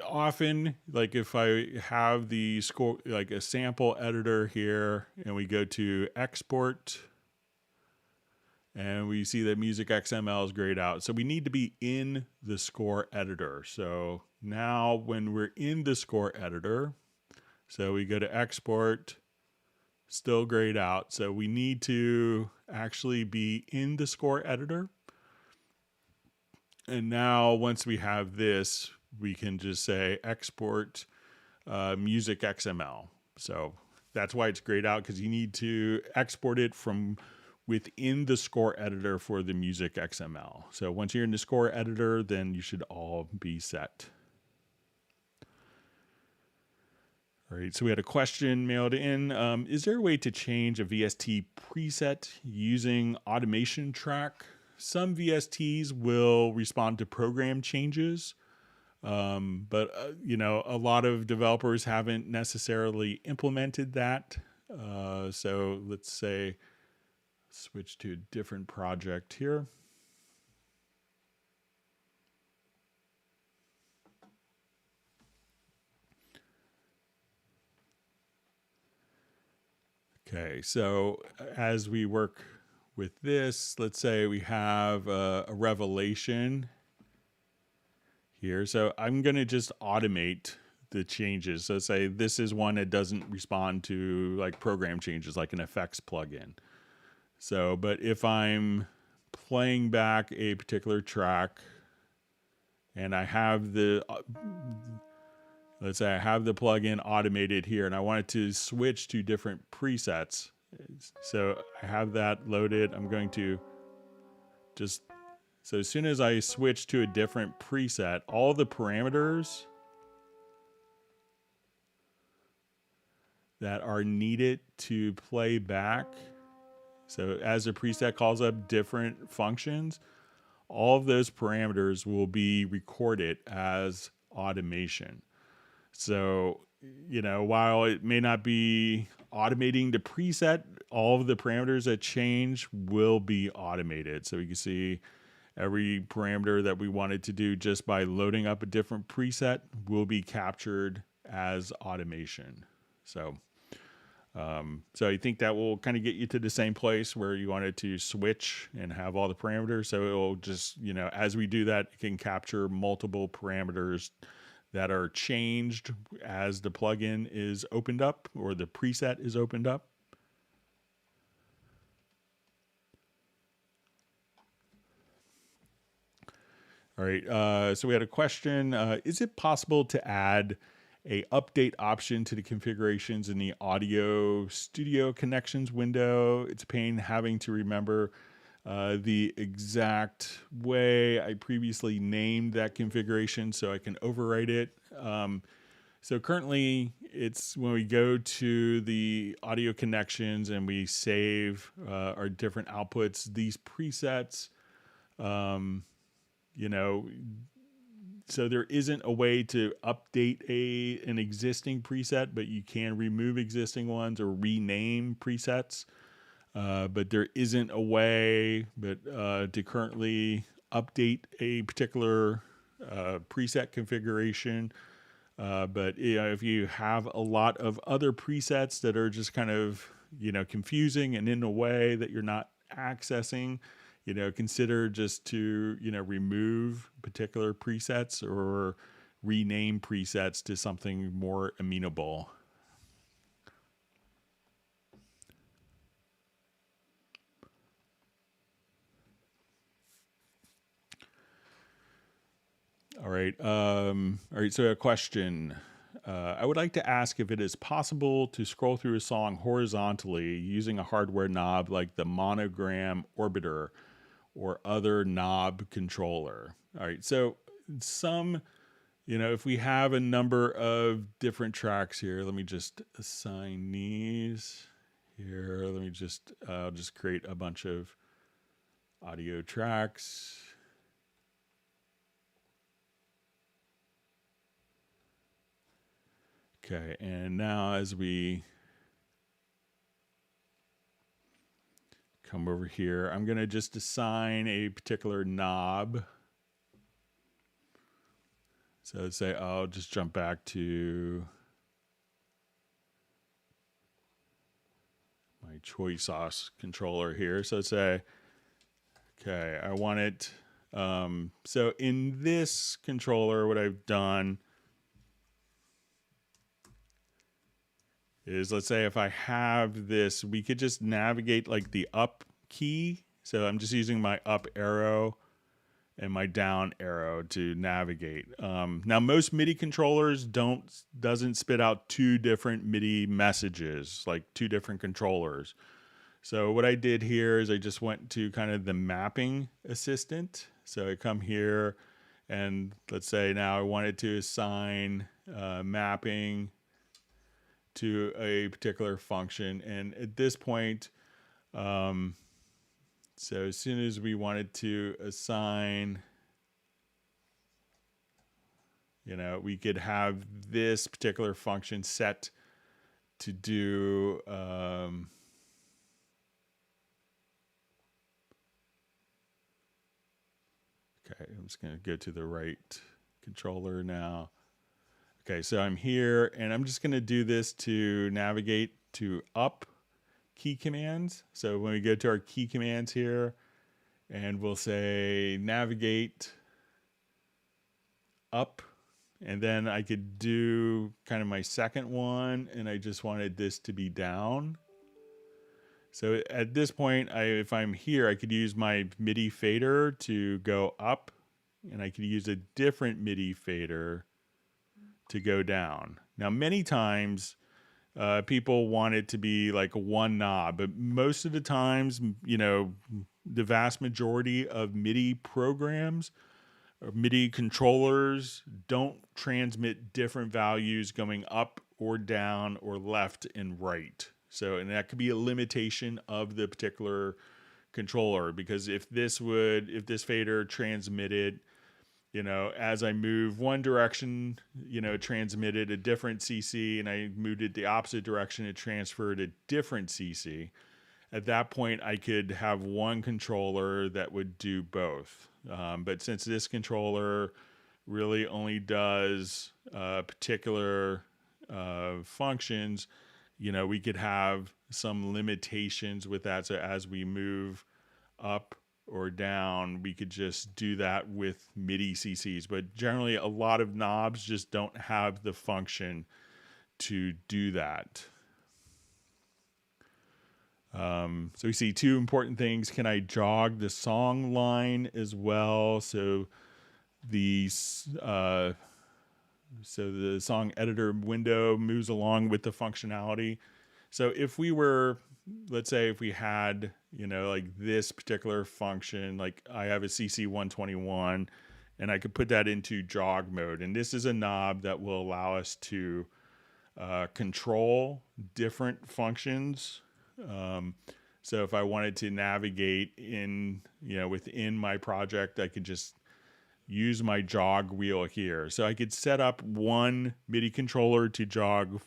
often, like if I have the score, like a sample editor here, and we go to export, and we see that music XML is grayed out. So we need to be in the score editor. So now when we're in the score editor, so we go to export, still grayed out. So we need to actually be in the score editor. And now once we have this, we can just say export music XML. So that's why it's grayed out, because you need to export it from within the score editor for the music XML. So once you're in the score editor, then you should all be set. All right, so we had a question mailed in. Is there a way to change a VST preset using automation track? Some VSTs will respond to program changes. But you know, a lot of developers haven't necessarily implemented that. So let's say, switch to a different project here. Okay, so as we work with this, let's say we have a revelation here. So I'm going to just automate the changes. So say this is one that doesn't respond to like program changes, like an effects plugin. So, but if I'm playing back a particular track and I have the, let's say I have the plugin automated here and I want it to switch to different presets. So I have that loaded. I'm going to just, so as soon as I switch to a different preset, all the parameters that are needed to play back, so as the preset calls up different functions, all of those parameters will be recorded as automation. So, you know, while it may not be automating the preset, all of the parameters that change will be automated. So you can see every parameter that we wanted to do just by loading up a different preset will be captured as automation. So So I think that will kind of get you to the same place where you wanted to switch and have all the parameters. So it will just, as we do that, it can capture multiple parameters that are changed as the plugin is opened up or the preset is opened up. All right, so we had a question. Is it possible to add a update option to the configurations in the audio studio connections window? It's a pain having to remember the exact way I previously named that configuration so I can overwrite it. So currently, it's when we go to the audio connections and we save our different outputs, these presets, so there isn't a way to update an existing preset, but you can remove existing ones or rename presets. But there isn't a way to currently update a particular preset configuration. But if you have a lot of other presets that are just kind of confusing and in a way that you're not accessing, consider just to remove particular presets or rename presets to something more amenable. All right. So a question. I would like to ask if it is possible to scroll through a song horizontally using a hardware knob like the Monogram Orbiter or other knob controller. All right. So if we have a number of different tracks here, let me just assign these here. I'll just create a bunch of audio tracks. Okay, and now as we come over here, I'm going to just assign a particular knob. So let's say I'll just jump back to my choice sauce controller here. So let's say, okay, I want it. So in this controller, what I've done is, let's say if I have this, we could just navigate like the up key. So I'm just using my up arrow and my down arrow to navigate. Now most MIDI controllers doesn't spit out two different MIDI messages, like two different controllers. So what I did here is I just went to kind of the mapping assistant. So I come here and let's say now I wanted to assign mapping to a particular function. And at this point, so as soon as we wanted to assign, we could have this particular function set to do, okay, I'm just going to go to the right controller now. Okay, so I'm here and I'm just going to do this to navigate to up key commands. So when we go to our key commands here and we'll say navigate up, and then I could do kind of my second one and I just wanted this to be down. So at this point, if I'm here, I could use my MIDI fader to go up and I could use a different MIDI fader to go down. Now, many times people want it to be like one knob, but most of the times, the vast majority of MIDI programs or MIDI controllers don't transmit different values going up or down or left and right. So, and that could be a limitation of the particular controller, because if this fader transmitted, as I move one direction, it transmitted a different CC, and I moved it the opposite direction, it transferred a different CC. At that point, I could have one controller that would do both. But since this controller really only does particular functions, we could have some limitations with that. So as we move up or down, we could just do that with MIDI CCs. But generally, a lot of knobs just don't have the function to do that. So we see two important things. Can I jog the song line as well? So the song editor window moves along with the functionality. So if we were, let's say if we had, like this particular function, like I have a CC 121 and I could put that into jog mode. And this is a knob that will allow us to control different functions. So if I wanted to navigate in, within my project, I could just use my jog wheel here. So I could set up one MIDI controller to jog,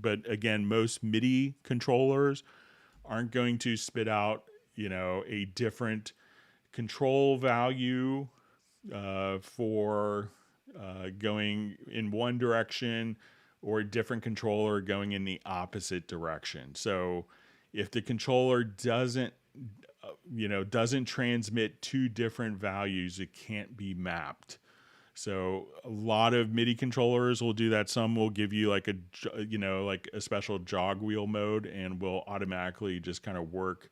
but again, most MIDI controllers aren't going to spit out, a different control value for going in one direction, or a different controller going in the opposite direction. So if the controller doesn't transmit two different values, it can't be mapped. So a lot of MIDI controllers will do that. Some will give you like a special jog wheel mode, and will automatically just kind of work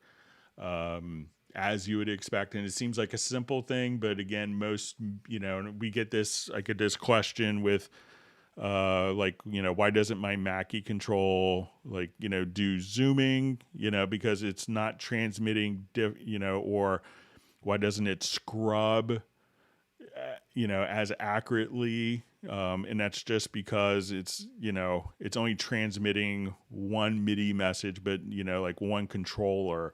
as you would expect. And it seems like a simple thing, but again, most, we get this question with, why doesn't my Mackie control, do zooming, because it's not transmitting, or why doesn't it scrub, as accurately? And that's just because it's only transmitting one MIDI message, but, one controller,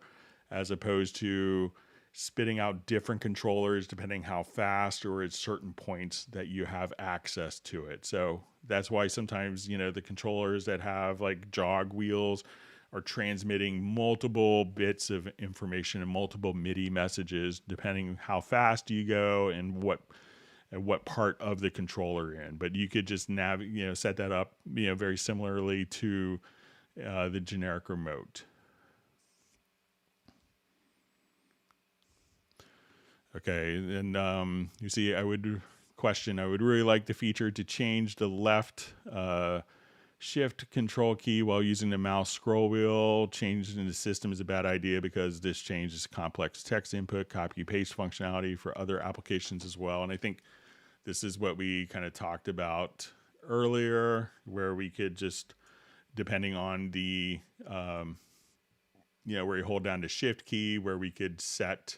as opposed to spitting out different controllers depending how fast or at certain points that you have access to it. So that's why sometimes, the controllers that have like jog wheels are transmitting multiple bits of information and multiple MIDI messages, depending how fast you go and what part of the controller in. But you could just set that up, very similarly to the generic remote. Okay, and you see, I would really like the feature to change the left shift control key while using the mouse scroll wheel. Changing the system is a bad idea because this changes complex text input, copy paste functionality for other applications as well. And I think this is what we kind of talked about earlier, where we could just, depending on the, where you hold down the shift key, where we could set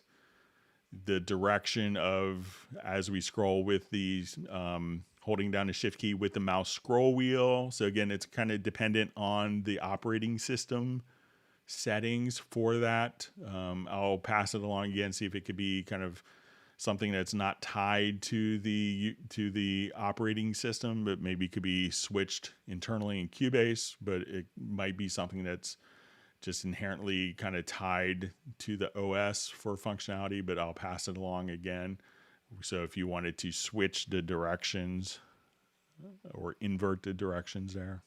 the direction of, as we scroll with these, holding down the shift key with the mouse scroll wheel. So again, it's kind of dependent on the operating system settings for that. I'll pass it along again, see if it could be kind of something that's not tied to the operating system, but maybe could be switched internally in Cubase, but it might be something that's just inherently kind of tied to the OS for functionality, but I'll pass it along again. So if you wanted to switch the directions or invert the directions there.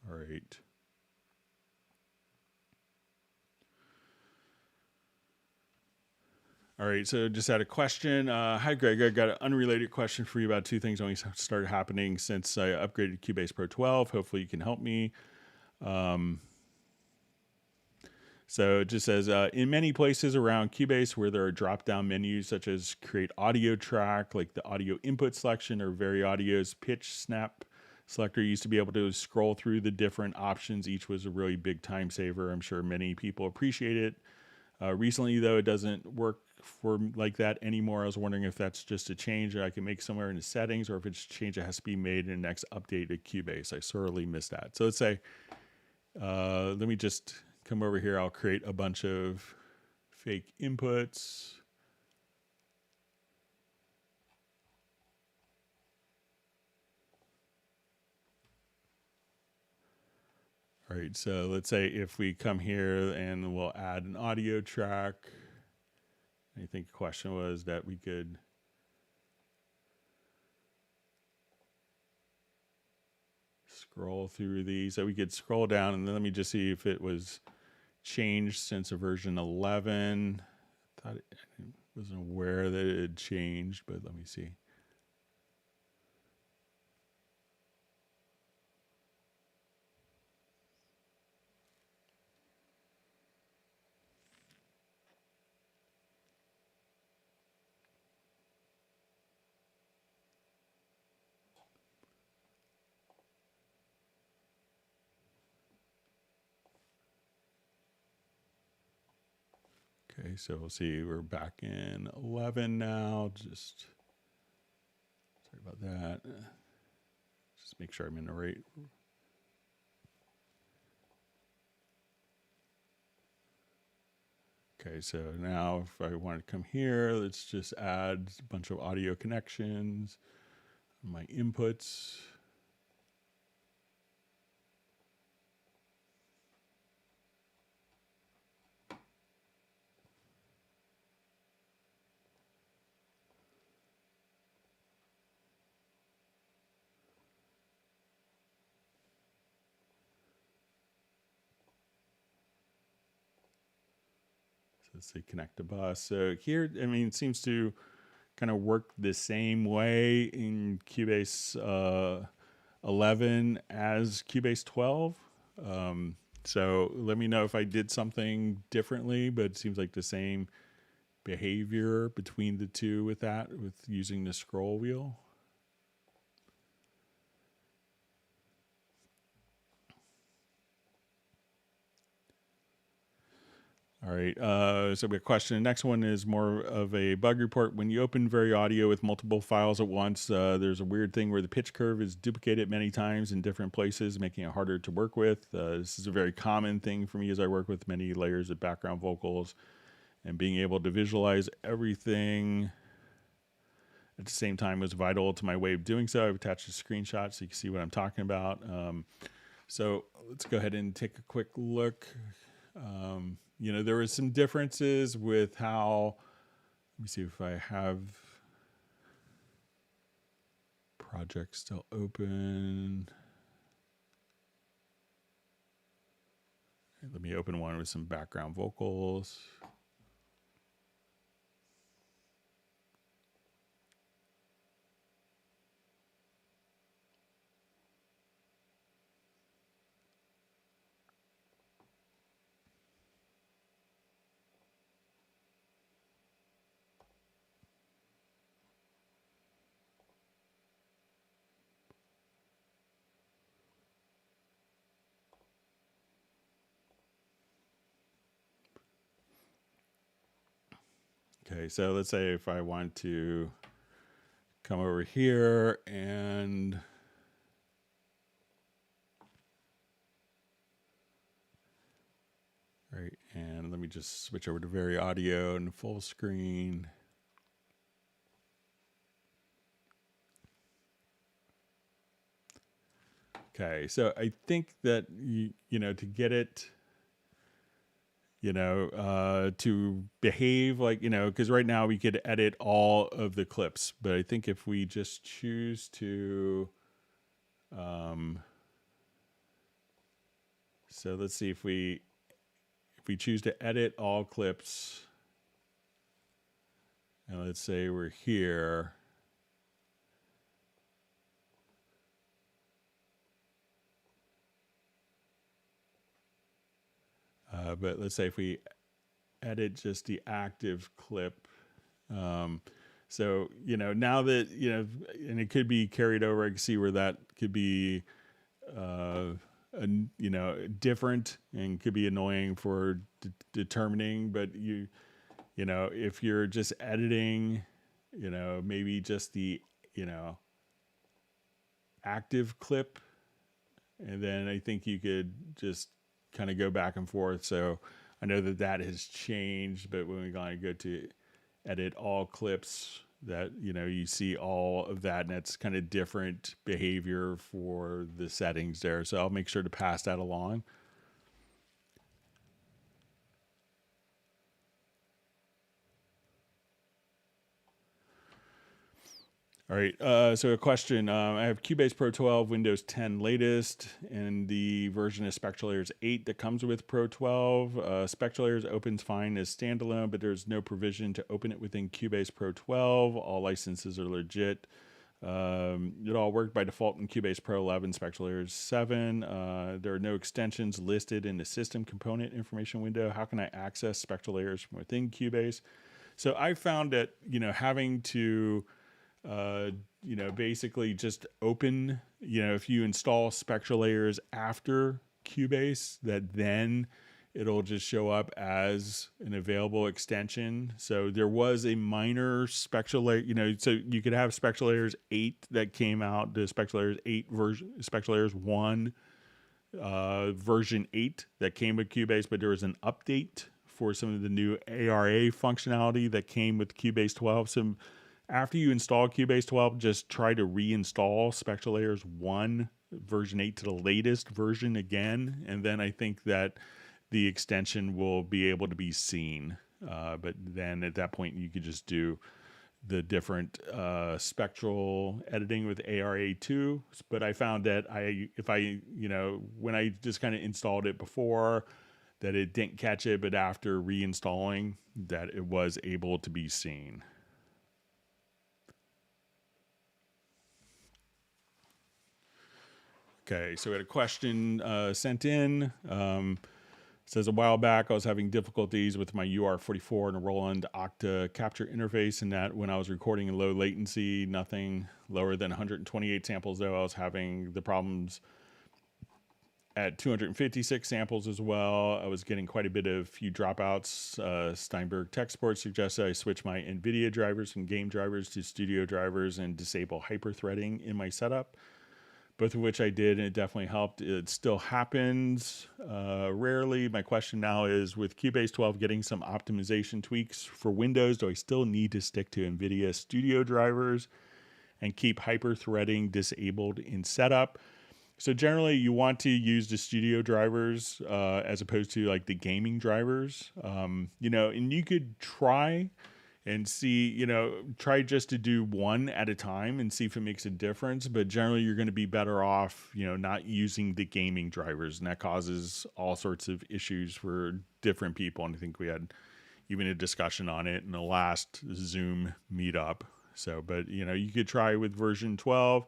All right. All right, so just had a question. Hi, Greg. I got an unrelated question for you about two things only started happening since I upgraded Cubase Pro 12. Hopefully you can help me. So it just says, in many places around Cubase where there are drop-down menus such as create audio track, like the audio input selection, or Vari Audio's pitch snap selector, used to be able to scroll through the different options. Each was a really big time saver. I'm sure many people appreciate it. Recently, though, it doesn't work for like that anymore. I was wondering if that's just a change that I can make somewhere in the settings, or if it's a change that has to be made in the next update to Cubase. I sorely missed that. So let's say, let me just come over here. I'll create a bunch of fake inputs. All right, so let's say if we come here and we'll add an audio track. I think the question was that we could scroll through these. So we could scroll down, and then let me just see if it was changed since a version 11. I wasn't aware that it had changed, but let me see. Okay, so we'll see we're back in 11 now. Just sorry about that. Just make sure I'm in the right. Okay, so now if I want to come here, let's just add a bunch of audio connections, my inputs. Let's say connect to bus. So here, I mean, it seems to kind of work the same way in Cubase 11 as Cubase 12. So let me know if I did something differently, but it seems like the same behavior between the two with that, with using the scroll wheel. All right, so we have a question. The next one is more of a bug report. When you open Very Audio with multiple files at once, there's a weird thing where the pitch curve is duplicated many times in different places, making it harder to work with. This is a very common thing for me as I work with many layers of background vocals, and being able to visualize everything at the same time was vital to my way of doing so. I've attached a screenshot so you can see what I'm talking about. So let's go ahead and take a quick look. You know, there were some differences with how, let me see if I have project still open. Let me open one with some background vocals. Okay, so let's say if I want to come over here and right, and let me just switch over to Very Audio and full screen. Okay, so I think that you know, to get it, you know, to behave like, you know, because right now we could edit all of the clips, but I think if we just choose to, so let's see if we choose to edit all clips, and let's say we're here. But let's say if we edit just the active clip. So, you know, now that, you know, and it could be carried over, I can see where that could be, you know, different and could be annoying for determining. But you know, if you're just editing, you know, maybe just the, you know, active clip, and then I think you could just kind of go back and forth. So I know that that has changed, but when we go to edit all clips, that, you know, you see all of that, and that's kind of different behavior for the settings there. So I'll make sure to pass that along. All right, so a question. I have Cubase Pro 12, Windows 10 latest, and the version of SpectraLayers 8 that comes with Pro 12. SpectraLayers opens fine as standalone, but there's no provision to open it within Cubase Pro 12. All licenses are legit. It all worked by default in Cubase Pro 11, SpectraLayers 7. There are no extensions listed in the system component information window. How can I access SpectraLayers from within Cubase? So I found that, having to basically just open, if you install SpectraLayers after Cubase, that then it'll just show up as an available extension. So there was a minor SpectraLayer, so you could have SpectraLayers 8 that came out, the SpectraLayers 8 version, SpectraLayers 1 version 8 that came with Cubase, but there was an update for some of the new ARA functionality that came with Cubase 12. So after you install Cubase 12, just try to reinstall SpectraLayers 1 version 8 to the latest version again, and then I think that the extension will be able to be seen. But then at that point, you could just do the different spectral editing with ARA2. But I found that when I just kind of installed it before, that it didn't catch it, but after reinstalling, that it was able to be seen. Okay, so we had a question sent in. Says a while back I was having difficulties with my UR44 and a Roland Octa capture interface, and that when I was recording in low latency, nothing lower than 128 samples, though I was having the problems at 256 samples as well. I was getting quite a bit of few dropouts. Steinberg tech support suggested I switch my NVIDIA drivers from game drivers to studio drivers and disable hyperthreading in my setup, both of which I did, and it definitely helped. It still happens rarely. My question now is, with Cubase 12 getting some optimization tweaks for Windows, do I still need to stick to NVIDIA studio drivers and keep hyperthreading disabled in setup? So generally you want to use the studio drivers as opposed to like the gaming drivers, and you could try and see, try just to do one at a time and see if it makes a difference. But generally you're going to be better off, not using the gaming drivers, and that causes all sorts of issues for different people. And I think we had even a discussion on it in the last Zoom meetup. So, but you could try with version 12.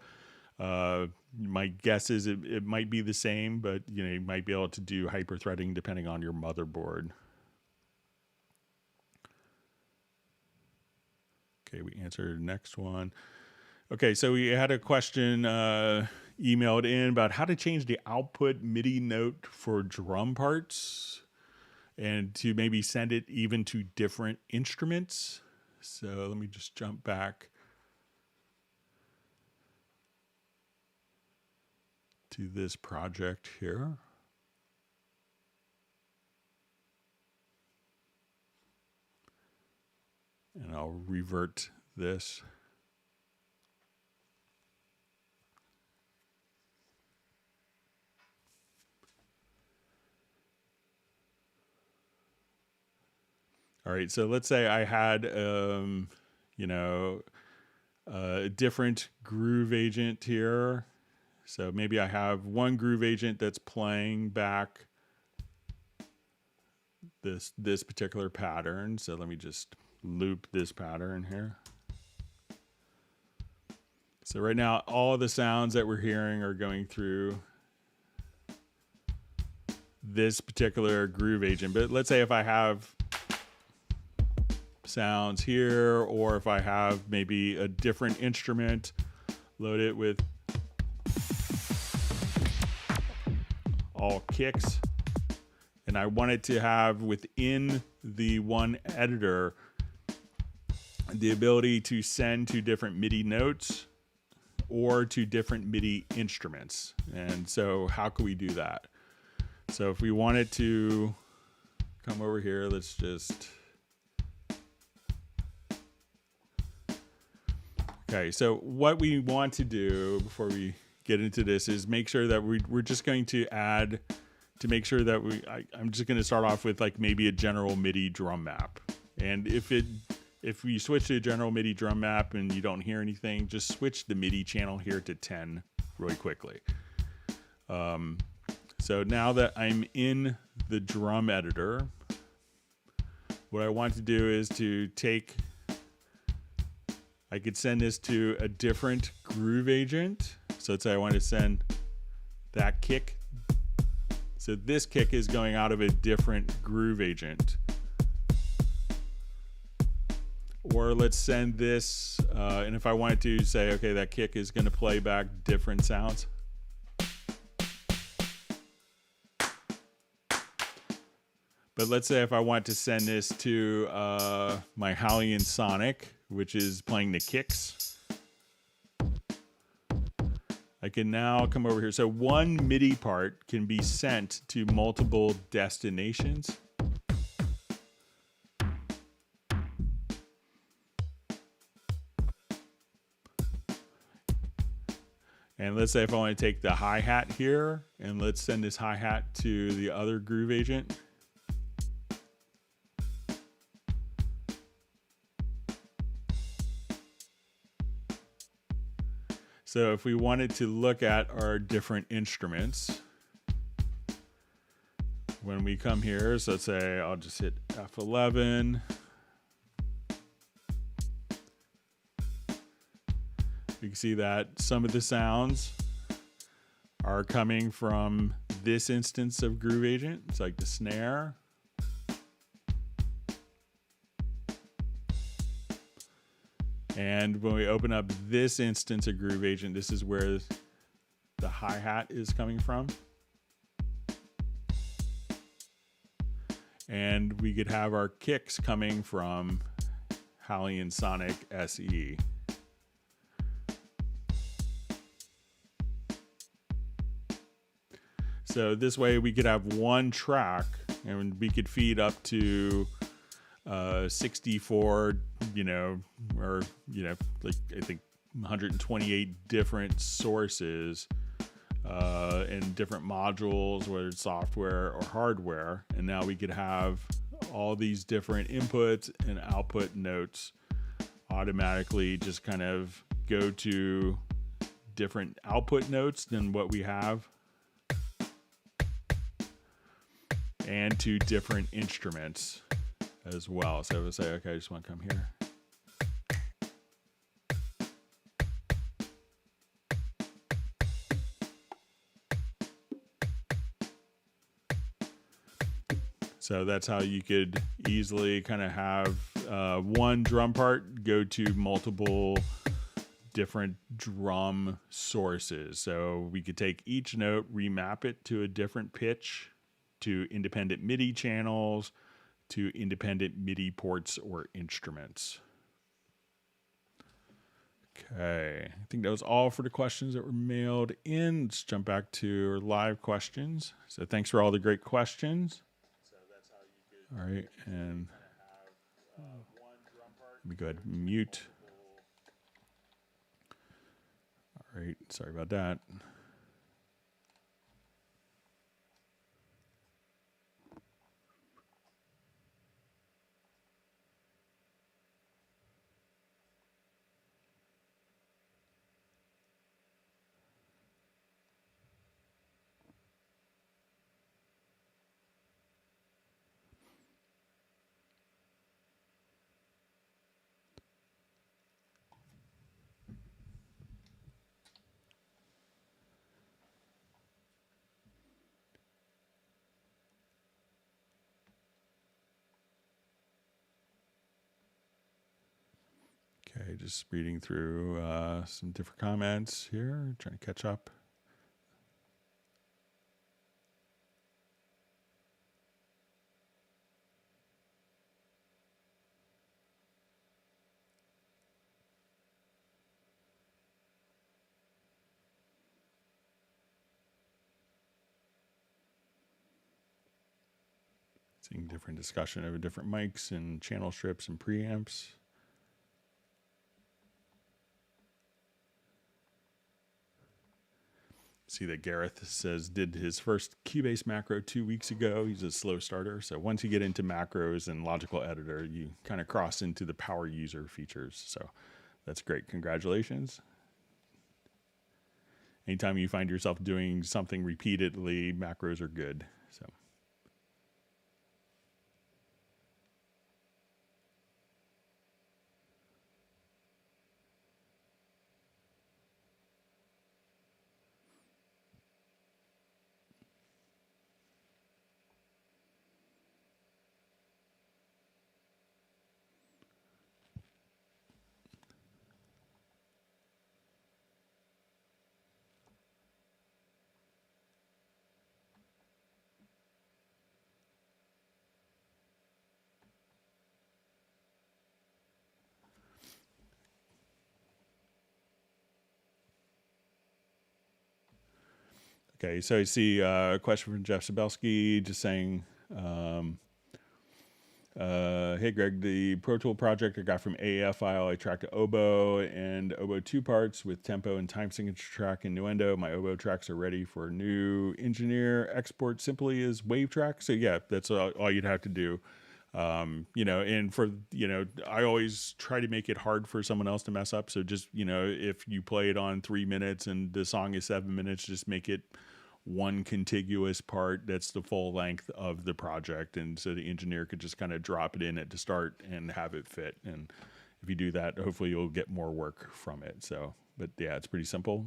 My guess is it might be the same, but you might be able to do hyperthreading depending on your motherboard. Okay, we answered the next one. Okay, so we had a question emailed in about how to change the output MIDI note for drum parts and to maybe send it even to different instruments. So let me just jump back to this project here. And I'll revert this. All right, so let's say I had, a different groove agent here. So maybe I have one groove agent that's playing back this particular pattern. So let me just loop this pattern here. So right now, all the sounds that we're hearing are going through this particular groove agent. But let's say if I have sounds here, or if I have maybe a different instrument, load it with all kicks, and I want it to have within the one editor the ability to send to different MIDI notes or to different MIDI instruments. And so how can we do that? So if we wanted to come over here, let's just... Okay, so what we want to do before we get into this is make sure that we're just going to add, to make sure that I'm just going to start off with like maybe a general MIDI drum map. And if it if you switch to a general MIDI drum map and you don't hear anything, just switch the MIDI channel here to 10 really quickly. So now that I'm in the drum editor, what I want to do is to take, I could send this to a different groove agent. So let's say I want to send that kick. So this kick is going out of a different groove agent. Or let's send this, and if I wanted to say, okay, that kick is going to play back different sounds. But let's say if I want to send this to my Hallian Sonic, which is playing the kicks, I can now come over here. So one MIDI part can be sent to multiple destinations. And let's say if I want to take the hi-hat here, and let's send this hi-hat to the other groove agent. So if we wanted to look at our different instruments, when we come here, so let's say I'll just hit F11. You can see that some of the sounds are coming from this instance of groove agent. It's like the snare. And when we open up this instance of groove agent, this is where the hi-hat is coming from. And we could have our kicks coming from Hallian Sonic SE. So this way we could have one track and we could feed up to 64, like I think 128 different sources and different modules, whether it's software or hardware. And now we could have all these different inputs and output notes automatically just kind of go to different output notes than what we have, and to different instruments as well. So we'll say, okay, I just want to come here. So that's how you could easily kind of have one drum part go to multiple different drum sources. So we could take each note, remap it to a different pitch, to independent MIDI channels, to independent MIDI ports or instruments. Okay, I think that was all for the questions that were mailed in. Let's jump back to our live questions. So thanks for all the great questions. All right, and let me go ahead and mute. All right, sorry about that. Okay, just reading through some different comments here, trying to catch up. Seeing different discussion over different mics and channel strips and preamps. See that Gareth says did his first Cubase macro 2 weeks ago. He's a slow starter. So once you get into macros and logical editor, you kind of cross into the power user features. So that's great. Congratulations. Anytime you find yourself doing something repeatedly, macros are good. So. Okay, so I see a question from Jeff Sabelski just saying, hey Greg, the Pro Tool project I got from AAF file, I tracked oboe and oboe 2 parts with tempo and time signature track and Nuendo. My oboe tracks are ready for new engineer export simply as wave track. So yeah, that's all you'd have to do. And for, I always try to make it hard for someone else to mess up. So just, if you play it on 3 minutes and the song is 7 minutes, just make it one contiguous part that's the full length of the project, and so the engineer could just kind of drop it in at the start and have it fit. And if you do that, hopefully you'll get more work from it. So, but yeah, it's pretty simple.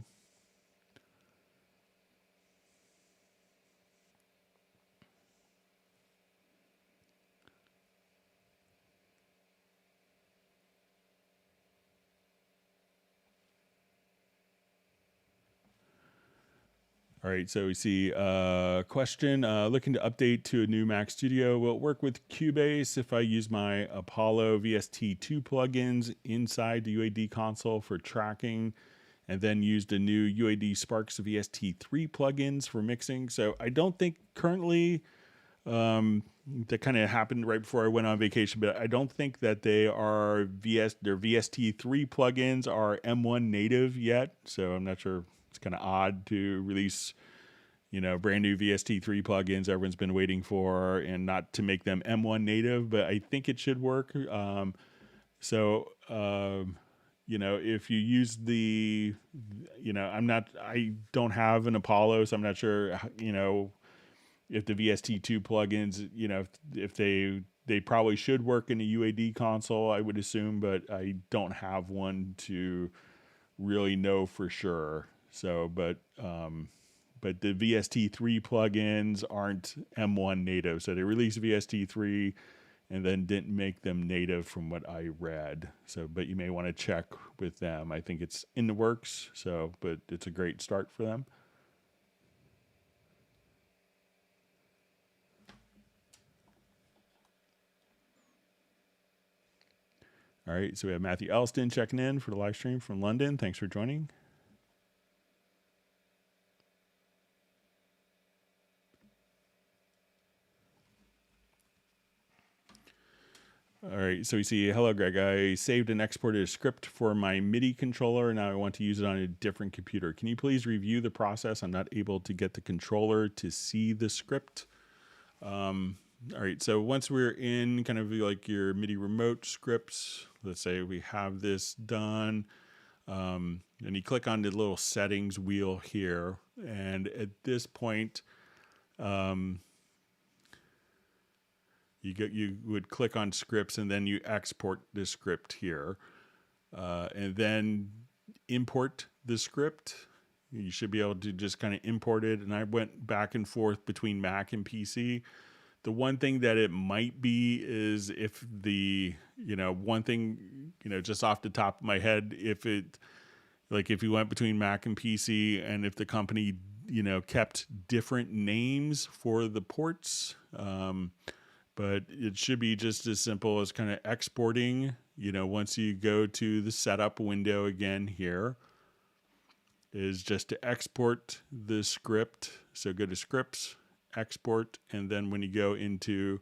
All right, so we see a question, looking to update to a new Mac Studio. Will it work with Cubase if I use my Apollo VST2 plugins inside the UAD console for tracking and then use the new UAD Sparks VST3 plugins for mixing? So I don't think currently, that kind of happened right before I went on vacation, but I don't think that their VST3 plugins are M1 native yet. So I'm not sure. It's kind of odd to release, brand new VST3 plugins everyone's been waiting for and not to make them M1 native, but I think it should work. If you use the, I don't have an Apollo, so I'm not sure, if the VST2 plugins, if they probably should work in a UAD console, I would assume, but I don't have one to really know for sure. So, but the VST3 plugins aren't M1 native. So they released VST3 and then didn't make them native from what I read. So, but you may want to check with them. I think it's in the works. So, but it's a great start for them. All right. So we have Matthew Elston checking in for the live stream from London. Thanks for joining. All right, so we see, hello, Greg. I saved and exported a script for my MIDI controller. Now I want to use it on a different computer. Can you please review the process? I'm not able to get the controller to see the script. All right, so once we're in kind of like your MIDI remote scripts, let's say we have this done, and you click on the little settings wheel here. And at this point, you would click on scripts and then you export the script here, and then import the script. You should be able to just kind of import it. And I went back and forth between Mac and PC. The one thing that it might be is if one thing, just off the top of my head, if you went between Mac and PC and if the company, kept different names for the ports, but it should be just as simple as kind of exporting, once you go to the setup window again here, is just to export the script. So go to scripts, export, and then when you go into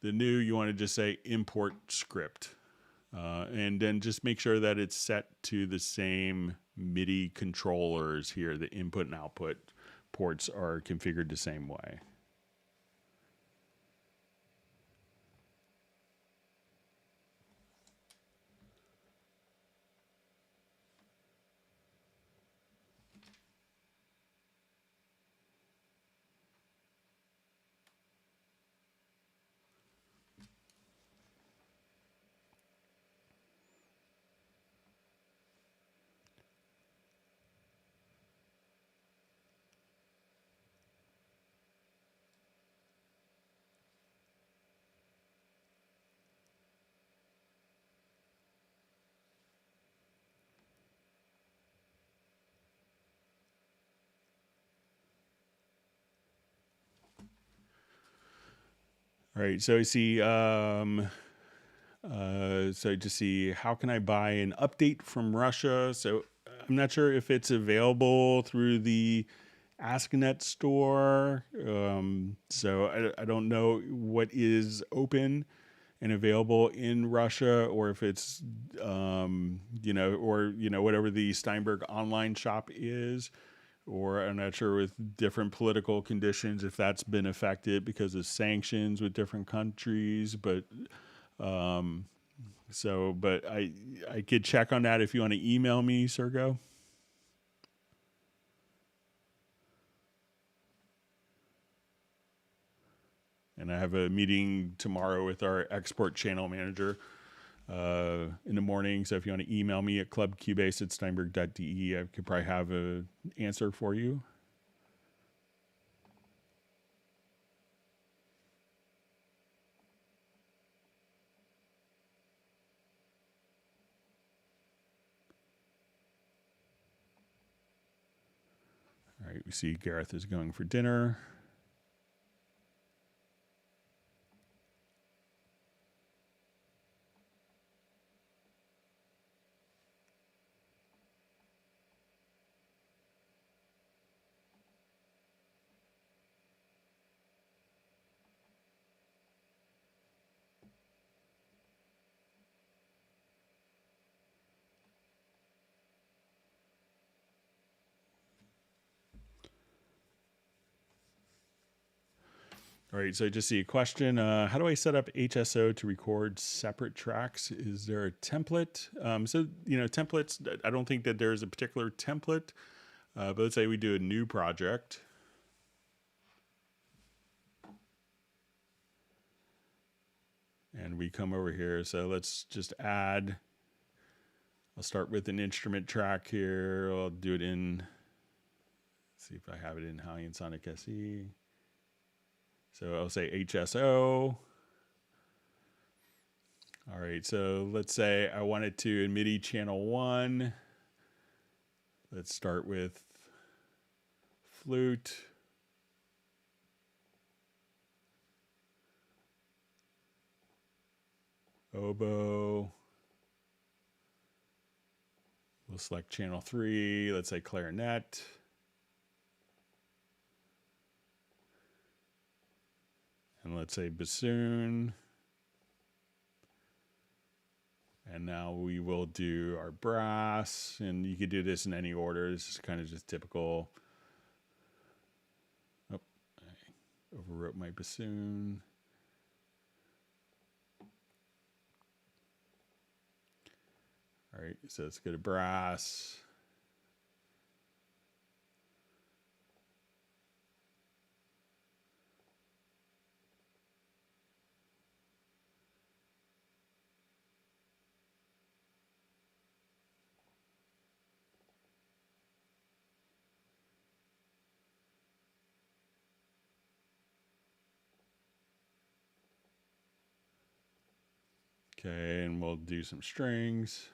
the new, you want to just say import script. And then just make sure that it's set to the same MIDI controllers here, the input and output ports are configured the same way. All right, so I see, so to see how can I buy an update from Russia. So I'm not sure if it's available through the AskNet store. So I don't know what is open and available in Russia, or if it's, whatever the Steinberg online shop is. Or I'm not sure with different political conditions if that's been affected because of sanctions with different countries. But I could check on that if you want to email me, Sergo. And I have a meeting tomorrow with our export channel manager in the morning. So if you want to email me at clubcubase@steinberg.de, I could probably have an answer for you. All right, we see Gareth is going for dinner. All right, so I just see a question. How do I set up HSO to record separate tracks? Is there a template? Templates, I don't think that there's a particular template, but let's say we do a new project. And we come over here, so let's just add, I'll start with an instrument track here. I'll do it in, let's see if I have it in High and Sonic SE. So I'll say HSO. All right, so let's say I wanted to in MIDI channel 1. Let's start with flute. Oboe. We'll select channel 3. Let's say clarinet. And let's say bassoon. And now we will do our brass. And you could do this in any order. This is kind of just typical. Oh, I overwrote my bassoon. All right, so let's go to brass. Okay, and we'll do some strings.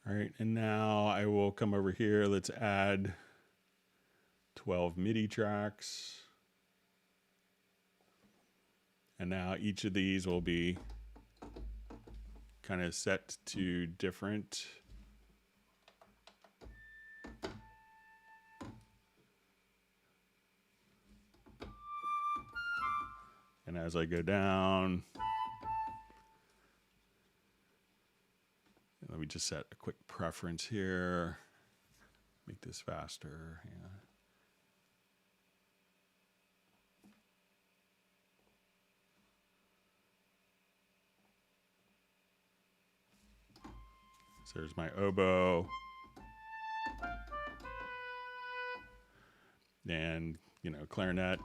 All right, and now I will come over here. Let's add 12 MIDI tracks. And now each of these will be kind of set to different and as I go down, let me just set a quick preference here. Make this faster. Yeah. So there's my oboe. And, you know, clarinet.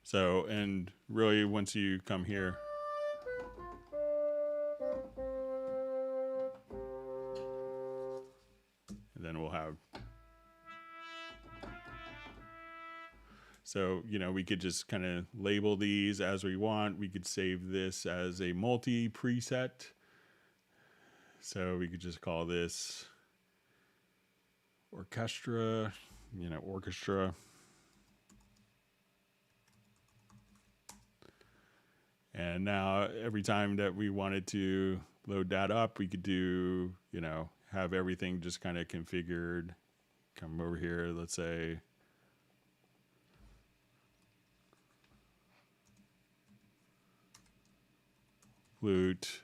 So, and really once you come here, and then we'll have, so, you know, we could just kind of label these as we want. We could save this as a multi preset. So we could just call this orchestra, you know, orchestra. And now every time that we wanted to load that up, we could do, you know, have everything just kind of configured. Come over here, let's say flute,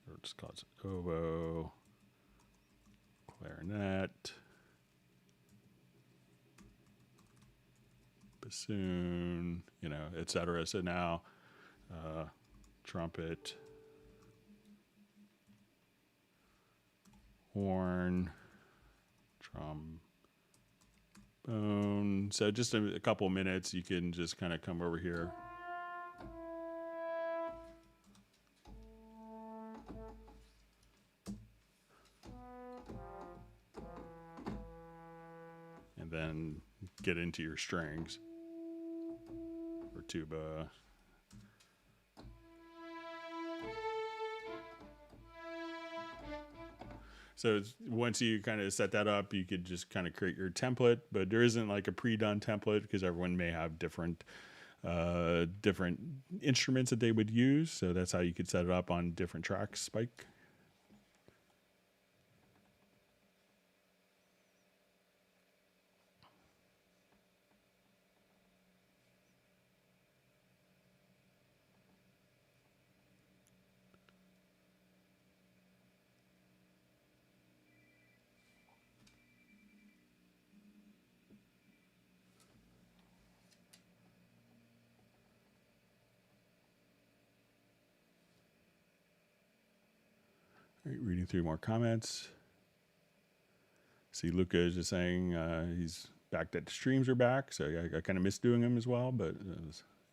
or just call it oboe, clarinet, bassoon, you know, etc. So now trumpet, horn, trombone. So just a couple minutes, you can just kind of come over here. And then get into your strings or tuba. So once you kind of set that up, you could just kind of create your template, but there isn't like a pre-done template because everyone may have different instruments that they would use. So that's how you could set it up on different tracks, Spike. All right, reading through more comments. See, Luca is just saying he's back that the streams are back. So I kind of miss doing them as well, but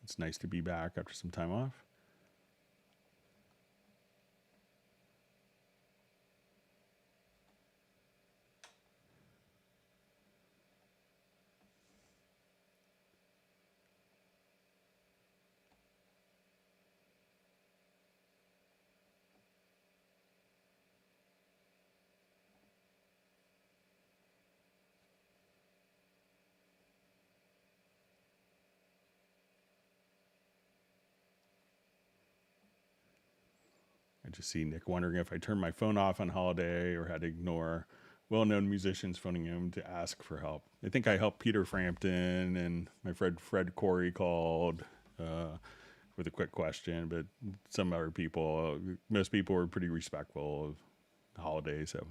it's nice to be back after some time off. I just see Nick wondering if I turned my phone off on holiday or had to ignore well-known musicians phoning him to ask for help. I think I helped Peter Frampton, and my friend Fred Corey called with a quick question, but some other people, most people were pretty respectful of the holiday, so.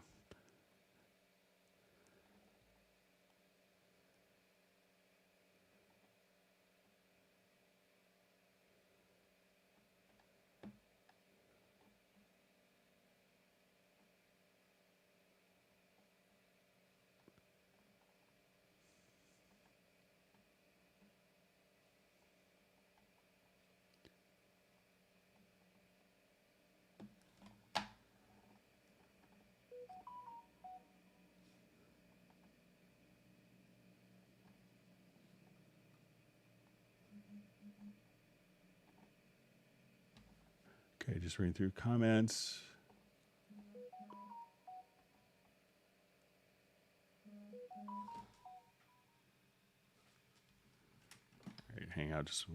Okay, just reading through comments. All right, hang out just.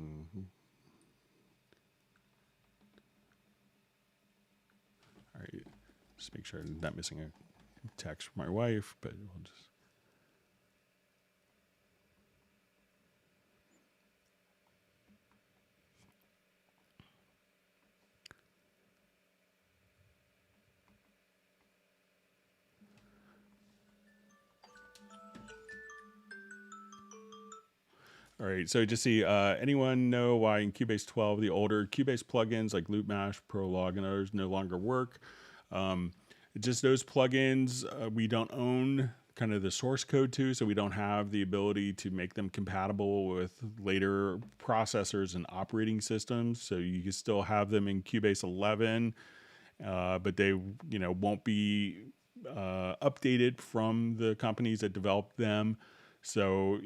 All right, just make sure I'm not missing a text from my wife, but we'll just. All right, so just see, anyone know why in Cubase 12 the older Cubase plugins like Loop Mash, Prologue, and others no longer work? Just those plugins we don't own kind of the source code to, so we don't have the ability to make them compatible with later processors and operating systems. So you can still have them in Cubase 11, but they won't be updated from the companies that developed them. So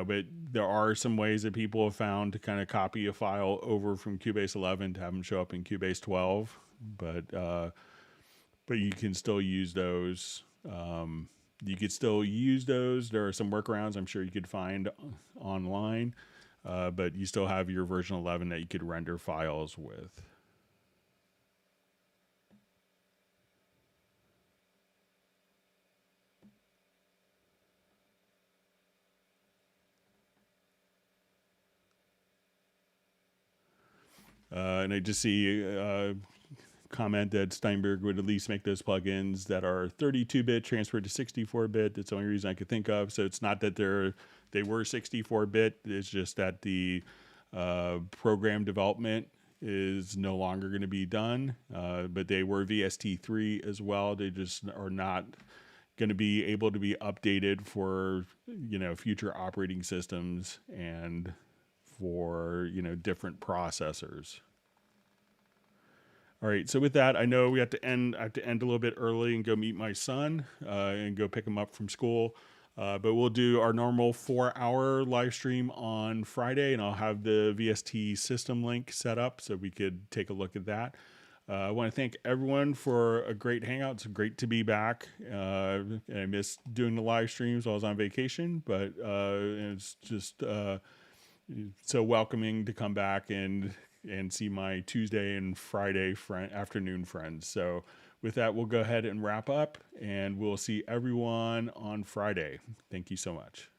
but there are some ways that people have found to kind of copy a file over from Cubase 11 to have them show up in Cubase 12, but you can still use those. You could still use those. There are some workarounds I'm sure you could find online, but you still have your version 11 that you could render files with. And I just see comment that Steinberg would at least make those plugins that are 32-bit transferred to 64-bit. That's the only reason I could think of. So it's not that they were 64-bit. It's just that the program development is no longer going to be done. But they were VST3 as well. They just are not going to be able to be updated for future operating systems and for different processors. All right, so with that, I know I have to end a little bit early and go meet my son and go pick him up from school. But we'll do our normal 4-hour live stream on Friday, and I'll have the VST system link set up so we could take a look at that. I want to thank everyone for a great hangout. It's great to be back. I missed doing the live streams while I was on vacation, but it's just so welcoming to come back and see my Tuesday and Friday afternoon friends. So with that, we'll go ahead and wrap up, and we'll see everyone on Friday. Thank you so much.